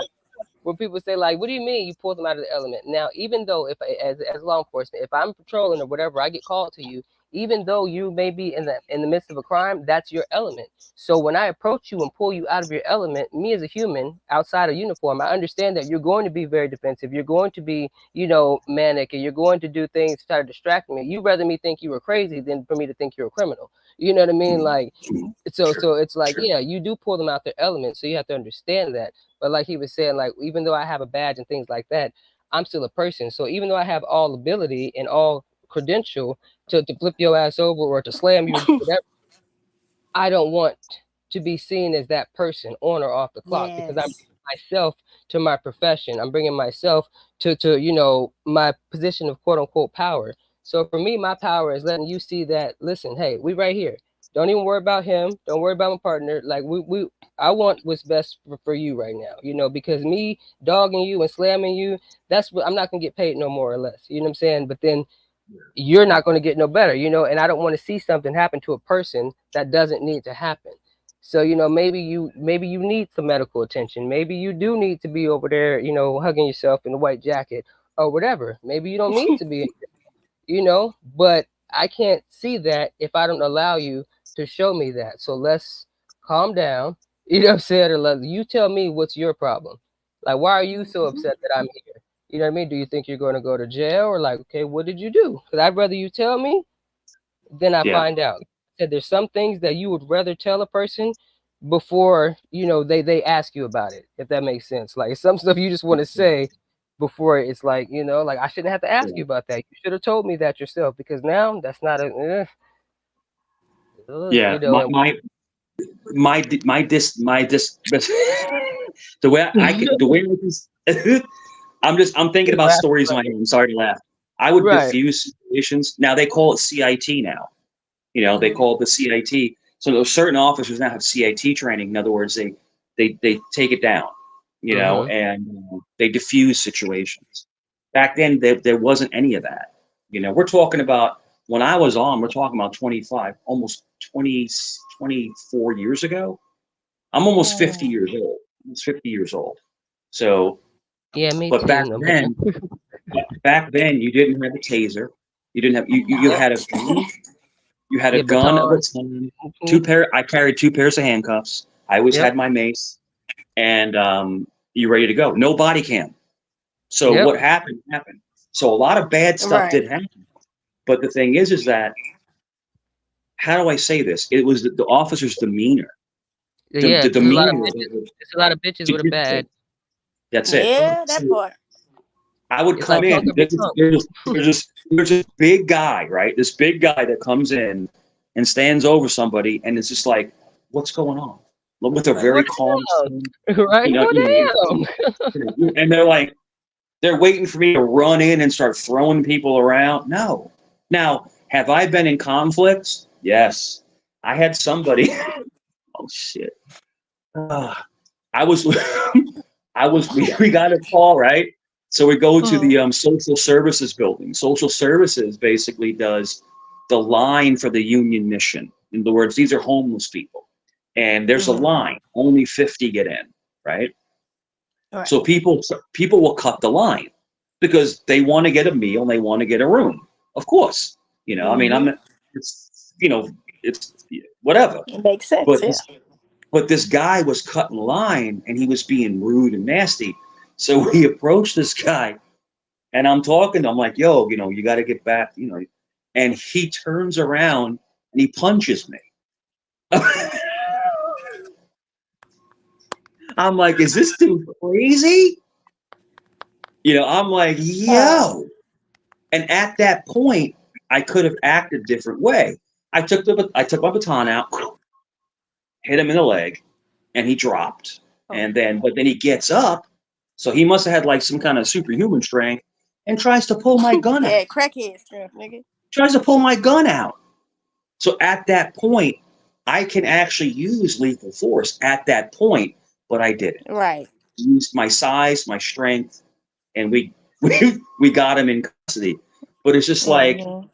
S2: when people say like, "What do you mean you pulled them out of the element?" Now, even though if as law enforcement, if I'm patrolling or whatever, I get called to you, even though you may be in the midst of a crime, that's your element. So when I approach you and pull you out of your element, me as a human outside of uniform, I understand that you're going to be very defensive. You're going to be, manic, and you're going to do things to try to distract me. You rather me think you were crazy than for me to think you're a criminal. You know what I mean? Like, so
S3: Sure,
S2: it's like,
S3: sure.
S2: yeah, you do pull them out their element, so you have to understand that. But like he was saying, like, even though I have a badge and things like that, I'm still a person. So even though I have all ability and all credential to flip your ass over or to slam you or do whatever, I don't want to be seen as that person on or off the clock, because I'm
S1: Yes.
S2: bringing myself to my profession. I'm bringing myself to my position of quote unquote power. So for me, my power is letting you see that. Listen, hey, we right here. Don't even worry about him. Don't worry about my partner. Like we I want what's best for you right now. Because me dogging you and slamming you, that's what I'm not gonna get paid no more or less. You know what I'm saying? But then you're not going to get no better, and I don't want to see something happen to a person that doesn't need to happen. So, maybe you need some medical attention. Maybe you do need to be over there, hugging yourself in a white jacket or whatever. Maybe you don't need to be, but I can't see that if I don't allow you to show me that. So let's calm down, what I'm saying? Or let you tell me what's your problem. Like, why are you so upset that I'm here? You know what I mean? Do you think you're going to go to jail, or like, okay, what did you do? Because I'd rather you tell me than I
S3: Yeah,
S2: find out. Said there's some things that you would rather tell a person before they ask you about it. If that makes sense. Like some stuff you just want to say before it's like like I shouldn't have to ask
S3: yeah,
S2: you about that. You should have told me that yourself, because now that's not a
S3: yeah. My the way I can, I'm thinking
S2: You're
S3: about
S2: laughing,
S3: stories in my head. I'm sorry to laugh. I would
S2: right?
S3: diffuse situations. Now they call it CIT now. They
S1: Mm-hmm.
S3: call it the CIT. So those certain officers now have CIT training. In other words, they take it down,
S2: Mm-hmm.
S3: and they diffuse situations. Back then, there wasn't any of that. We're talking about when I was on. We're talking about 25, almost 20, 24 years ago. I'm almost 50
S1: Oh.
S3: years old. Almost 50 years old. So,
S2: Yeah, me
S3: but
S2: too. No, but
S3: back then, you didn't have a taser. You didn't have you
S2: yep,
S3: had a gun. You had a
S2: yeah,
S3: gun of a
S2: baton.
S3: ton.
S2: Mhm.
S3: I carried two pairs of handcuffs. I always
S2: Yep.
S3: had my mace, and you're ready to go. No body cam. So
S2: Yep.
S3: what happened happened. So a lot of bad stuff
S1: Right.
S3: did happen. But the thing is that, how do I say this? It was the officer's demeanor.
S2: Yeah.
S3: The
S2: It's a lot of
S3: demeanor.
S1: Mm-hmm.
S2: bitches. It's a lot of bitches
S3: To
S2: with a
S3: get
S2: bad.
S3: to. That's it.
S1: Yeah,
S3: So
S1: that part.
S3: I would
S2: It's
S3: come
S2: like punk
S3: in.
S2: will be punk.
S3: There's this big guy, right? This big guy that comes in and stands over somebody, and it's just like, what's going on? With a
S2: Like,
S3: very
S2: what
S3: calm,
S2: the hell? Right? What the
S3: and they're like, they're waiting for me to run in and start throwing people around. No. Now, have I been in conflicts? Yes. I had somebody. Oh shit. I was, we got a call, right? So we go to
S1: Mm-hmm.
S3: the social services building. Social services basically does the line for the union mission. In other words, these are homeless people. And there's a
S1: Mm-hmm.
S3: line, only 50 get in, right?
S1: Right.
S3: So people will cut the line because they want to get a meal and they want to get a room. Of course. I mean,
S1: Mm-hmm.
S3: it's, it's whatever.
S1: It makes sense.
S3: But
S1: Yeah.
S3: this guy was cutting line and he was being rude and nasty. So we approached this guy and I'm talking to him like, yo, you got to get back, and he turns around and he punches me. I'm like, is this dude crazy? I'm like,
S1: Uh,
S3: yo. And at that point, I could have acted a different way. I took my baton out, hit him in the leg, and he dropped.
S1: oh.
S3: But then he gets up, so he must have had like some kind of superhuman strength, and tries to pull my gun out.
S1: Yeah, crackhead strength, nigga.
S3: Tries to pull my gun out. So at that point, I can actually use lethal force at that point, but I didn't.
S1: Right.
S3: Used my size, my strength, and we got him in custody. But it's just
S1: Mm-hmm.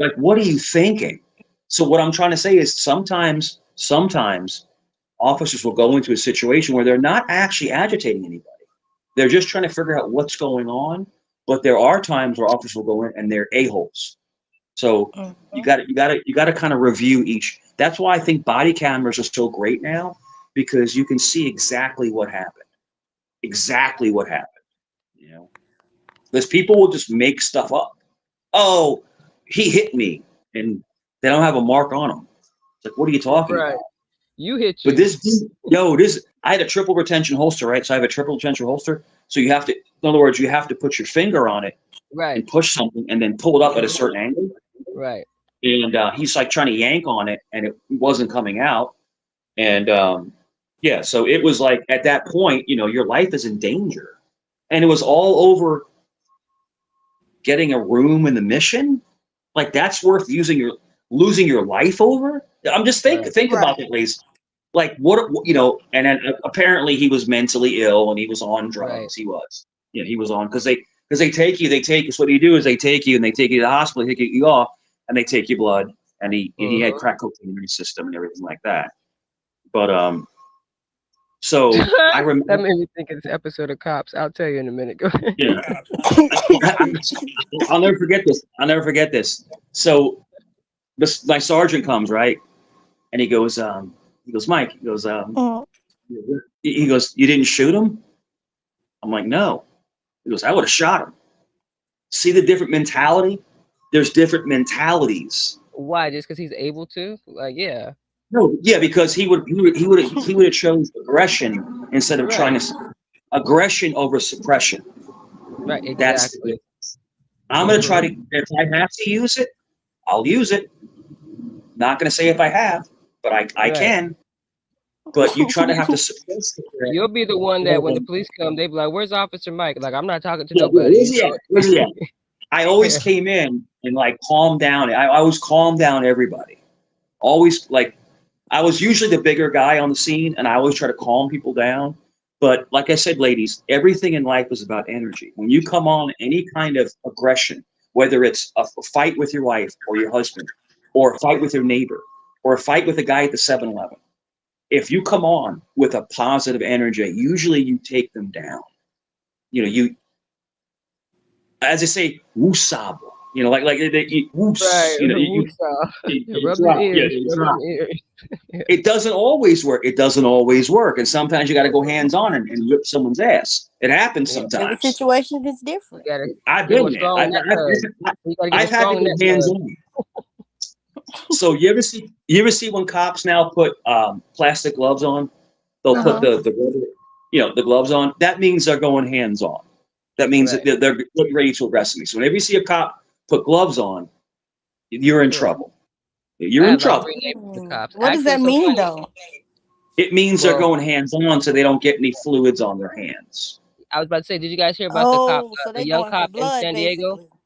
S3: like what are you thinking? So what I'm trying to say is sometimes officers will go into a situation where they're not actually agitating anybody. They're just trying to figure out what's going on. But there are times where officers will go in and they're a-holes. So
S1: Mm-hmm.
S3: you got to kind of review each. That's why I think body cameras are so great now, because you can see exactly what happened. Exactly what happened. Because people will just make stuff up. Oh, he hit me, and they don't have a mark on them. It's like, what are you talking
S2: Right.
S3: about?
S2: You hit
S3: But
S2: you.
S3: I had a triple retention holster, right? So I have a triple retention holster. So you have to, in other words, you have to put your finger on it
S2: Right.
S3: and push something, and then pull it up at a certain angle.
S2: Right.
S3: And he's like trying to yank on it, and it wasn't coming out. And yeah, so it was like at that point, your life is in danger, and it was all over getting a room in the mission. Like that's worth losing your life over. I'm just
S2: Right.
S3: think about
S1: Right.
S3: it, Lise. Like what and then apparently he was mentally ill and he was on
S2: Right.
S3: drugs. He was, he was on because they take you. What do you do is they take you and they take you to the hospital, they take you off, and they take your blood. And he had
S2: Mm-hmm.
S3: crack cocaine in his system and everything like that. But so I
S2: That
S3: remember,
S2: made me think of this episode of Cops. I'll tell you in a minute. Go ahead.
S3: you know, I'll never forget this. I'll never forget this. So my sergeant comes, right, and he goes, Mike,
S1: Mm.
S3: he goes, you didn't shoot him? I'm like, no. He goes, I would have shot him. See the different mentality? There's different mentalities.
S2: Why? Just because he's able to? Like, yeah.
S3: No, yeah, because he would have chose aggression instead of
S2: Right.
S3: trying to aggression over suppression.
S2: Right.
S3: That's
S2: Exactly.
S3: I'm gonna try
S2: Mm-hmm.
S3: to, if I have to use it, I'll use it. Not gonna say if I have, but I
S2: Right.
S3: can. But you try to have to suppress the threat.
S2: You'll be the one that when the
S3: Well,
S2: police come, they be like, "Where's Officer Mike?" Like, I'm not talking to
S3: yeah,
S2: nobody.
S3: where's he at? Where's he at? I always
S2: Yeah.
S3: came in and like calm down. I always calm down everybody. Always like I was usually the bigger guy on the scene, and I always try to calm people down. But like I said, ladies, everything in life is about energy. When you come on any kind of aggression, whether it's a fight with your wife or your husband, or a fight with your neighbor, or a fight with a guy at the 7-Eleven, if you come on with a positive energy, usually you take them down. You, as I say, wusabo. You know, like you, whoosh,
S2: Right.
S3: you know,
S2: Woosah. Yeah,
S3: you
S2: rub them
S3: drop, yeah,
S2: ears.
S3: you
S2: Rub them
S3: drop.
S2: ears. Yeah.
S3: It doesn't always work. It doesn't always work, and sometimes you got to go hands on and whip someone's ass. It happens
S2: Yeah.
S1: Every
S3: sometimes.
S1: situation is
S2: You
S1: different.
S2: gotta
S3: I've
S2: give them
S3: been
S2: a
S3: there.
S2: strong neck hug. You gotta give a
S3: I've had to
S2: strong
S3: go
S2: neck
S3: hands
S2: hug.
S3: on. So you ever see when cops now put plastic gloves on? They'll
S2: Uh
S3: put
S2: huh.
S3: the rubber, the gloves on. That means they're going hands on. That means that
S2: Right.
S3: they're getting ready to arrest me. So whenever you see a cop put gloves on, you're in
S2: Yeah.
S3: trouble.
S2: I
S3: You're in
S2: have like three
S3: trouble.
S2: neighbors with cops.
S1: What does
S2: Actually,
S1: that
S2: it's so
S1: mean
S2: funny.
S1: though?
S3: It means they're
S2: Well,
S3: going hands on, so they don't get any fluids on their hands.
S2: I was about to say, did you guys hear about the cop,
S1: Oh, so
S2: the
S1: they
S2: young
S1: going for
S2: cop in
S1: blood
S2: San Diego?
S1: basically.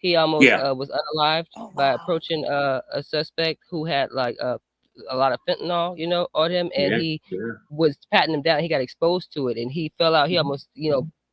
S2: He almost
S3: Yeah,
S2: was unalived
S1: Oh
S2: by
S1: wow.
S2: approaching a suspect who had like a lot of fentanyl, on him, and
S3: yeah,
S2: he
S3: yeah.
S2: was patting him down. He got exposed to it, and he fell out. He almost,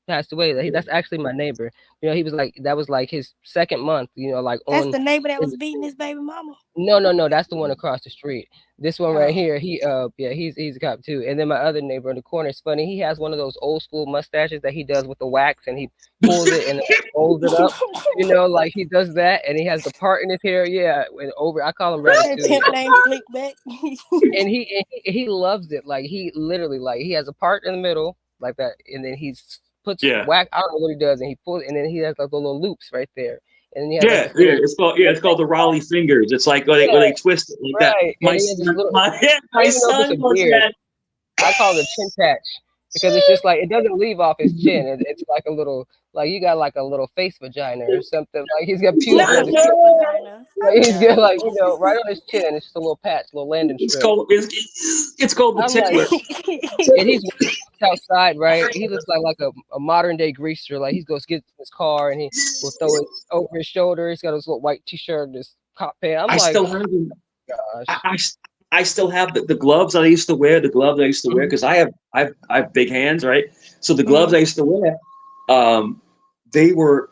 S2: passed away. That's actually my neighbor. He was like that was like his second month. Like
S1: That's
S2: on.
S1: the neighbor that was beating his baby mama.
S2: No, no, no. That's the one across the street. This one right
S1: Oh.
S2: here, yeah, he's a cop too. And then my other neighbor in the corner is funny. He has one of those old school mustaches that he does with the wax, and he pulls it and rolls it up. Like he does that, and he has the part in his hair. Yeah, and over. I call him
S1: That
S2: Ratatouille.
S1: pimp named Slickback.
S2: And he loves it. Like he literally like he has a part in the middle like that, and then he puts
S3: Yeah,
S2: wax. I don't know what he does, and he pulls, and then he has like the little loops right there, and then he has like
S3: yeah,
S2: this
S3: yeah.
S2: little.
S3: It's called the Raleigh fingers. It's like where
S2: Yeah,
S3: they twist it like that.
S2: right. And
S3: My
S2: he has this
S3: son,
S2: little.
S3: my
S2: I
S3: my
S2: don't even know if it's
S3: son
S2: a
S3: was
S2: beard.
S3: that.
S2: I call it a chin patch because it's just like it doesn't leave off his chin. It's like a little, like you got like a little face vagina or something. Like he's got pubes
S1: Not a
S2: on his chin.
S1: lip vagina.
S2: Like he's got
S1: Yeah.
S2: like right on his chin. It's just a little patch, little landing
S3: It's
S2: strip.
S3: called it's called the
S2: I'm like,
S3: tickler.
S2: and he's outside, right? He looks like a modern day greaser. Like he goes get in his car and he will throw it over his shoulder. He's got his little white t-shirt and his cop pant. I'm
S3: I
S2: like,
S3: still have them. I,
S2: gosh.
S3: I, I still have the gloves I used to wear. The gloves I used to wear
S2: Mhm.
S3: because I have big hands, right? So the gloves
S1: Mhm.
S3: I used to wear, um, they were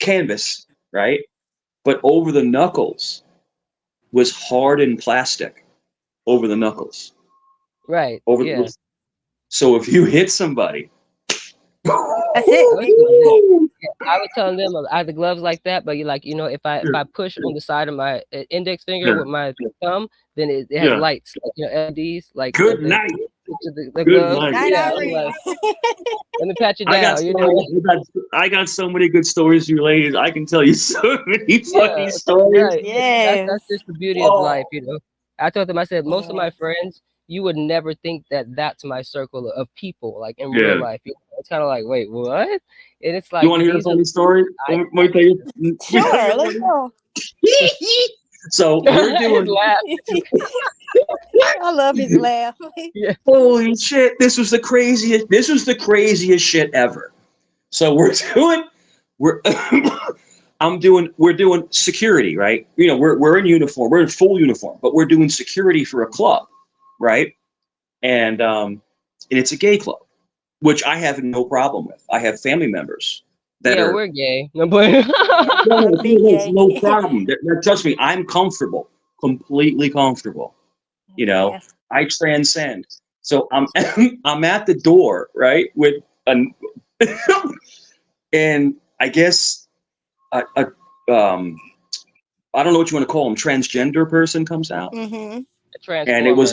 S3: canvas, right? But over the knuckles was hardened plastic over the knuckles.
S2: Right.
S3: Over
S2: Yeah.
S3: the, so if you hit somebody,
S1: That's it.
S2: Oh, it's gonna be- yeah, I was telling them I have the gloves like that, but you like if I push on the side of my index finger
S3: yeah,
S2: with my thumb, then it has
S3: yeah.
S2: lights like LEDs like
S3: Good
S2: at the
S3: night.
S2: to the
S3: Good
S2: glove.
S1: Good
S3: night.
S1: night,
S2: Yeah, I'm
S1: Irene.
S2: like, let me pat you
S3: I got,
S2: down.
S3: so, I got so many good stories for you ladies. I can tell you so many
S2: Yeah,
S3: fucking stories.
S2: right. That's
S1: Yes.
S2: just the beauty of life.
S3: Oh,
S2: I told them, I said, most of
S1: Yeah.
S2: my friends, you would never think that that's my circle of people, like in real
S3: yeah.
S2: life. It's kind of like, wait, what? And it's
S3: You
S2: like
S3: want to hear a
S2: these are
S3: funny story?
S2: I
S3: Let me tell you. We tell
S1: Sure.
S3: you
S1: Let's
S3: one.
S1: go.
S3: So we're
S2: his
S3: doing.
S2: laugh.
S1: I love his laugh.
S2: Yeah.
S3: Holy shit! This was the craziest. This was the craziest shit ever. So we're doing. We're. We're doing security, right? We're in uniform. We're in full uniform, but we're doing security for a club, right? And it's a gay club, which I have no problem with. I have family members that
S2: Yeah,
S3: are
S2: we're gay. No, but
S1: Yeah.
S3: no,
S1: A
S3: no,
S1: big
S3: no,
S1: gay.
S3: no problem. Trust me, I'm comfortable, completely comfortable. You know,
S1: Yeah.
S3: I transcend. So I'm I'm at the door, right, with an and I guess a I don't know what you want to call him, transgender person comes out,
S1: Mhm.
S2: a
S3: and it
S2: transformer.
S3: was,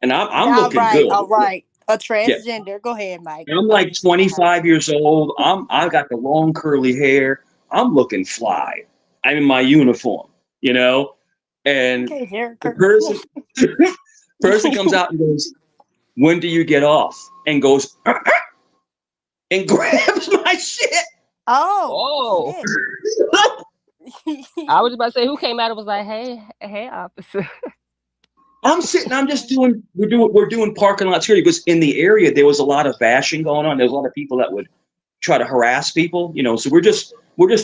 S3: and I'm
S1: All
S3: looking
S1: right.
S3: good.
S1: All right. A
S3: Yeah,
S1: transgender. Go ahead, Mike.
S3: I'm
S1: I'm
S3: like
S1: listening.
S3: 25 years old. I got the long curly hair. I'm looking fly. I'm in my uniform, and
S1: Okay,
S3: the
S1: Jericho.
S3: person comes out and goes, "When do you get off?" And goes and grabs my shit.
S1: Oh
S2: Oh,
S1: shit.
S2: I was about to say, who came out and was like, hey, officer.
S3: I'm sitting. I'm just doing. We're doing parking lot security because in the area there was a lot of bashing going on. There's a lot of people that would try to harass people. So we're just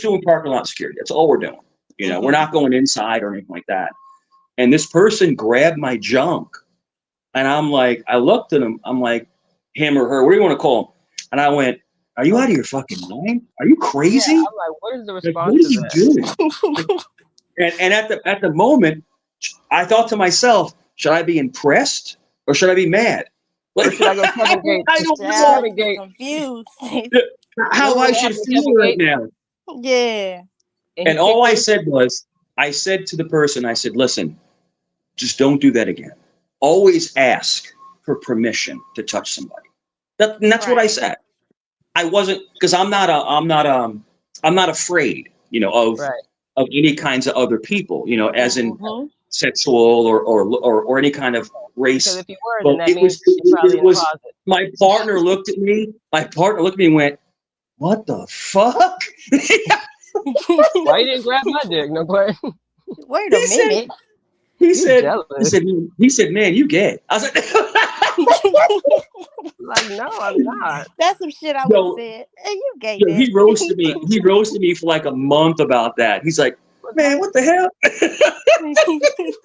S3: doing parking lot security. That's all we're doing. We're
S1: Mhm.
S3: not going inside or anything like that. And this person grabbed my junk, and I looked at him. I'm like, him or her, what do you want to call him? And I went, "Are you out of your fucking mind? Are you
S2: Yeah,
S3: crazy?
S2: I'm like, what is the
S3: Like,
S2: response
S3: what are
S2: to
S3: you
S2: that?
S3: doing?" And at the moment, I thought to myself, should I be impressed or should I be mad?
S2: Or
S3: Like,
S2: should I go Kevin Gates?
S3: I don't know
S1: Child,
S2: Kevin
S1: you
S2: Gates.
S1: confused.
S3: how
S2: Remember
S3: I
S2: when that
S3: should
S2: happened with
S3: feel
S2: Kevin
S3: right
S2: Gates?
S3: now.
S1: Yeah.
S2: And he
S3: And all
S2: kicked
S3: I
S2: her.
S3: said was, I said to the person, I said, listen, just don't do that again. Always ask for permission to touch somebody. And that's what I
S1: Right.
S3: said. I wasn't, because I'm not afraid,
S2: Right.
S3: of any kinds of other people, as in
S1: Mm-hmm.
S3: sexual or any kind of
S2: Because
S3: race.
S2: if you were, then
S3: But
S2: that
S3: it
S2: means
S3: was
S2: you're probably
S3: it
S2: in the
S3: was
S2: closet.
S3: my partner looked at me. My partner looked at me and went, "What the fuck?"
S2: Why you didn't grab my dick? No play.
S1: Wait a
S3: he said.
S1: minute.
S3: He
S2: You
S3: said. He
S2: jealous?
S3: said. He said, "Man, you gay." I was like,
S2: Like, no, I'm not.
S1: That's some shit I would have
S3: "Yo,
S1: said. Hey, you gay,
S3: yo."
S1: man.
S3: He roasted me. He roasted me for like a month about that. He's like,
S2: What's
S3: "Man,
S2: that?
S3: what the hell?"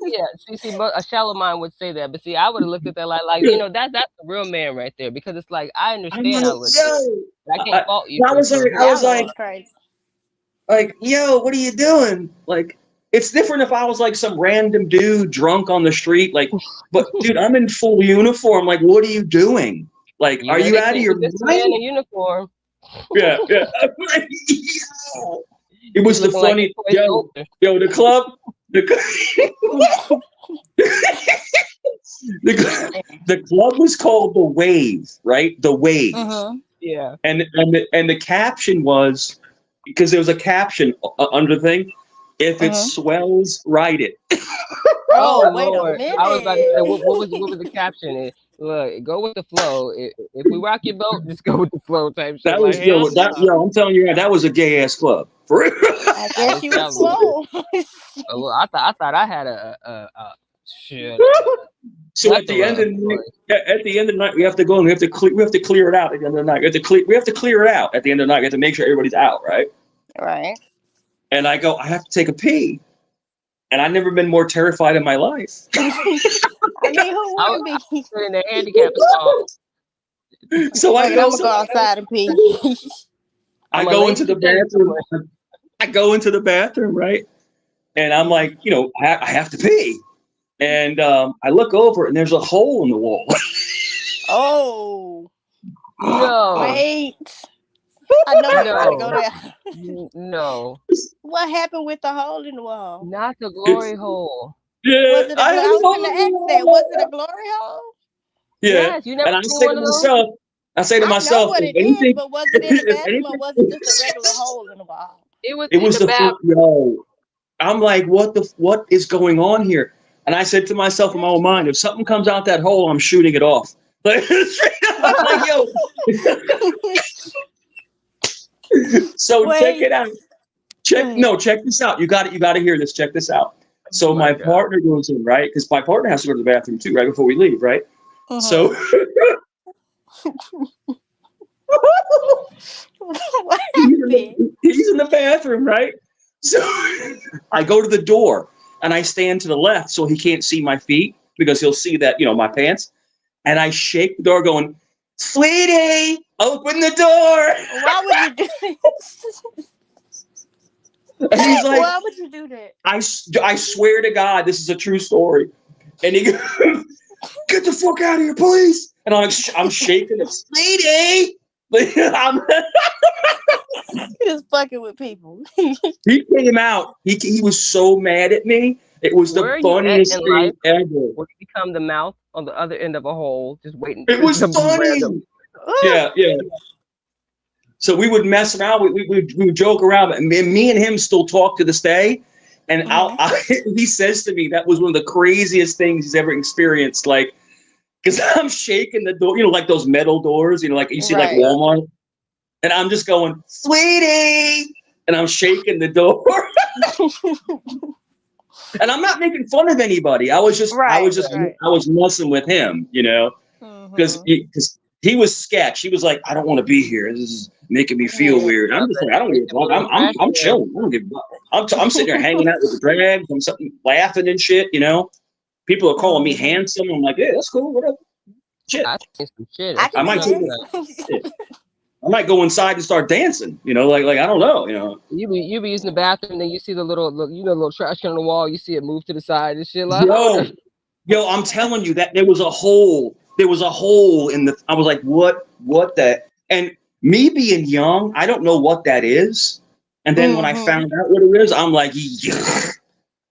S2: Yeah, see, a shallow mind would say that, but see, I would have looked at that like that's the real man right there because it's like I
S3: I'm
S2: understand
S3: like,
S2: how it looks,
S3: "Yo."
S2: but I can't fault you
S3: I was like,
S2: for who
S3: I
S1: That
S3: was
S2: you
S3: like,
S2: are.
S1: was crazy.
S3: yo, what are you doing? Like, it's different if I was like some random dude drunk on the street, like, but dude, I'm in full uniform. Like, what are you doing? Like,
S2: You
S3: are
S2: know
S3: you
S2: they
S3: out of
S2: can't
S3: your
S2: use this man
S3: mind?
S2: in uniform.
S3: Yeah, yeah. I'm like, yo. It
S2: He's
S3: was the
S2: looking like a
S3: funny,
S2: toy soldier.
S3: the club, the, the club was called the Wave, right? The Wave,
S1: Mm-hmm.
S2: Yeah.
S3: and the caption was because there was a caption under the thing. If it
S1: Mm-hmm.
S3: swells, write it.
S1: Oh,
S2: Oh
S1: wait a
S2: Lord, I was about to say
S1: minute.
S2: what was the caption? Look, go with the flow. If we rock your boat, just go with the flow type shit.
S3: That
S2: Like
S3: was
S2: hell no.
S3: I'm telling you, that was a gay ass club. For real.
S1: I
S2: I
S1: guess
S2: was
S1: you was
S2: telling you.
S1: slow.
S2: Look, I thought I had a shit
S3: So at the
S2: plethora
S3: end of
S2: of
S3: the night,
S2: toys.
S3: at the end of the night, we have to go and we have to clear it out at the end of the night. We have to clear it out at the end of the night. We have to make sure everybody's out, right?
S1: Right.
S3: And I go, I have to take a pee, and I've never been more terrified in my life.
S1: I mean, who
S2: I was
S1: wouldn't be?
S2: in the handicap stall.
S3: So
S1: Fuck it, I'm gonna go outside and pee.
S3: I
S2: I'm a
S3: go
S2: lady
S3: into the
S2: today
S3: bathroom.
S2: somewhere.
S3: I go into the bathroom, right? And I'm like, I have to pee. And I look over, and there's a hole in the wall.
S1: Oh,
S2: No,
S1: wait. I know you about to go
S2: no,
S1: there.
S2: no,
S1: What happened with the hole in the wall?
S2: not the
S3: It's
S2: glory hole.
S3: yeah,
S1: Was it a
S3: I
S1: glory?
S3: have
S1: I
S3: a
S1: was
S3: hole
S1: gonna
S3: in the
S1: ask that. Was it a
S3: wall.
S1: glory hole?
S3: Yeah,
S2: Yes, you never
S3: and
S2: seen one of those?
S3: I say to
S1: I know
S3: myself,
S1: what
S3: if
S1: it is,
S3: anything,
S1: but was it in the
S3: if
S1: bathroom or
S3: anything,
S1: was it just a regular hole in the wall?
S2: It was
S3: it
S2: in
S3: was
S2: the
S3: the
S2: bathroom.
S3: yo. I'm like, what is going on here? And I said to myself in my own
S1: That's
S3: mind, if something comes out that hole, I'm shooting it off. Like, straight up, I'm like, yo. So check
S1: Wait.
S3: it out.
S1: Go ahead.
S3: Check this out. You got to hear this. Check this out.
S2: Oh
S3: So
S2: my
S3: my
S2: god.
S3: partner goes in, right? Because my partner has to go to the bathroom too, right before we leave, right? So
S1: Mm-hmm. What happened?
S3: he's in the bathroom, right? So I go to the door and I stand to the left so he can't see my feet because he'll see that, my pants. And I shake the door going, Sweetie, open the door.
S1: Why would you do this?
S3: And he's like,
S1: Why would you do that?
S3: I swear to God, this is a true story. And he goes, get the fuck out of here, please. And I'm shaking it, Sweetie. I'm,
S1: You're just fucking with people.
S3: he came out. He was so mad at me. It was the
S2: Where are you at
S3: funniest
S2: in life
S3: thing ever.
S2: where you become the mouth on the other end of a hole, just waiting
S3: It
S2: for
S3: was
S2: some random?
S3: funny. Yeah, yeah. So we would mess around. We would joke around. And me and him still talk to this day. And
S1: Mm-hmm.
S3: he says to me that was one of the craziest things he's ever experienced. Like, because I'm shaking the door, like those metal doors, like you see like
S1: Right.
S3: Walmart. And I'm just going, Sweetie. And I'm shaking the door. And I'm not making fun of anybody.
S1: Right. Right.
S3: I was messing with him, because
S1: Mm-hmm.
S3: he was sketch. He was like, I don't want to be here. This is making me feel
S1: Yeah.
S3: weird. I'm just like, I don't
S2: It's
S3: give a
S2: a
S3: fuck.
S2: blue trash
S3: I'm
S2: can.
S3: chilling. I don't give a fuck. I'm sitting there hanging out with the drags. I'm something laughing and shit. People are calling me
S1: Mm-hmm.
S3: handsome. I'm like, yeah, that's cool. Whatever. Shit.
S2: I seen some shit
S1: I
S2: at
S3: I
S1: can
S2: some
S3: might
S1: see
S3: take
S2: truck
S3: it.
S2: stop.
S1: that.
S3: I might go inside and start dancing. Like I don't know.
S2: You be using the bathroom, then you see the little trash can on the wall. You see it move to the side and shit. Like, hold
S3: Yo,
S2: on.
S3: I'm telling you that there was a hole. There was a hole in the. I was like, what the? And me being young, I don't know what that is. And then when I
S1: Mm-hmm.
S3: found out what it is, I'm like, yeah,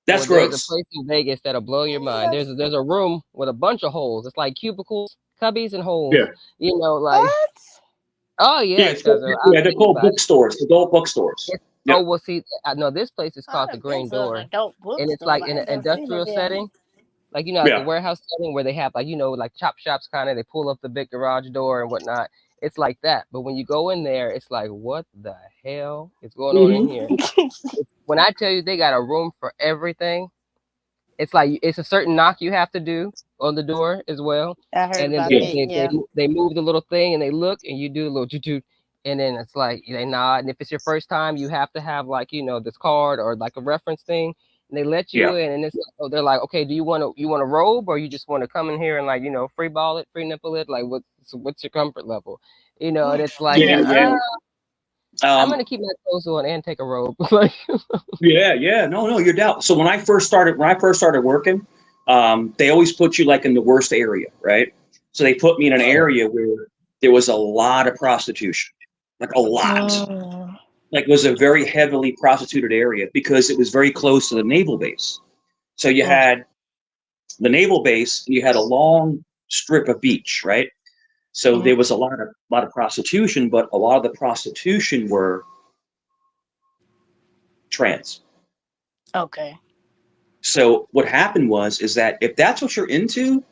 S3: that's
S2: Well, there's a
S3: gross.
S2: place in Vegas that'll blow your mind. There's a room with a bunch of holes. It's like cubicles, cubbies, and
S3: Yeah.
S2: holes. You know, like
S1: What?
S2: oh
S3: Yeah,
S2: yes,
S3: it's called,
S2: because I'll
S3: yeah, they're
S2: tell you
S3: called
S2: about it.
S3: bookstores, adult bookstores.
S2: It's,
S3: Yep.
S2: oh well, see, I know this place is
S1: I
S2: called the
S1: done been
S2: Green
S1: to an
S2: Door,
S1: adult
S2: and it's
S1: bookstore,
S2: like
S1: but
S2: in
S1: I
S2: an
S1: ain't never been to
S2: industrial
S1: them.
S2: setting, like like a
S3: Yeah.
S2: warehouse setting where they have like like chop shops kind of. They pull up the big garage door and whatnot. It's like that. But when you go in there, it's like what the hell is going on in
S3: Hmm.
S2: here? When I tell you they got a room for everything, it's like it's a certain knock you have to do on the door as well,
S1: I heard
S2: and then
S1: about
S3: Yeah.
S1: that. Yeah.
S2: they move the little thing and they look and you do a little toot, and then it's like they nod. And if it's your first time, you have to have like this card or like a reference thing, and they let
S3: Yeah.
S2: you in. And it's oh, they're like, okay, do you want a robe or you just want to come in here and like free ball it, free nipple it? Like what's your comfort level? And it's like
S3: Yeah. Yeah.
S2: I'm
S3: Um,
S2: gonna keep my clothes on and take a robe. Like
S3: yeah. Yeah. No, no, you're down. So when I first started working, they always put you like in the worst area, right? So they put me in an area where there was a lot of prostitution, like a lot.
S1: Mm.
S3: Like it was a very heavily prostituted area because it was very close to the naval base. So you
S1: Mm.
S3: had the naval base, and you had a long strip of beach, right? So
S1: Mm.
S3: there was a lot of prostitution, but a lot of the prostitution were trans.
S1: Okay.
S3: So what happened was is that if that's what you're into,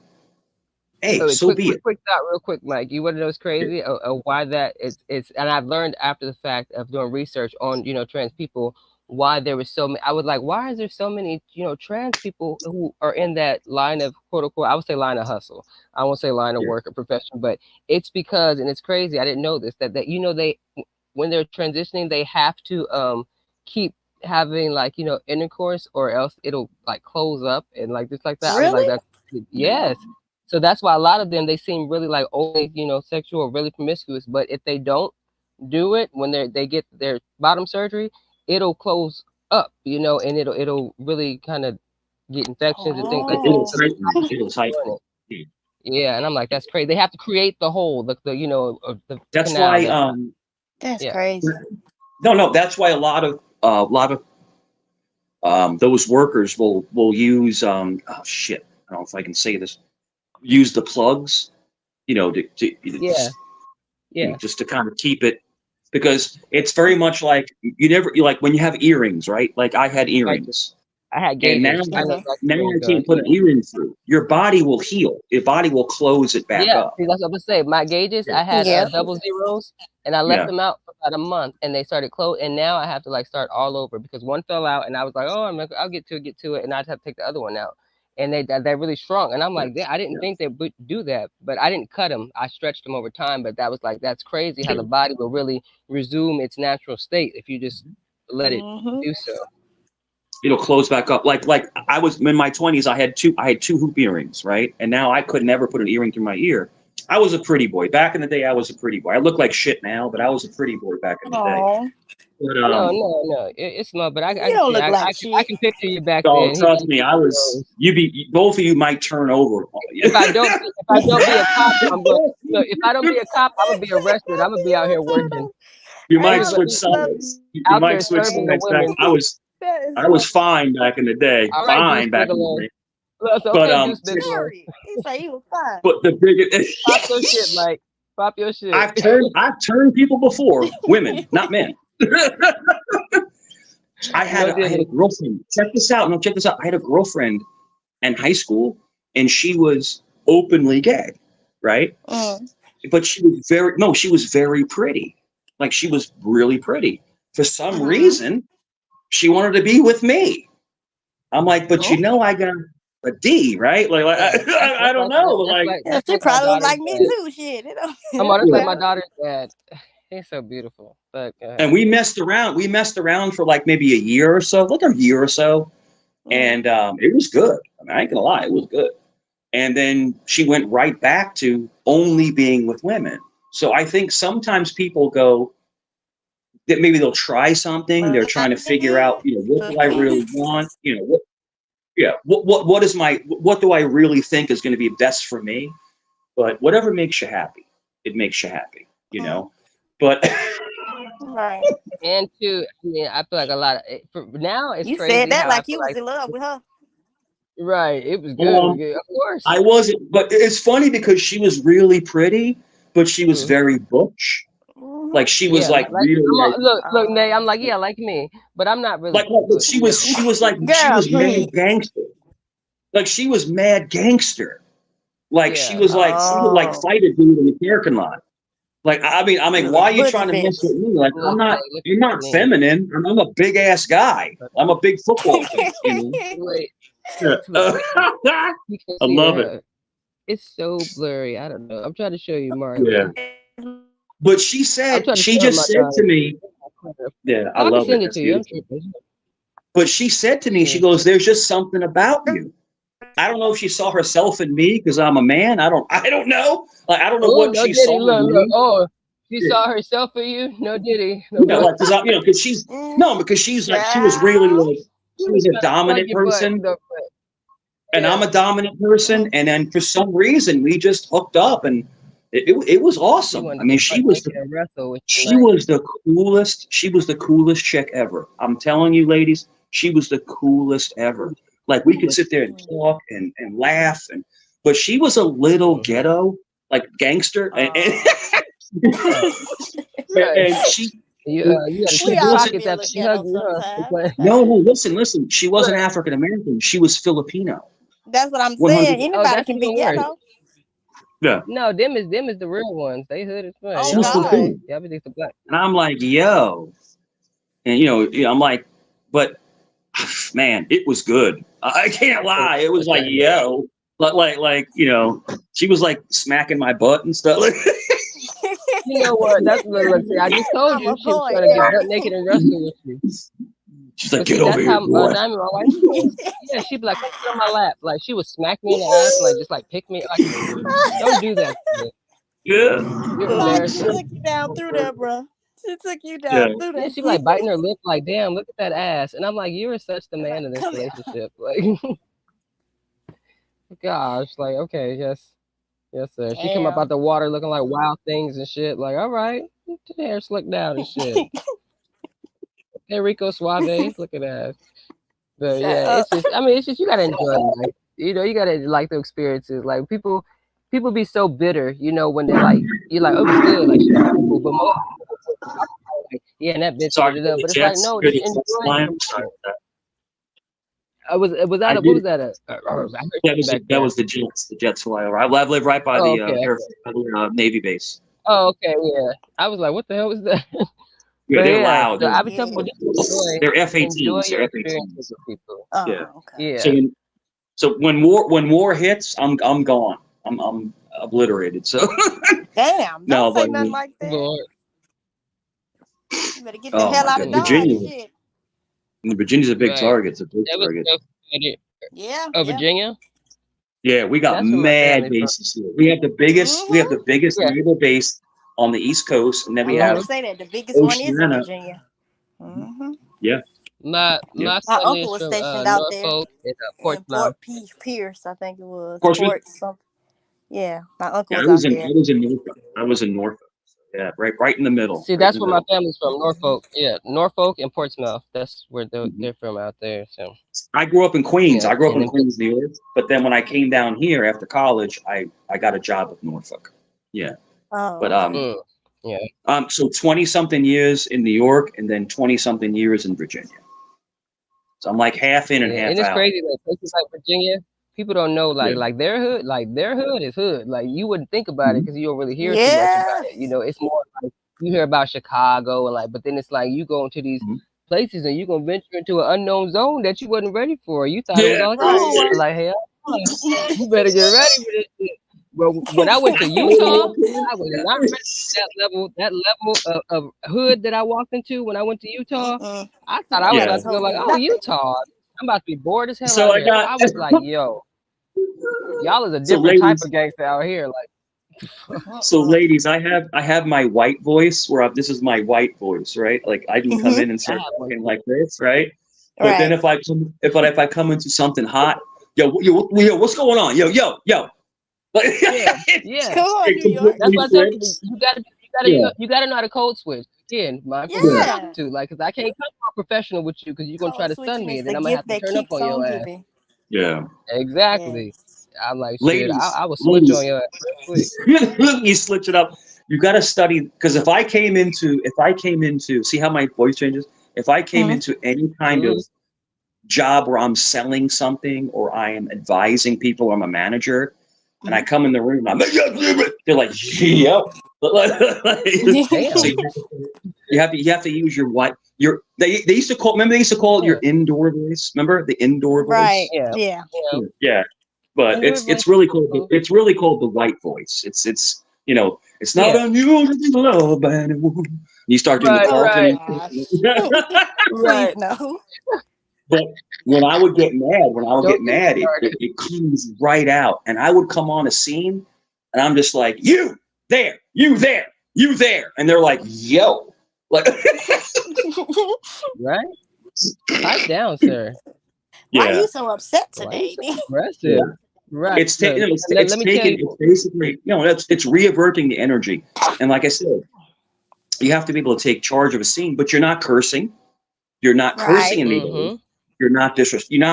S3: hey,
S2: oh, wait,
S3: so be it.
S2: quick thought, real quick, Mike. You want to know what's crazy? Why that it's, and I've learned after the fact of doing research on trans people why there was so many. I was like, why is there so many trans people who are in that line of quote unquote? I would say line of hustle. I won't say line of
S3: Yeah.
S2: work or profession, but it's because, and it's crazy. I didn't know this that they when they're transitioning they have to keep having like intercourse or else it'll like close up and like just like that. I was like,
S1: Really?
S2: that's yes. So that's why a lot of them they seem really like only sexual or really promiscuous. But if they don't do it when they get their bottom surgery, it'll close up, and it'll really kind of get infections and things like that.
S3: It'll
S1: Oh.
S2: So they
S3: tighten.
S2: have to
S3: It'll
S2: keep doing
S3: tighten.
S2: it. Yeah, and I'm like, that's crazy. They have to create the hole, the
S3: That's
S2: canal
S3: why.
S2: that
S1: That's
S2: yeah.
S1: crazy.
S3: No, no. That's why a lot of those workers will use oh shit. I don't know if I can say this. Use the plugs,
S2: Yeah, yeah.
S3: just to kind of keep it because it's very much like you like when you have earrings, right? Like I had
S2: Like
S3: earrings,
S2: I had
S3: and now
S2: gauges. I know
S1: Mm-hmm.
S2: exactly
S3: now
S2: where you're
S3: I
S2: going.
S3: can't put
S2: Yeah.
S3: an earring through. Your body will heal. Your body will close it back
S2: Yeah,
S3: up.
S2: see, that's what I'm say. My gauges, I had
S1: Yep.
S2: double zeros, and I left
S3: Yeah.
S2: them out for about a month, and they started close. And now I have to like start all over because one fell out, and I was like, oh, I'll get to it, and I just have to take the other one out, and they really shrunk. And I'm like,
S3: Yes.
S2: I didn't
S3: Yes.
S2: think they would do that, but I didn't cut them. I stretched them over time, but that was like that's crazy how
S3: Yeah.
S2: the body will really resume its natural state if you just let it
S1: Mm-hmm.
S2: do so.
S3: It'll close back up. Like I was in my 20s. I had two hoop earrings, right? And now I could never put an earring through my ear. I was a pretty boy back in the day. I was a pretty boy. I look like shit now, but I was a pretty boy back in the day.
S1: Oh,
S3: But
S2: No, no, no, it's not. But I
S1: you
S2: can
S1: don't
S2: see,
S1: look like
S2: I
S1: shit.
S2: can picture you back
S3: oh,
S2: then. He
S3: trust
S2: was
S3: me, I
S2: one of
S3: was.
S2: those.
S3: Both of you might turn over.
S2: If I don't be a cop, I'm going. Look, if I don't be a cop, I'm gonna be arrested. I'm gonna be out here working.
S3: You
S1: Hey,
S3: might
S2: I'm
S1: I
S2: gonna
S3: switch
S2: be
S1: love you.
S3: sides. You
S2: out
S3: might
S2: there
S3: switch
S2: serving the
S3: sides back.
S2: women.
S1: That is
S3: I was
S1: funny.
S3: fine back in the day.
S2: All right, Deuce
S3: Fine back in the
S2: Bigelow.
S3: day.
S2: Look, it's
S3: But
S2: okay, Deuce Bigelow.
S1: Sorry. He said he was fine.
S3: but the
S2: Pop your shit,
S3: biggest.
S2: Mike. Pop your shit.
S3: I've turned people before, women, not men.
S2: No
S3: I had a
S2: diddy.
S3: girlfriend. Check this out. No, check this out. I had a girlfriend in high school, and she was openly gay, right?
S1: Mm.
S3: But she was very pretty. Like she was really pretty. For some
S1: Mm-hmm.
S3: reason, she wanted to be with me. I'm like, but
S1: Oh,
S3: I got a D, right? Like,
S2: Yeah,
S3: I don't know. Like,
S1: yeah,
S2: that's
S1: she
S2: like my
S1: probably look
S2: daughter's
S1: like me
S2: dad.
S1: too. Shit, it don't, it
S2: I'm on.
S1: don't
S2: That's like
S3: yeah.
S2: my
S1: matter.
S2: daughter's dad. He's so beautiful. But go
S3: And
S2: ahead.
S3: we messed around. We messed around for like maybe a year or so, like a year or so,
S1: Mm.
S3: and it was good. I mean, I ain't gonna lie, it was good. And then she went right back to only being with women. So I think sometimes people go that maybe they'll try something. They're trying to figure out, what do I really want? What, yeah, what is what do I really think is going to be best for me? But whatever makes you happy, it makes you happy.
S1: Mm.
S3: But
S1: Right.
S2: And two, I mean, I feel like a lot of for now it's
S1: You said
S2: crazy
S1: that
S2: how I
S1: like
S2: feel
S1: you was
S2: like
S1: in love with her.
S2: right, it was good. It was
S3: Um,
S2: good. Of course.
S3: I wasn't, but it's funny because she was really pretty, but she was
S2: Mm.
S3: very butch. Like she was
S2: Yeah,
S3: like
S2: like
S3: really
S2: I'm
S3: like
S2: look, Nay. I'm like,
S1: Um,
S2: yeah, like me, but I'm not really.
S3: like no, but
S2: You know,
S3: she
S1: girl,
S3: was mad
S1: please.
S3: gangster. Like she was mad gangster. Like
S2: yeah.
S3: she would like
S1: Oh,
S3: fight a dude in the parking lot. Like I
S1: she
S3: mean,
S1: was
S3: why
S1: a
S3: are you
S1: butch
S3: trying to mess with
S1: bitch.
S3: me? Like
S2: Look, Nay, look
S3: I'm
S2: at
S3: not
S2: me.
S3: feminine. I'm a big ass guy. I'm a big football fan. You know.
S2: Wait,
S3: Yeah.
S2: wait. You can
S3: I
S2: see
S3: love it.
S2: her. It's so blurry. I don't know. I'm trying to show you
S3: Yeah.
S2: Marley.
S3: But
S2: I'm trying to
S3: she
S2: show her
S3: just
S2: my
S3: said to
S2: daughter.
S3: me, yeah, I
S2: Oh, I can
S3: love it.
S2: send it
S3: That's
S2: to you. I'm
S3: beautiful.
S2: tripping.
S3: But she said to me, she
S2: Yeah.
S3: goes, "There's just something about you." I don't know if she saw herself in me because I'm a man. I don't know. Like I don't know
S2: Oh,
S3: what
S2: no
S3: she
S2: diddy.
S3: saw in
S2: Look.
S3: me.
S2: Oh, she
S3: Yeah,
S2: saw herself for you. No diddy. No
S3: yeah,
S2: play.
S3: like because I, because she's no, because she's like she was really
S1: Child.
S3: like
S2: She
S3: she
S2: was
S3: was a
S2: trying to plug
S3: dominant
S2: your butt.
S3: person,
S2: No play.
S3: and I'm
S2: Yeah.
S3: a dominant person, and then for some reason we just hooked up, and it was
S2: She
S3: awesome. I
S2: wanted to
S3: mean,
S2: get butt naked and wrestle with you,
S3: she
S2: man.
S3: was the coolest. She was the coolest chick ever. I'm telling you, ladies, she was the coolest ever. Like we could sit there and talk and laugh, and but she was a little
S2: Mm-hmm.
S3: ghetto, like gangster,
S1: Oh.
S2: Right. Right.
S3: and
S2: You had to
S3: she
S1: We
S2: check your
S1: all can
S3: wasn't.
S1: be
S2: pockets
S1: a
S2: after
S1: little
S2: she
S1: ghetto
S2: hugged you, huh?
S1: sometimes. It's
S3: No, no,
S1: fine.
S3: listen. She wasn't
S2: Right.
S3: African American. She was Filipino.
S1: That's what I'm saying.
S3: 100.
S2: Oh,
S1: Anybody
S2: that's
S1: can be
S2: even worse.
S1: ghetto.
S3: Yeah,
S2: No, them is the real ones. They hood as fun.
S1: Oh
S3: she was
S2: Y'all don't
S1: God.
S2: play.
S3: Filipino,
S2: Y'all be just the black.
S3: and I'm like, yo, and I'm like, but man, it was good. I can't
S2: I think
S3: lie. It was
S2: what's
S3: like,
S2: that?
S3: yo, she was like smacking my butt and stuff.
S2: You know what? That's look. See, I just told
S1: I'm
S2: you
S1: a
S2: she was
S1: boy,
S2: trying to get butt
S1: daddy.
S2: naked and wrestle with you.
S3: She's like,
S2: But
S3: get
S2: see,
S3: over
S2: that's
S3: here,
S2: how
S3: boy.
S2: Diamond, my wife, was. Yeah, she'd be like, "Come sit on my lap." Like she would smack me in the ass, and like just like pick me. Like, don't do that to me.
S3: Yeah,
S2: You're
S1: Oh, she
S2: embarrassing.
S1: took you down through there, bro. She took you
S3: yeah.
S1: down through
S2: Yeah,
S1: there.
S2: she'd be like biting her lip, like, "Damn, look at that ass." And I'm like, "You are such the man
S1: Like,
S2: in this
S1: come here.
S2: relationship." Like, gosh, like, okay, yes, yes, sir. She come up
S1: Damn.
S2: out the water looking like wild things and shit. Like, all right, get the hair slicked down and shit. Hey, Rico Suave, look at that. But
S1: Shut
S2: yeah,
S1: up.
S2: it's just, I mean, it's just you gotta enjoy life. You gotta like the experiences. Like people be so bitter, when they're like, you're like, oh, it was good, like she was beautiful, but most like, yeah, and that bitch, da,
S3: Sorry,
S2: da,
S3: for
S2: da.
S3: the
S2: But it's like,
S3: Jets.
S2: no,
S3: Hear
S2: just
S3: the Jets
S2: enjoy
S3: flying.
S2: the
S3: Sorry
S2: moment.
S3: about that.
S2: Was that
S3: I
S2: a what was
S3: did.
S2: that I heard you back
S3: That
S2: there.
S3: was the Jets. The Jets fly over. I live right by
S2: Oh,
S3: the
S2: okay.
S3: Navy base.
S2: Oh, okay, yeah. I was like, what the hell was that?
S3: Yeah,
S2: But
S3: they're
S2: yeah,
S3: loud.
S2: so I would tell people
S1: Yeah.
S2: just enjoy
S3: They're
S2: enjoy
S3: F-18s.
S2: your
S3: They're
S2: experiences
S3: F-18s.
S2: with people.
S3: Yeah.
S1: Oh, okay.
S3: So
S2: Yeah.
S3: when war hits, I'm gone. I'm obliterated. So
S1: Damn. Don't
S3: no,
S1: say
S3: but
S1: nothing like that.
S2: Lord.
S1: You better get the
S3: oh
S1: hell
S3: my
S1: out of
S3: god,
S2: Mm-hmm.
S1: Dodge.
S3: Virginia.
S1: Shit.
S3: Virginia's a big
S2: Right.
S3: target. It's a big
S2: That was
S3: target.
S2: so funny.
S1: Yeah,
S2: Oh,
S1: yeah.
S2: Virginia?
S3: Yeah, we got
S2: That's where my
S3: mad
S2: family's from.
S3: bases here. We have the biggest
S2: Yeah.
S3: naval base on the East Coast, and then
S1: I
S3: we
S1: was about
S2: Mm-hmm.
S1: to
S3: have
S1: say that the biggest one is in
S3: Oceana.
S1: Virginia. Hmm.
S3: Yeah, yeah.
S2: My
S1: My
S2: family
S1: uncle
S2: is
S1: was
S2: from
S1: stationed out there
S2: Norfolk and
S1: in
S2: Portsmouth.
S1: Pierce, I think it was.
S3: Portsmouth.
S1: Port something. Yeah, my uncle
S3: Yeah,
S1: was out
S3: I
S1: there.
S3: was in Norfolk. I was in Norfolk. Yeah, right in the middle.
S2: See,
S3: Right in
S2: that's
S3: the
S2: where my
S3: middle.
S2: family's from, Norfolk. Yeah, Norfolk and Portsmouth. That's where
S3: Mhm.
S2: they're from out there. So
S3: I grew up in Queens.
S2: yeah,
S3: I grew up
S2: and
S3: in
S2: then
S3: Queens, New York. But then when I came down here after college, I got a job with Norfolk. Yeah,
S1: Oh,
S3: but
S1: okay.
S2: yeah.
S3: so 20 something years in New York, and then 20 something years in Virginia. So I'm like half in and
S2: Yeah, and
S3: half
S2: it's
S3: out.
S2: crazy like places like Virginia, people don't know
S3: Yeah.
S2: like their hood is hood. Like you wouldn't think about it
S3: Mhm.
S2: because you don't really hear too much about
S1: Yeah.
S2: it. It's more like you hear about Chicago and like, but then it's like you go into these
S3: Mhm.
S2: places and you're gonna venture into an unknown zone that you wasn't ready for. You thought it was
S3: Yeah.
S2: all like,
S1: Right.
S2: oh, well, like hell, you better get ready for this shit. But when I went to Utah, I was not ready for that level of hood that I walked into when I went to Utah.
S1: Mm-mm.
S2: I thought
S1: Yeah,
S2: I was
S1: they
S3: Yeah.
S2: about
S1: ain't
S2: to go
S1: told
S2: like,
S1: me
S2: oh,
S1: nothing.
S2: Utah. I'm about to be bored as hell
S3: So
S2: out
S3: I
S2: here.
S3: got
S2: I was like, yo, y'all is a
S3: so
S2: different type
S3: ladies,
S2: of gangster out here. Like,
S3: so
S1: Mm-mm.
S3: ladies, I have my white voice this is my white voice, right? Like I can come in and
S2: I
S3: start
S2: have one
S3: talking
S2: too.
S3: like this, right? But then
S1: Right.
S3: if I come into something hot, yo, what's going on? Yo. Like
S2: Yeah, yeah.
S1: Come on,
S3: it
S1: New York.
S2: That's
S3: completely
S2: why I tell people
S3: flips.
S2: you gotta
S3: Yeah.
S2: you gotta know how to code switch. skin, mindful of my
S1: Yeah.
S2: attitude. Like, cause I can't come off professional with you because you're gonna try
S1: Code
S2: to sun
S1: switching
S2: me,
S1: is
S2: and then
S1: the
S2: I'm gonna have
S1: gift
S2: to
S1: that
S2: turn up
S1: keeps
S2: on
S1: on
S2: your ass.
S1: giving.
S3: Yeah.
S2: Exactly.
S1: Yes.
S2: I'm like, shit.
S3: Ladies,
S2: I will switch on
S3: ladies,
S2: your ass real quick.
S3: you switch it up. You got to study because if I came into, see how my voice changes. If I came
S1: Mhm.
S3: into any kind
S2: Mm-hmm.
S3: of job where I'm selling something or I am advising people, or I'm a manager, and I
S1: Mhm.
S3: come in the room, I'm like, they're like, yep. So
S2: Damn.
S3: you have to use your what your they used to call remember they used to call it your
S2: Yeah.
S3: indoor voice. Remember the indoor
S1: Right.
S3: voice?
S2: Yeah.
S1: Yeah.
S2: You know,
S3: Yeah, but
S2: indoor
S3: it's
S2: voice
S3: it's
S2: is
S3: really called
S2: cool.
S3: it's really called the white voice. It's it's not
S2: Yeah.
S3: unusual to love anyone. You start doing the
S2: Right.
S1: Oh
S2: Right.
S3: Carlton.
S1: gosh. Please
S2: Right.
S1: no.
S3: But when I would get mad, it,
S2: Started.
S3: it, it comes right out. And I would come on a scene and I'm just like, you there, you there, you there. And they're like, yo. Like
S2: Right. Pipe down, sir.
S1: Why are
S3: yeah,
S1: you so upset
S2: Why you
S1: today?
S2: so aggressive?
S3: yeah.
S2: Right.
S3: It's
S2: Look,
S3: taken it's,
S2: let
S3: it's
S2: me tell
S3: taken
S2: you.
S3: it's basically it's reaverting the energy. And like I said, you have to be able to take charge of a scene, but you're not cursing. You're not cursing
S1: Right.
S3: anybody.
S2: Mm-hmm.
S3: You're not
S2: Exactly.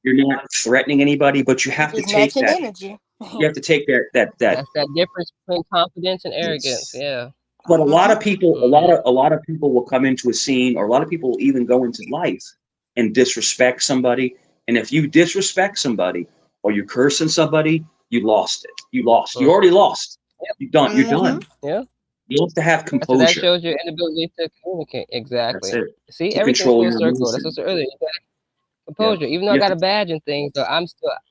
S3: you're not threatening anybody, but you
S1: You
S3: have to
S1: just
S3: take
S1: matching
S3: that
S1: energy.
S3: you have to take that
S2: That's that difference between confidence and arrogance.
S3: yes.
S2: Yeah.
S3: But a lot
S1: Mhm.
S3: of people,
S2: Mm-hmm.
S3: a lot of people will come into a scene, or a lot of people will even go into life and disrespect somebody. And if you disrespect somebody or you curse on somebody, you lost it. You lost. You
S2: Mm-hmm.
S3: already lost.
S2: Yep.
S3: You done. You're
S1: Mhm.
S3: done.
S2: Yeah.
S3: You have to have
S2: So that
S3: composure.
S2: shows your inability to communicate.
S3: That's
S2: Exactly.
S3: it.
S2: See,
S3: To
S2: everything's
S3: control
S2: full
S3: your
S2: circle. That's what I
S3: emotions.
S2: said earlier. You got
S3: Yeah.
S2: composure. Even though I
S3: You have
S2: got
S3: to.
S2: a badge and things, though,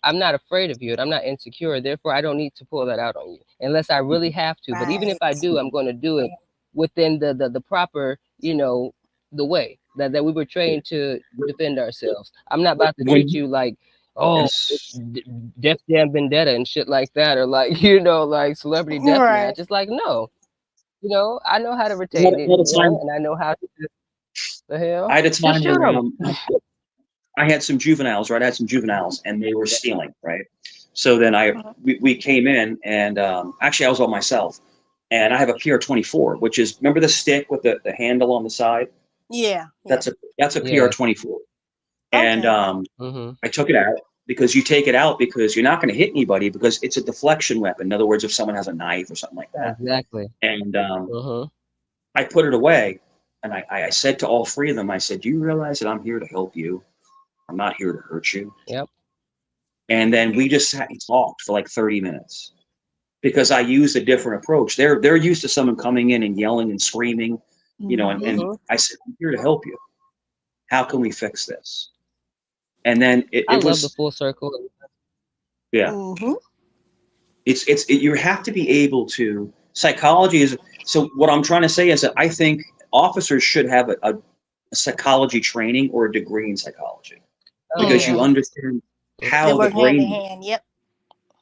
S2: I'm not afraid of you, and I'm not insecure. Therefore, I don't need to pull that out on you unless I really have to. But even if I
S1: Right.
S2: do, I'm going to do it within the proper, the way that we were trained to defend ourselves. I'm not about to treat
S3: When
S2: you like, oh, it's
S3: yes,
S2: Def Jam Vendetta and shit like that, or like like Celebrity
S1: Right.
S2: Deathmatch. It's like no, I know how to
S3: I had,
S2: retain it,
S3: I had a time.
S2: and I know how to the
S3: I
S2: hell
S3: had a
S2: just
S3: time
S2: shoot
S3: where
S2: them.
S3: I had some juveniles, right? I had some juveniles, and they were stealing, right? So then
S1: Mhm.
S3: we came in, and actually I was all myself, and I have a PR-24, which is remember the stick with the handle on the side?
S1: Yeah. Yeah.
S3: That's a
S2: Yeah.
S3: PR-24, and
S1: Okay.
S2: Mm-hmm.
S3: I took it out because you take it out because you're not going to hit anybody because it's a deflection weapon. In other words, if someone has a knife or something like that,
S2: Exactly.
S3: and
S2: Mm-hmm.
S3: I put it away, and I said to all three of them, I said, "Do you realize that I'm here to help you? I'm not here to hurt you."
S2: Yep.
S3: And then we just sat and talked for like 30 minutes because I used a different approach. They're used to someone coming in and yelling and screaming, and
S1: Mhm.
S2: Mm-hmm.
S3: I said, I'm here to help you. How can we fix this? And then
S2: I
S3: it
S2: love the
S3: was,
S2: full circle.
S3: yeah,
S1: Mhm.
S3: you have to be able to, psychology is, so what I'm trying to say is that I think officers should have a psychology training or a degree in psychology
S2: Oh
S3: because
S2: yeah.
S3: you
S1: Mhm.
S3: understand
S1: They
S3: how the
S1: work hand in
S3: brain
S1: hand. Yep.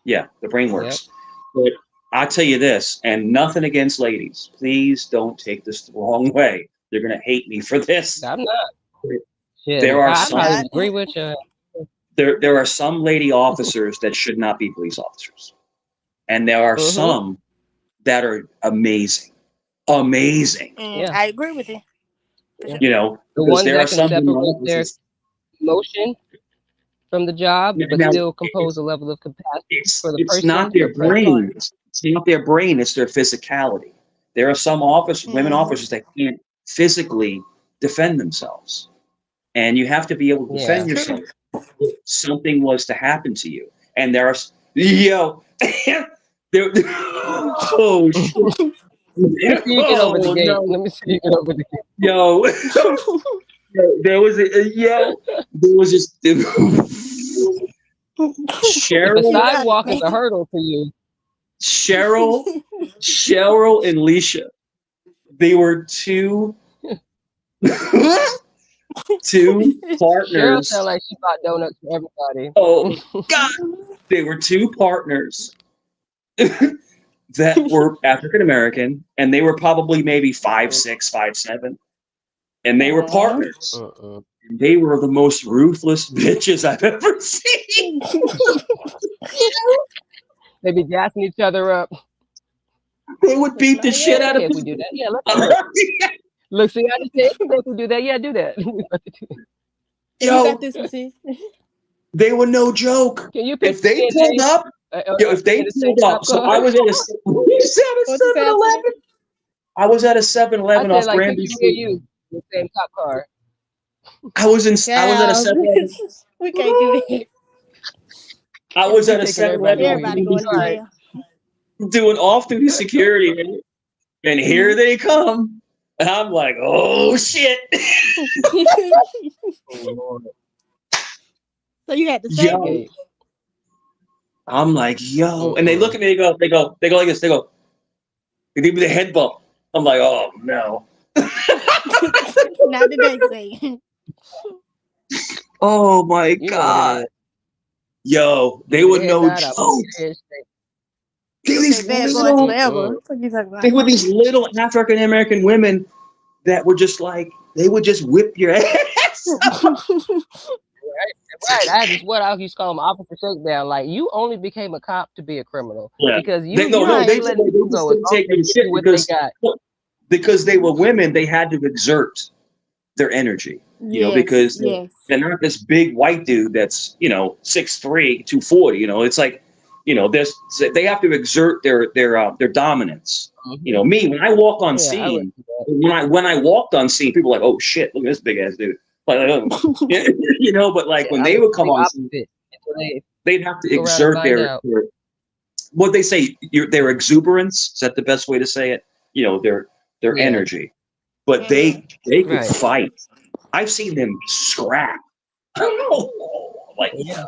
S3: Yeah, the brain
S2: Yep.
S3: works. But I'll tell you this, and nothing against ladies. Please don't take this the wrong way. You're gonna hate me for this.
S2: I'm not
S3: There
S2: shit.
S3: are
S2: I
S1: I'm
S2: might
S3: some
S1: not.
S2: agree with you.
S3: there are some lady officers that should not be police officers. And there are
S2: Mm-hmm.
S3: some that are amazing. Amazing.
S2: Yeah.
S1: I agree with you for
S2: Yeah.
S1: sure.
S2: The
S3: Because
S2: ones
S3: there are
S2: that can
S3: some women
S2: separate their
S3: officers.
S2: emotion from the job, but
S3: Now
S2: still compose
S3: it's
S2: a level of capacity
S3: it's
S2: for the
S3: it's not
S2: person
S3: their
S2: they're
S1: That
S2: present.
S1: part.
S3: brain. It's not their brain. It's their physicality. There are some officers, women
S1: Mhm.
S3: officers, that can't physically defend themselves, and you have to be able to
S2: Yeah.
S3: defend
S1: True.
S3: yourself if something was to happen to you. And there are yo, there. Oh shit!
S2: Let me see you get over the
S3: Oh
S2: gate.
S3: no,
S2: Let me see you get over the gate.
S3: yo, there was a yo. There was this
S2: If a
S1: You
S3: Cheryl,
S1: got
S2: sidewalk is a
S1: me.
S2: hurdle for you,
S3: Cheryl, Cheryl, and Leisha. They were two
S2: Cheryl sound
S3: partners.
S2: like she bought donuts for everybody.
S3: Oh God, they were two partners that were African American, and they were probably maybe 5'6", 5'7", and they were
S1: Mhm.
S3: partners.
S2: Mm-mm.
S3: And they were the most ruthless bitches I've ever seen.
S2: They be gassing each other up.
S3: They would beat the
S1: Not
S3: shit
S2: It's
S3: out
S1: yet.
S3: of
S2: okay if we do
S3: people.
S2: that. Yeah, let's do it. Look, see, I just said it's okay if we do that. Yeah, do that. We about to do it.
S1: You got
S3: Yo,
S1: this one, sis.
S3: they were no joke.
S2: Can you picture
S3: If they
S2: me and
S3: pulled
S2: Jay
S3: up, yo, if
S2: being
S3: they
S2: in the same
S3: pulled up,
S2: cop
S3: so
S2: car?
S3: I was at a, you said a
S1: What you say, Anthony?
S3: 7-Eleven. I was at a 7-Eleven
S2: I said,
S3: off
S2: like,
S3: Granby
S2: picture me and
S3: Street.
S2: you in the same cop car.
S3: I was at a
S1: Child,
S3: 7-Eleven.
S1: we can't do that.
S3: I was
S2: We
S3: at a
S2: taking
S3: Seven
S2: everybody
S3: Eleven
S2: with
S3: off
S2: me.
S1: Everybody
S3: Granby
S1: going to
S2: All right.
S3: Street
S1: jail.
S3: doing off duty security, and here
S1: Mhm.
S3: they come. And I'm like, oh shit.
S2: Oh, Lord.
S1: So you had to save
S3: Yo.
S1: them.
S2: Okay.
S3: I'm like, yo. And they look
S2: Mm-mm.
S3: at me, they go like this, they give me the head bump. I'm like, oh no.
S1: Not today, say.
S3: Oh my
S2: You know what it
S3: God.
S2: is.
S3: Yo, they
S2: Give me
S3: were
S2: the head
S3: no
S2: nod. I'll put
S3: joke.
S2: your head straight.
S3: They were
S1: Say
S3: these
S1: bad boys
S3: little,
S1: forever.
S2: Mm-mm.
S1: What you talking
S3: they
S1: about?
S3: were these little African American women that were just like, they would just whip your ass.
S2: Right. I had this what I used to call them officer shakedown. Like you only became a cop to be a criminal
S3: Yeah.
S2: because
S3: They
S2: you
S3: no,
S2: you
S3: no,
S2: you
S1: Right.
S2: letting
S3: they
S2: people
S3: just
S2: go as
S3: couldn't
S2: long as
S3: take
S2: they
S3: me to
S2: give
S3: shit
S2: you what they got.
S3: because they were women, they had to exert their energy,
S1: Yes,
S3: because
S1: yes,
S3: they're not this big white dude that's, 6'3", 240. It's like, there's they have to exert their dominance.
S2: Hmm.
S3: Me, when I walk on
S2: Yeah, I would
S3: scene,
S2: do that.
S3: when I walked on scene, people were like, oh shit, look at this big ass dude. Like, but like
S2: Yeah,
S3: when
S2: I'm
S3: they
S2: the
S3: would come
S2: complete
S3: on scene,
S2: opposite. Until they
S3: they'd have to
S2: go around and
S3: exert
S2: find out.
S3: their what they say, their exuberance. Is that the best way to say it? Their
S2: Yeah,
S3: energy. But
S1: mm,
S3: they could
S2: right.
S3: fight. I've seen them scrap. Like,
S2: Yeah,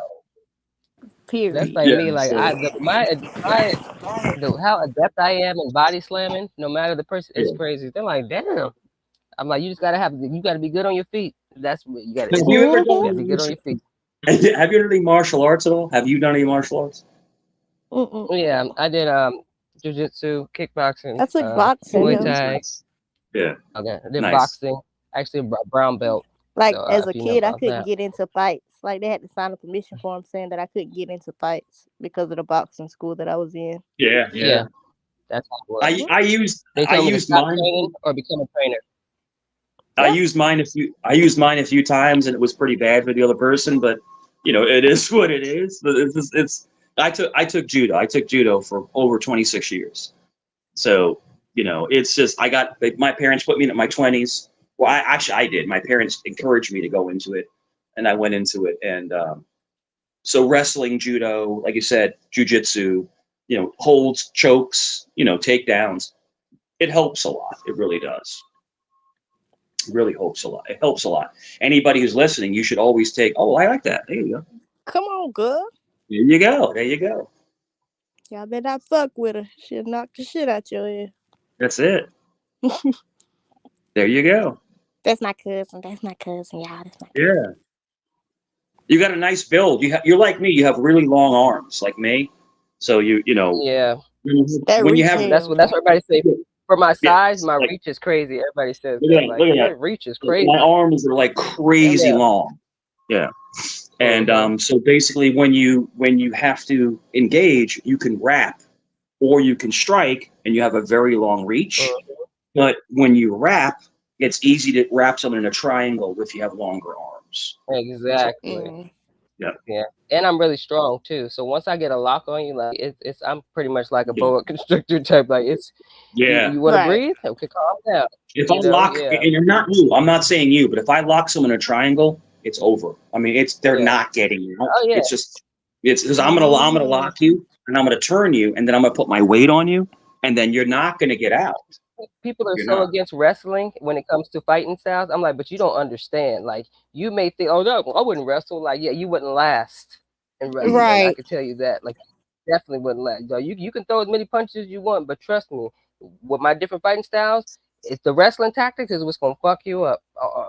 S2: that's
S1: period.
S2: like
S3: yeah,
S2: me. Like
S3: so,
S2: my how adept I am in body slamming, no matter the person, it's
S3: yeah.
S2: crazy. They're like, damn. I'm like, you got to be good on your feet. That's what you got to.
S3: Have
S2: You
S3: you ever done
S1: Mm-hmm.
S2: got to
S3: any
S2: be good on your feet.
S3: have you done any martial arts at all? Have you done any martial arts?
S1: Mm-mm.
S2: Yeah, I did jujitsu, kickboxing,
S1: I took
S3: Oh,
S1: boxing
S2: Muay
S1: though.
S3: nice,
S2: Thai.
S3: nice. Yeah,
S2: Okay, I did
S3: nice.
S2: boxing. Actually, a brown belt.
S1: Like
S2: So
S1: as a
S2: if you know
S1: kid, I
S2: about
S1: couldn't
S2: that.
S1: get into fights. Like they had to sign a permission form saying that I couldn't get into fights because of the boxing school that I was in.
S3: Yeah,
S2: Yeah,
S3: yeah.
S2: that's how it was.
S3: I
S1: Mhm.
S3: I used
S2: They
S3: I
S2: told me to
S3: used
S2: stop
S3: mine.
S2: training or become a trainer.
S1: Yeah.
S3: I used mine a few times, and it was pretty bad for the other person. But it is what it is. But it's I took judo. I took judo for over 26 years. So it's just my parents put me in at my 20s. Well, I did. My parents encouraged me to go into it, and I went into it. And so wrestling, judo, like you said, jujitsu, holds, chokes, takedowns. It helps a lot. It really does. It really helps a lot. It helps a lot. Anybody who's listening, you should always take. Oh, I like that. There you go.
S1: Come on, girl.
S3: There you go. There you go.
S1: Y'all better not fuck with her. She'll knock the shit out your head.
S3: That's it. There you go.
S1: That's my cousin. That's my cousin, y'all. That's my cousin.
S3: Yeah. You got a nice build. You're like me. You have really long arms, like me. So
S2: Yeah,
S1: That
S3: when you
S1: reach
S3: have
S1: hell.
S2: that's what everybody say. For my
S3: yeah,
S2: size,
S3: it's
S2: my
S3: like
S2: reach is crazy. Everybody says
S3: look
S2: that.
S3: at that.
S2: Like
S3: Look at
S2: your reach is
S3: that. My
S2: crazy.
S3: arms are like crazy
S2: Yeah.
S3: long. Yeah. And
S2: Hmm.
S3: so basically, when you have to engage, you can wrap or you can strike, and you have a very long reach. But when you wrap, it's easy to wrap someone in a triangle if you have longer arms. So
S2: Exactly.
S1: Mm.
S3: yeah,
S2: Yeah, and I'm really strong too. So once I get a lock on you, like it's I'm pretty much like a
S3: yeah,
S2: boa constrictor type. Like it's
S3: yeah.
S2: you want to
S1: Right.
S2: breathe? Okay, calm down.
S3: If I
S2: You know?
S3: lock,
S2: Yeah,
S3: and you're not you, I'm not saying you, but if I lock someone in a triangle, it's over. I mean, they're
S2: yeah.
S3: not getting out.
S2: Oh yeah.
S3: It's because I'm gonna
S1: Mm.
S3: lock you, and I'm gonna turn you, and then I'm gonna put my weight on you, and then you're not gonna get out.
S2: People are
S3: You're
S2: so
S3: not.
S2: against wrestling when it comes to fighting styles. I'm like, but you don't understand. Like you may think, oh no, I wouldn't wrestle. Like yeah, you wouldn't last in
S3: Mm,
S2: wrestling. I
S1: Right.
S2: can tell you that. Like definitely wouldn't last. You can throw as many punches as you want, but trust me, with my different fighting styles, it's the wrestling tactics is what's gonna fuck you up.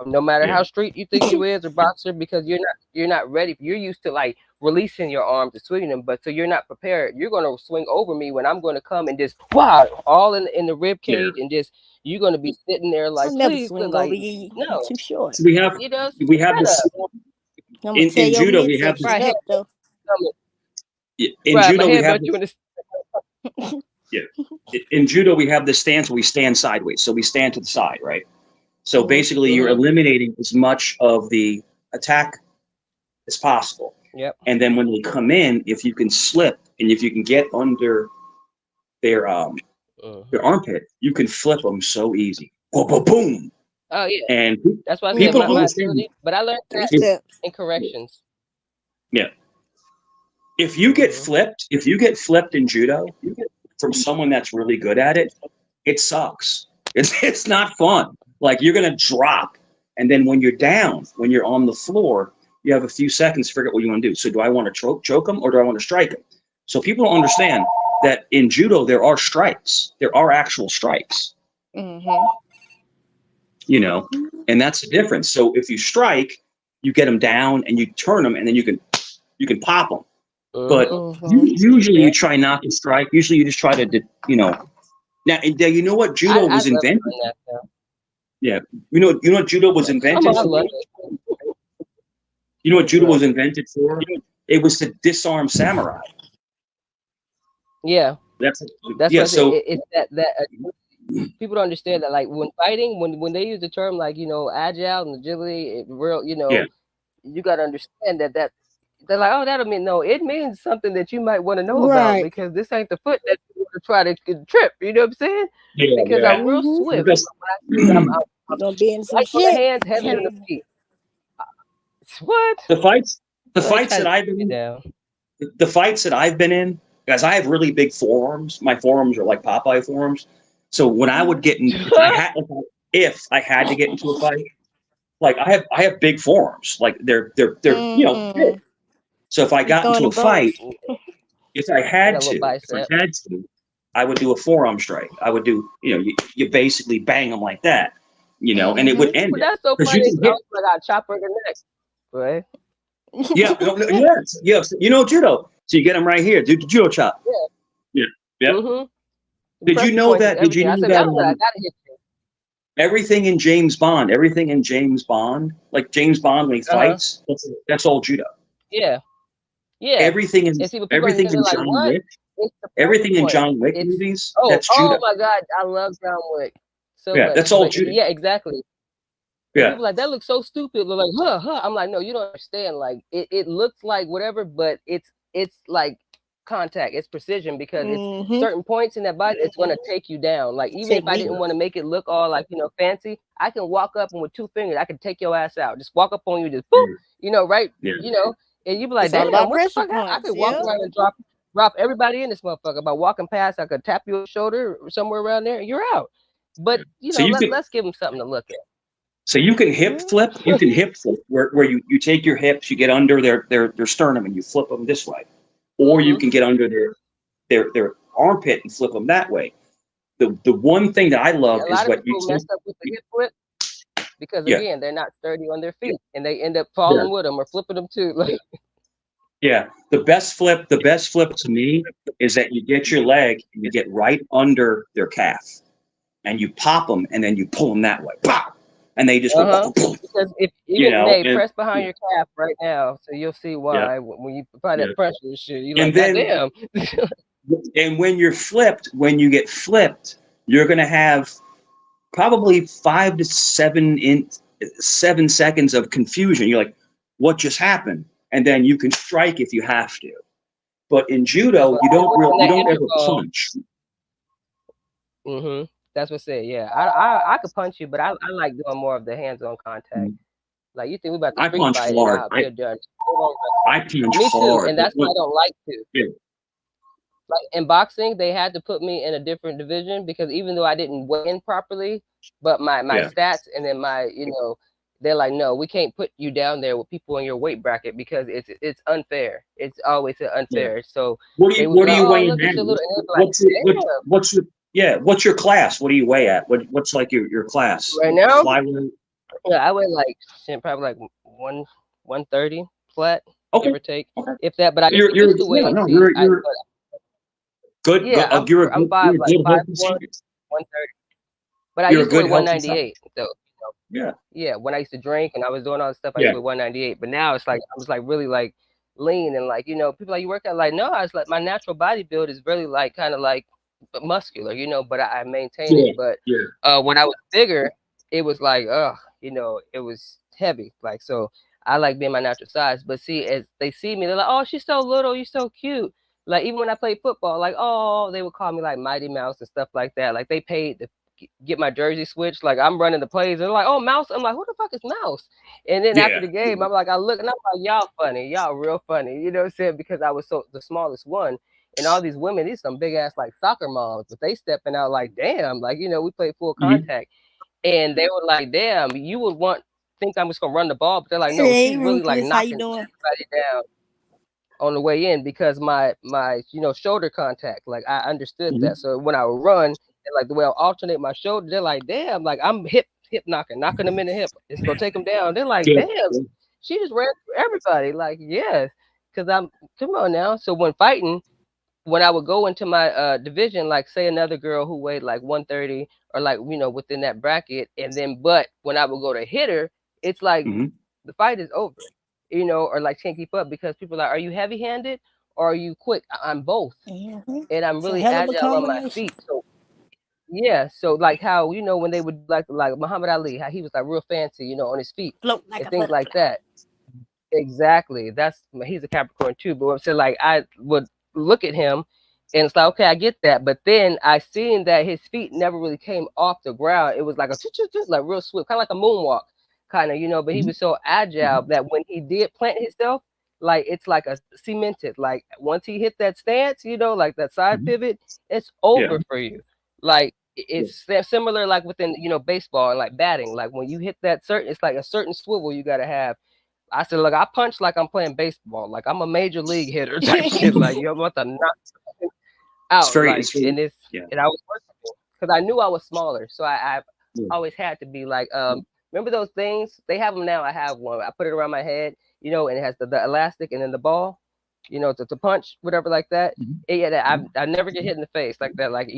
S2: No matter
S3: yeah,
S2: how street you think you is or boxer, because you're not ready. You're used to like releasing your arms and swinging them, but so you're not prepared. You're gonna swing over me when I'm gonna come and just wow, all in the rib
S3: yeah.
S2: cage, and just you're gonna be sitting there
S1: I'll
S2: like,
S1: never
S2: please,
S1: swing over
S2: like
S1: you. You're
S2: no,
S1: too short.
S3: So we have
S2: shut
S3: this
S2: up.
S1: I'm gonna tear
S3: in
S1: your
S3: judo. We have
S1: midsection
S2: Right,
S3: this
S1: up though.
S2: coming.
S3: in
S2: Right, my
S3: judo. We have
S2: headbutt you
S3: this.
S2: in the
S3: Yeah. In judo, we have this stance where we stand sideways. So we stand to the side, right? So basically, you're
S2: Mm-hmm.
S3: eliminating as much of the attack as possible.
S2: Yep.
S3: And then when they come in, if you can slip and if you can get under their
S2: Mm-hmm.
S3: armpit, you can flip them so easy. Boom, boom, boom.
S2: Oh yeah,
S3: And
S2: that's why I said
S3: people
S2: my
S3: don't
S1: Mm-hmm.
S3: understand.
S2: ability. But I learned
S1: Three
S2: that
S3: If,
S1: steps.
S2: in corrections.
S3: yeah, if you get
S2: Mm-hmm.
S3: flipped, if you get flipped in judo from someone that's really good at it, it sucks. It's not fun. Like you're gonna drop, and then when you're down, when you're on the floor, you have a few seconds to figure out what you want to do. So do I want to choke them or do I want to strike them? So people don't understand that in judo there are strikes. There are actual strikes.
S1: Mm-hmm.
S3: You know, and that's the difference. So if you strike, you get them down and you turn them, and then you can pop them. But
S2: Mm-hmm.
S1: Mm-hmm.
S3: usually you
S2: Yeah,
S3: try not to strike. Usually you just try to, you know. Now, you know what judo
S2: I'd
S3: was
S2: love to
S3: invented?
S2: learn that though.
S3: Yeah, you know what judo was
S2: Yeah, come
S3: invented
S2: on, I love
S3: for?
S2: it.
S3: You know what judo
S2: What?
S3: was invented for? It was to disarm samurai.
S2: Yeah,
S3: That's
S2: that's
S3: yeah.
S2: what I said.
S3: So
S2: It's that people don't understand that, like when fighting, when they use the term like agile and agility, it real
S3: yeah,
S2: you got to understand that they're like, oh, that'll mean no. It means something that you might want to know about
S1: Right.
S2: because this ain't the foot that you want to try to trip. You know what I'm saying?
S3: yeah,
S2: Because
S3: yeah.
S2: I'm real
S1: Mm-hmm.
S2: swift.
S3: Because
S2: When I say I'm
S1: You're gonna be in some
S2: light on the
S1: shit.
S2: hands, heavy on the feet. What?
S3: the fights, the
S2: So they
S3: fights
S2: try
S3: that
S2: to
S3: I've
S2: get
S3: been
S2: you
S3: in,
S2: down.
S3: the fights that I've been in, guys, I have really big forearms. My forearms are like Popeye forearms. So when I would get in, if I had to get into a fight, like I have big forearms. Like they're big.
S1: Mm-hmm.
S3: So if I
S1: You
S3: got
S1: throwing
S3: into a
S1: them both.
S3: fight, if I
S2: I got
S3: had
S2: a little
S3: to,
S2: bicep.
S3: I would do a forearm strike. I would do, you basically bang them like that, and it would
S1: Mm-hmm.
S3: end
S2: But
S3: it
S2: that's so
S3: because you
S2: funny.
S3: can
S2: I
S3: hit.
S2: was like, I chop her in the neck. Right?
S3: Yeah, no, no, yes, yes. Judo. So you get them right here. Do the judo chop.
S2: Yeah.
S3: Yeah, yeah.
S2: Mm-hmm. The
S3: Did you
S2: pressure
S3: know
S2: points is
S3: that? Did you
S2: everything. I
S3: know
S2: said,
S3: that
S2: I was like, I gotta hit you.
S3: everything in James Bond, like James Bond when he
S2: Uh huh.
S3: fights, that's all judo.
S2: Yeah. Yeah.
S3: Everything in
S2: And see, but people
S3: everything
S2: understand. They're
S3: in
S2: like,
S3: John
S2: what?
S3: Wick,
S2: It's the pressure
S3: everything in
S2: point.
S3: John Wick
S2: It's
S3: movies,
S2: oh,
S3: that's
S2: oh
S3: judo.
S2: my God, I love John Wick so
S3: Yeah,
S2: much.
S3: that's all
S2: But
S3: judo.
S2: yeah, exactly. And
S3: Yeah,
S2: people like that looks so stupid. They're like, huh, huh. I'm like, no, you don't understand. Like it looks like whatever, but it's like contact. It's precision because it's
S1: Mm-hmm.
S2: certain points in that body. It's gonna take you down. Like even if I
S1: Technique.
S2: didn't want to make it look all like fancy, I can walk up and with 2 fingers, I can take your ass out. Just walk up on you, just boop,
S3: yeah,
S2: right,
S3: yeah.
S2: and you be like,
S1: It's all
S2: damn,
S1: about
S2: what the
S1: pressure
S2: fuck? I
S1: points.
S2: could walk
S1: Yeah.
S2: around and drop everybody in this motherfucker by walking past. I could tap you on the shoulder or somewhere around there, and you're out. But
S3: Yeah. So you can
S2: let's give them something to look at.
S3: hip flip. You can hip flip where you take your hips, you get under their sternum, and you flip them this way, or you
S2: Mm-hmm.
S3: can get under their armpit and flip them that way. The one thing that I
S2: See,
S3: love
S2: a
S3: is
S2: lot of
S3: what you
S2: people mess
S3: take.
S2: up with the hip flip because
S3: Yeah,
S2: again, they're not sturdy on their feet, and they end up
S3: yeah,
S2: falling with them or flipping them too. Like,
S3: yeah. The best flip to me is that you get your leg and you get right under their calf, and you pop them, and then you pull them that way, pop, and they just go,
S2: uh-huh. Because if
S3: you
S2: even
S3: know,
S2: Nate,
S3: and
S2: press behind your calf right now, so you'll see
S3: yeah,
S2: why when you apply
S3: yeah.
S2: that pressure and shit. You
S3: And
S2: like,
S3: then
S2: goddamn.
S3: when you get flipped, you're gonna have probably 5 to 7 seconds of confusion. You're like, what just happened? And then you can strike if you have to. But in judo,
S2: But within
S3: you
S2: that
S3: don't ever
S2: interval,
S3: punch.
S2: that's what said. Yeah, I could punch you, but I like doing more of the hands-on contact. Like you think we about to
S3: I
S2: street
S3: punch
S2: fight, and
S3: hard.
S2: I'll be done. Hold on.
S3: I punch
S2: Me too,
S3: hard.
S2: and that's why I don't like to.
S3: Yeah,
S2: Like in boxing, they had to put me in a different division because even though I didn't weigh in properly, but my
S3: yeah,
S2: stats and then they're like, no, we can't put you down there with people in your weight bracket because it's unfair. It's always
S3: yeah.
S2: unfair. So they would be
S3: What do
S2: like,
S3: you
S2: oh,
S3: weigh in
S2: look at
S3: now?
S2: your little, and they'd be like,
S3: What's your
S2: damn.
S3: what's your class? What do you weigh at? What's like your class?
S2: Right now,
S3: Flyweight.
S2: yeah, I weigh like shit, probably like 130 flat,
S3: Okay,
S2: give or take,
S3: okay.
S2: if that. But I
S3: You're
S2: used to
S3: yeah,
S2: weigh.
S3: no,
S2: See,
S3: you're good.
S2: yeah, I'm
S3: You're
S2: five
S3: a
S2: like
S3: good
S2: five
S3: healthy
S2: four,
S3: size.
S2: 130. But I
S3: You're a
S2: used to weigh
S3: good healthy size.
S2: 198. So
S3: Yeah,
S2: yeah, when I used to drink and I was doing all this stuff, I used
S3: yeah,
S2: to weigh 198. But now it's like I was like really like lean and like people like you work out like no, I was like my natural body build is really like kind of like muscular, but I maintain it.
S3: Yeah,
S2: But
S3: yeah.
S2: when I was bigger, it was like, it was heavy. Like, so I like being my natural size. But see, as they see me, they're like, oh, she's so little, you're so cute. Like, even when I played football, like, oh, they would call me like Mighty Mouse and stuff like that. Like, they paid to get my jersey switched. Like, I'm running the plays. They're like, oh, Mouse. I'm like, who the fuck is Mouse? And then after
S3: Yeah.
S2: the game, I'm like, I look and I'm like, y'all funny, y'all real funny. You know what I'm saying? Because I was the smallest one. And all these women, these some big ass like soccer moms, but they stepping out like, damn, like, we play full
S3: Mhm.
S2: contact. And they were like, damn, you would think I'm just gonna run the ball, but they're like, no,
S1: Hey,
S2: she's really like
S1: Rufus, how you
S2: knocking
S1: doing?
S2: everybody down on the way in because my shoulder contact, like I understood
S3: Mhm.
S2: that. So when I would run, and like the way I alternate my shoulder, they're like, damn, like I'm hip knocking them in the hip. It's gonna take them down. They're like,
S3: Yeah.
S2: damn,
S3: Yeah.
S2: she just ran through everybody. Like, yes, because I'm come on now. So when fighting, when I would go into my division, like say another girl who weighed like 130 or like within that bracket, and then but when I would go to hit her, it's like
S3: Mhm.
S2: the fight is over, or like can't keep up because people are like, are you heavy handed or are you quick? I'm both,
S1: Mm-hmm.
S2: and I'm
S1: It's a
S2: really
S1: hell of a
S2: agile on my
S1: combination.
S2: feet. So yeah, so like how when they would do like Muhammad Ali, how he was like real fancy, on his feet
S1: Float like
S2: and
S1: a
S2: things like
S1: butterfly.
S2: that. Exactly. He's a Capricorn too. But I'm saying like I would look at him and it's like, okay, I get that. But then I seen that his feet never really came off the ground. It was like a like real swift, kind of like a moonwalk, kind of, but he
S3: Mhm.
S2: was so agile
S3: Mhm.
S2: that when he did plant himself, like it's like a cemented. Like once he hit that stance, like that side
S3: Mhm.
S2: pivot, it's
S3: Yeah.
S2: over for you. Like
S3: Yeah.
S2: it's similar like within, baseball and like batting. Like when you hit that certain, it's like a certain swivel you gotta have. I said, look, I punch like I'm playing baseball, like I'm a major league hitter type shit. Like you're about to knock
S3: It's
S2: out,
S3: very.
S2: like,
S3: It's very. Yeah.
S2: and I was working because I knew I was smaller, so I
S3: Yeah.
S2: always had to be like, remember those things? They have them now. I have one. I put it around my head, and it has the elastic and then the ball, to punch whatever like that.
S3: Mhm.
S2: And yeah,
S3: Mhm.
S2: I never get hit in the face like that. Like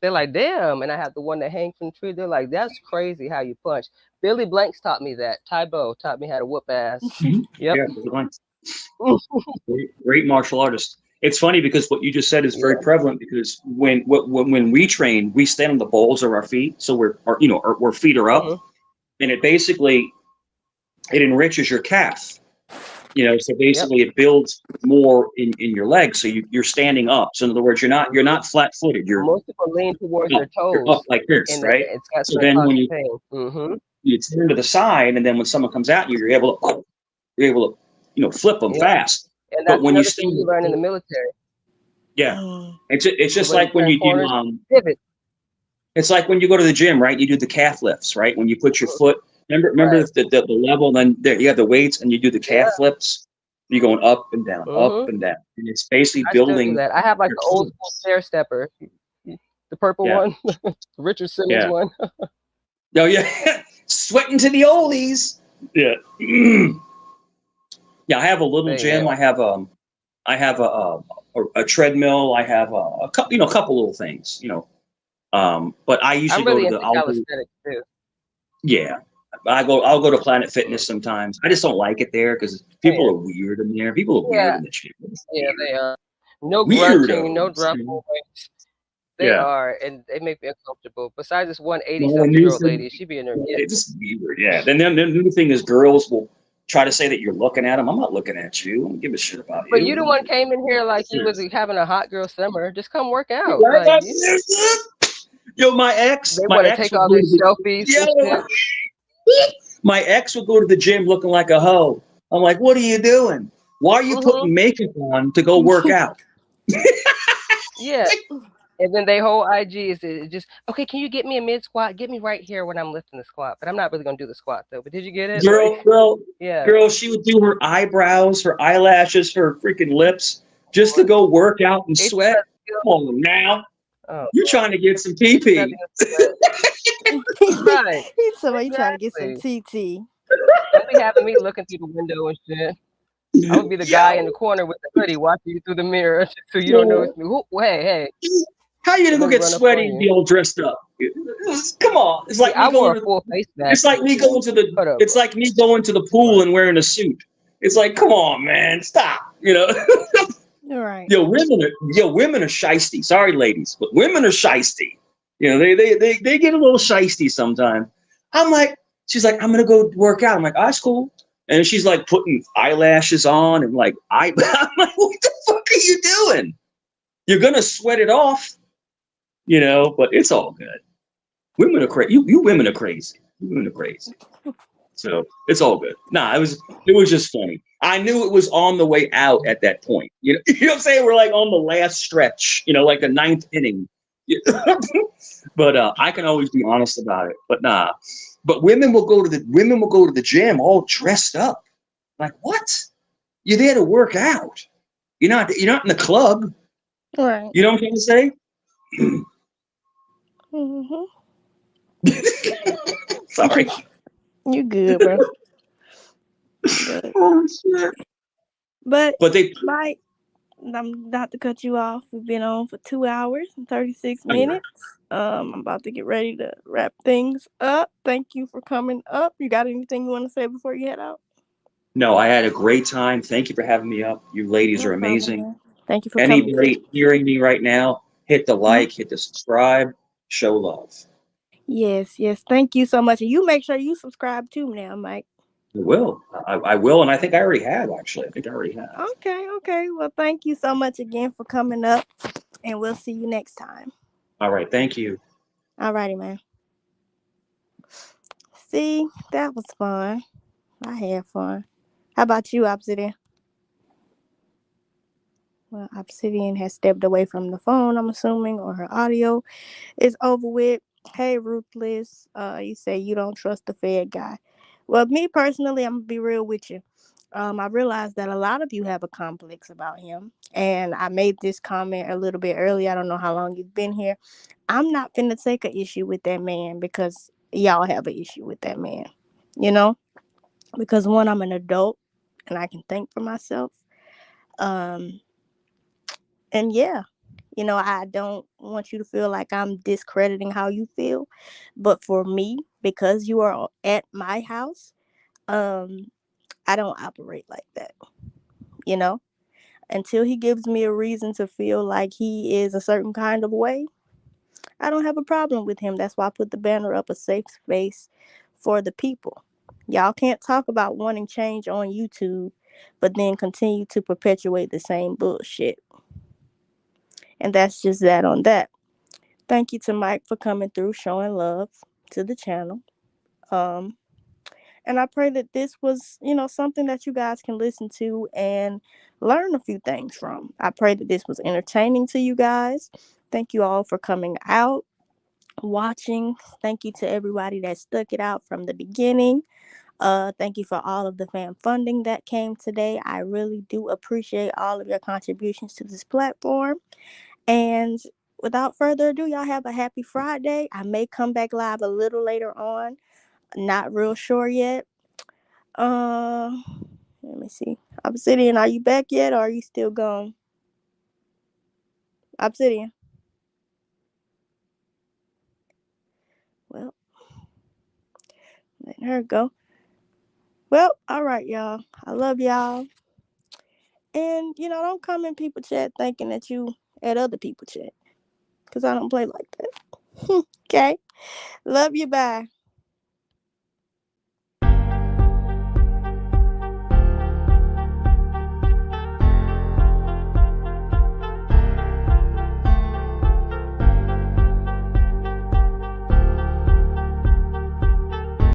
S2: they're like, damn, and I have the one that hangs from the tree. They're like, that's crazy how you punch. Billy Blanks taught me that. Tybo taught me how to whoop ass.
S3: Mhm.
S2: Yep.
S3: Yeah. Great martial artist. It's funny because what you just said is very
S2: Yeah.
S3: prevalent because when we train, we stand on the balls of our feet, so our feet are up,
S2: Mhm.
S3: and it enriches your calf. So
S2: Yep.
S3: basically it builds more in your legs, so you're standing up. So in other words, you're not flat footed. You're
S2: Most people lean towards
S3: up.
S2: their
S3: You're up
S2: toes,
S3: like this,
S2: and
S3: right?
S2: it's got
S3: So
S2: to
S3: then
S2: cause
S3: when
S2: you
S3: you
S2: pain. Mm-hmm.
S3: you turn to the side, and then when someone comes at you, you're able to flip them
S2: Yep.
S3: fast.
S2: And
S3: But
S2: that's
S3: when you
S2: another thing
S3: stand,
S2: you learn in the military.
S3: yeah,
S1: Mm.
S3: it's
S2: The
S3: just
S2: way to
S3: like when
S2: turn
S3: you do
S2: corners, pivot.
S3: it's like when you go to the gym, right? You do the calf lifts, right? When you put your
S2: Mhm.
S3: foot, remember
S2: Right.
S3: the level, and then there you have the weights, and you do the calf
S2: Yeah.
S3: flips. You're going up
S2: Mm-hmm.
S3: and down, and it's basically
S2: I still do
S3: building
S2: that. I have like
S3: your
S2: the old school
S3: calves.
S2: stair stepper, the purple
S3: Yeah,
S2: one, Richard Simmons
S3: yeah.
S2: one.
S3: Oh yeah, sweating to the oldies. Yeah, yeah. I have a little
S2: But yeah,
S3: gym. I have a treadmill. I have a couple little things. But I
S2: I'm
S3: usually go
S2: really
S3: to the.
S2: into
S3: I'll go.
S2: calisthenics too.
S3: Yeah, I'll go to Planet
S2: Mm.
S3: Fitness sometimes. I just don't like it there because
S2: Oh
S3: people
S2: yeah,
S3: are weird in there. People are weird
S2: yeah,
S3: in the gym. It's
S2: yeah.
S3: weird.
S2: They are. No grunting, no
S3: Weirdos.
S2: dropping weights. They
S3: Yeah.
S2: are, and they make me uncomfortable. Besides this one 80
S3: Well, the
S2: something
S3: new
S2: year old
S3: thing,
S2: lady, she be in there
S3: yeah,
S2: getting
S3: it's just weird. Yeah. Then the new thing is girls will try to say that you're looking at them. I'm not looking at you. I don't give a shit about
S2: But you the
S3: you.
S2: one came in here like you
S3: Yeah.
S2: was having a hot girl summer. Just come work out. Like
S3: Right?
S2: you,
S3: Yo, my ex,
S2: they
S3: my
S2: want to
S3: ex
S2: take
S3: would
S2: all
S3: go to
S2: these
S3: the
S2: selfies and
S3: yo,
S2: shit.
S3: my ex would go to the gym looking like a hoe. I'm like, what are you doing? Why are you
S2: Hmm.
S3: putting makeup on to go work out?
S2: Yeah. And then they whole IG is just okay. Can you get me a mid squat? Get me right here when I'm lifting the squat. But I'm not really gonna do the squat though. But did you get it? Like,
S3: Girl, girl,
S2: yeah.
S3: girl, she would do her eyebrows, her eyelashes, her freaking lips just to go work out and
S2: It's
S3: sweat.
S2: that skill.
S3: Come on now.
S2: Oh,
S3: You're trying to get some pee
S2: it's nothing
S3: pee.
S2: to sweat. Right.
S1: He's somebody trying to get some
S2: Exactly.
S1: TT.
S2: Don't be having me looking through the window and shit. I would be the guy in
S3: Yo,
S2: the corner with the hoodie watching you through the mirror so you don't notice
S3: yo,
S2: me. Hey, hey,
S3: how you gonna go
S2: let me
S3: get
S2: run up
S3: sweaty
S2: on
S3: and
S2: you.
S3: be all dressed up? Come on. It's
S2: See,
S3: like me
S2: I wore
S3: going
S2: a
S3: to
S2: full face mask.
S3: it's like me going to the
S2: Hold up.
S3: it's like me going to the pool and wearing a suit. It's like, come on, man, stop.
S1: Right.
S3: Women are shisty. Sorry, ladies, but women are shisty. They get a little shisty sometimes. I'm like, she's like, I'm gonna go work out. I'm like, oh, that's cool. And she's like putting eyelashes on and like I'm like, what the fuck are you doing? You're gonna sweat it off, but it's all good. Women are crazy. You women are crazy. You women are crazy. So it's all good. Nah, it was just funny. I knew it was on the way out at that point. You know what I'm saying? We're like on the last stretch, like the ninth inning. But I can always be honest about it. But nah. But women will go to the gym all dressed up. Like, what? You're there to work out. You're not in the club.
S1: Right.
S3: You know what I'm trying to say?
S1: Mhm.
S3: Sorry.
S1: You good, bro? But
S3: Oh shit.
S1: but
S3: But they
S1: Mike, I'm not to cut you off. We've been on for 2 hours and 36
S3: all right.
S1: minutes. I'm about to get ready to wrap things up. Thank you for coming up. You got anything you want to say before you head out?
S3: No, I had a great time. Thank you for having me up. You ladies
S1: No
S3: are
S1: problem,
S3: amazing.
S1: man. Thank you for coming too.
S3: Anybody hearing me right now, hit the
S1: Mhm.
S3: like, hit the subscribe, show love.
S1: Yes, yes. Thank you so much. And you make sure you subscribe too now, Mike.
S3: I will. I will, and I think I already have, actually. I think I already have.
S1: Okay, okay. Well, thank you so much again for coming up, and we'll see you next time.
S3: All right. Thank you.
S1: Alrighty, man. See, that was fun. I had fun. How about you, Obsidian? Well, Obsidian has stepped away from the phone, I'm assuming, or her audio is over with. Hey, Ruthless. You say you don't trust the Fed guy. Well, me personally, I'm gonna be real with you. I realized that a lot of you have a complex about him, and I made this comment a little bit earlier. I don't know how long you've been here. I'm not finna take an issue with that man because y'all have an issue with that man. You know, because one, I'm an adult and I can think for myself. Um, and yeah, I don't want you to feel like I'm discrediting how you feel, but for me, because you are at my house, um, I don't operate like that. You know, until he gives me a reason to feel like he is a certain kind of way, I don't have a problem with him. That's why I put the banner up, a safe space for the people. Y'all can't talk about wanting change on YouTube, but then continue to perpetuate the same bullshit. And that's just that on that. Thank you to Mike for coming through, showing love to the channel. Um, and I pray that this was, something that you guys can listen to and learn a few things from. I pray that this was entertaining to you guys. Thank you all for coming out, watching. Thank you to everybody that stuck it out from the beginning. Thank you for all of the fan funding that came today. I really do appreciate all of your contributions to this platform. And without further ado, y'all have a happy Friday. I may come back live a little later on. Not real sure yet. Uh, Let me see. Obsidian, are you back yet, or are you still gone? Obsidian. Well, letting her go. Well, all right, y'all. I love y'all. And, don't come in people chat thinking that you at other people chat. Because I don't play like that. Okay. Love you. Bye.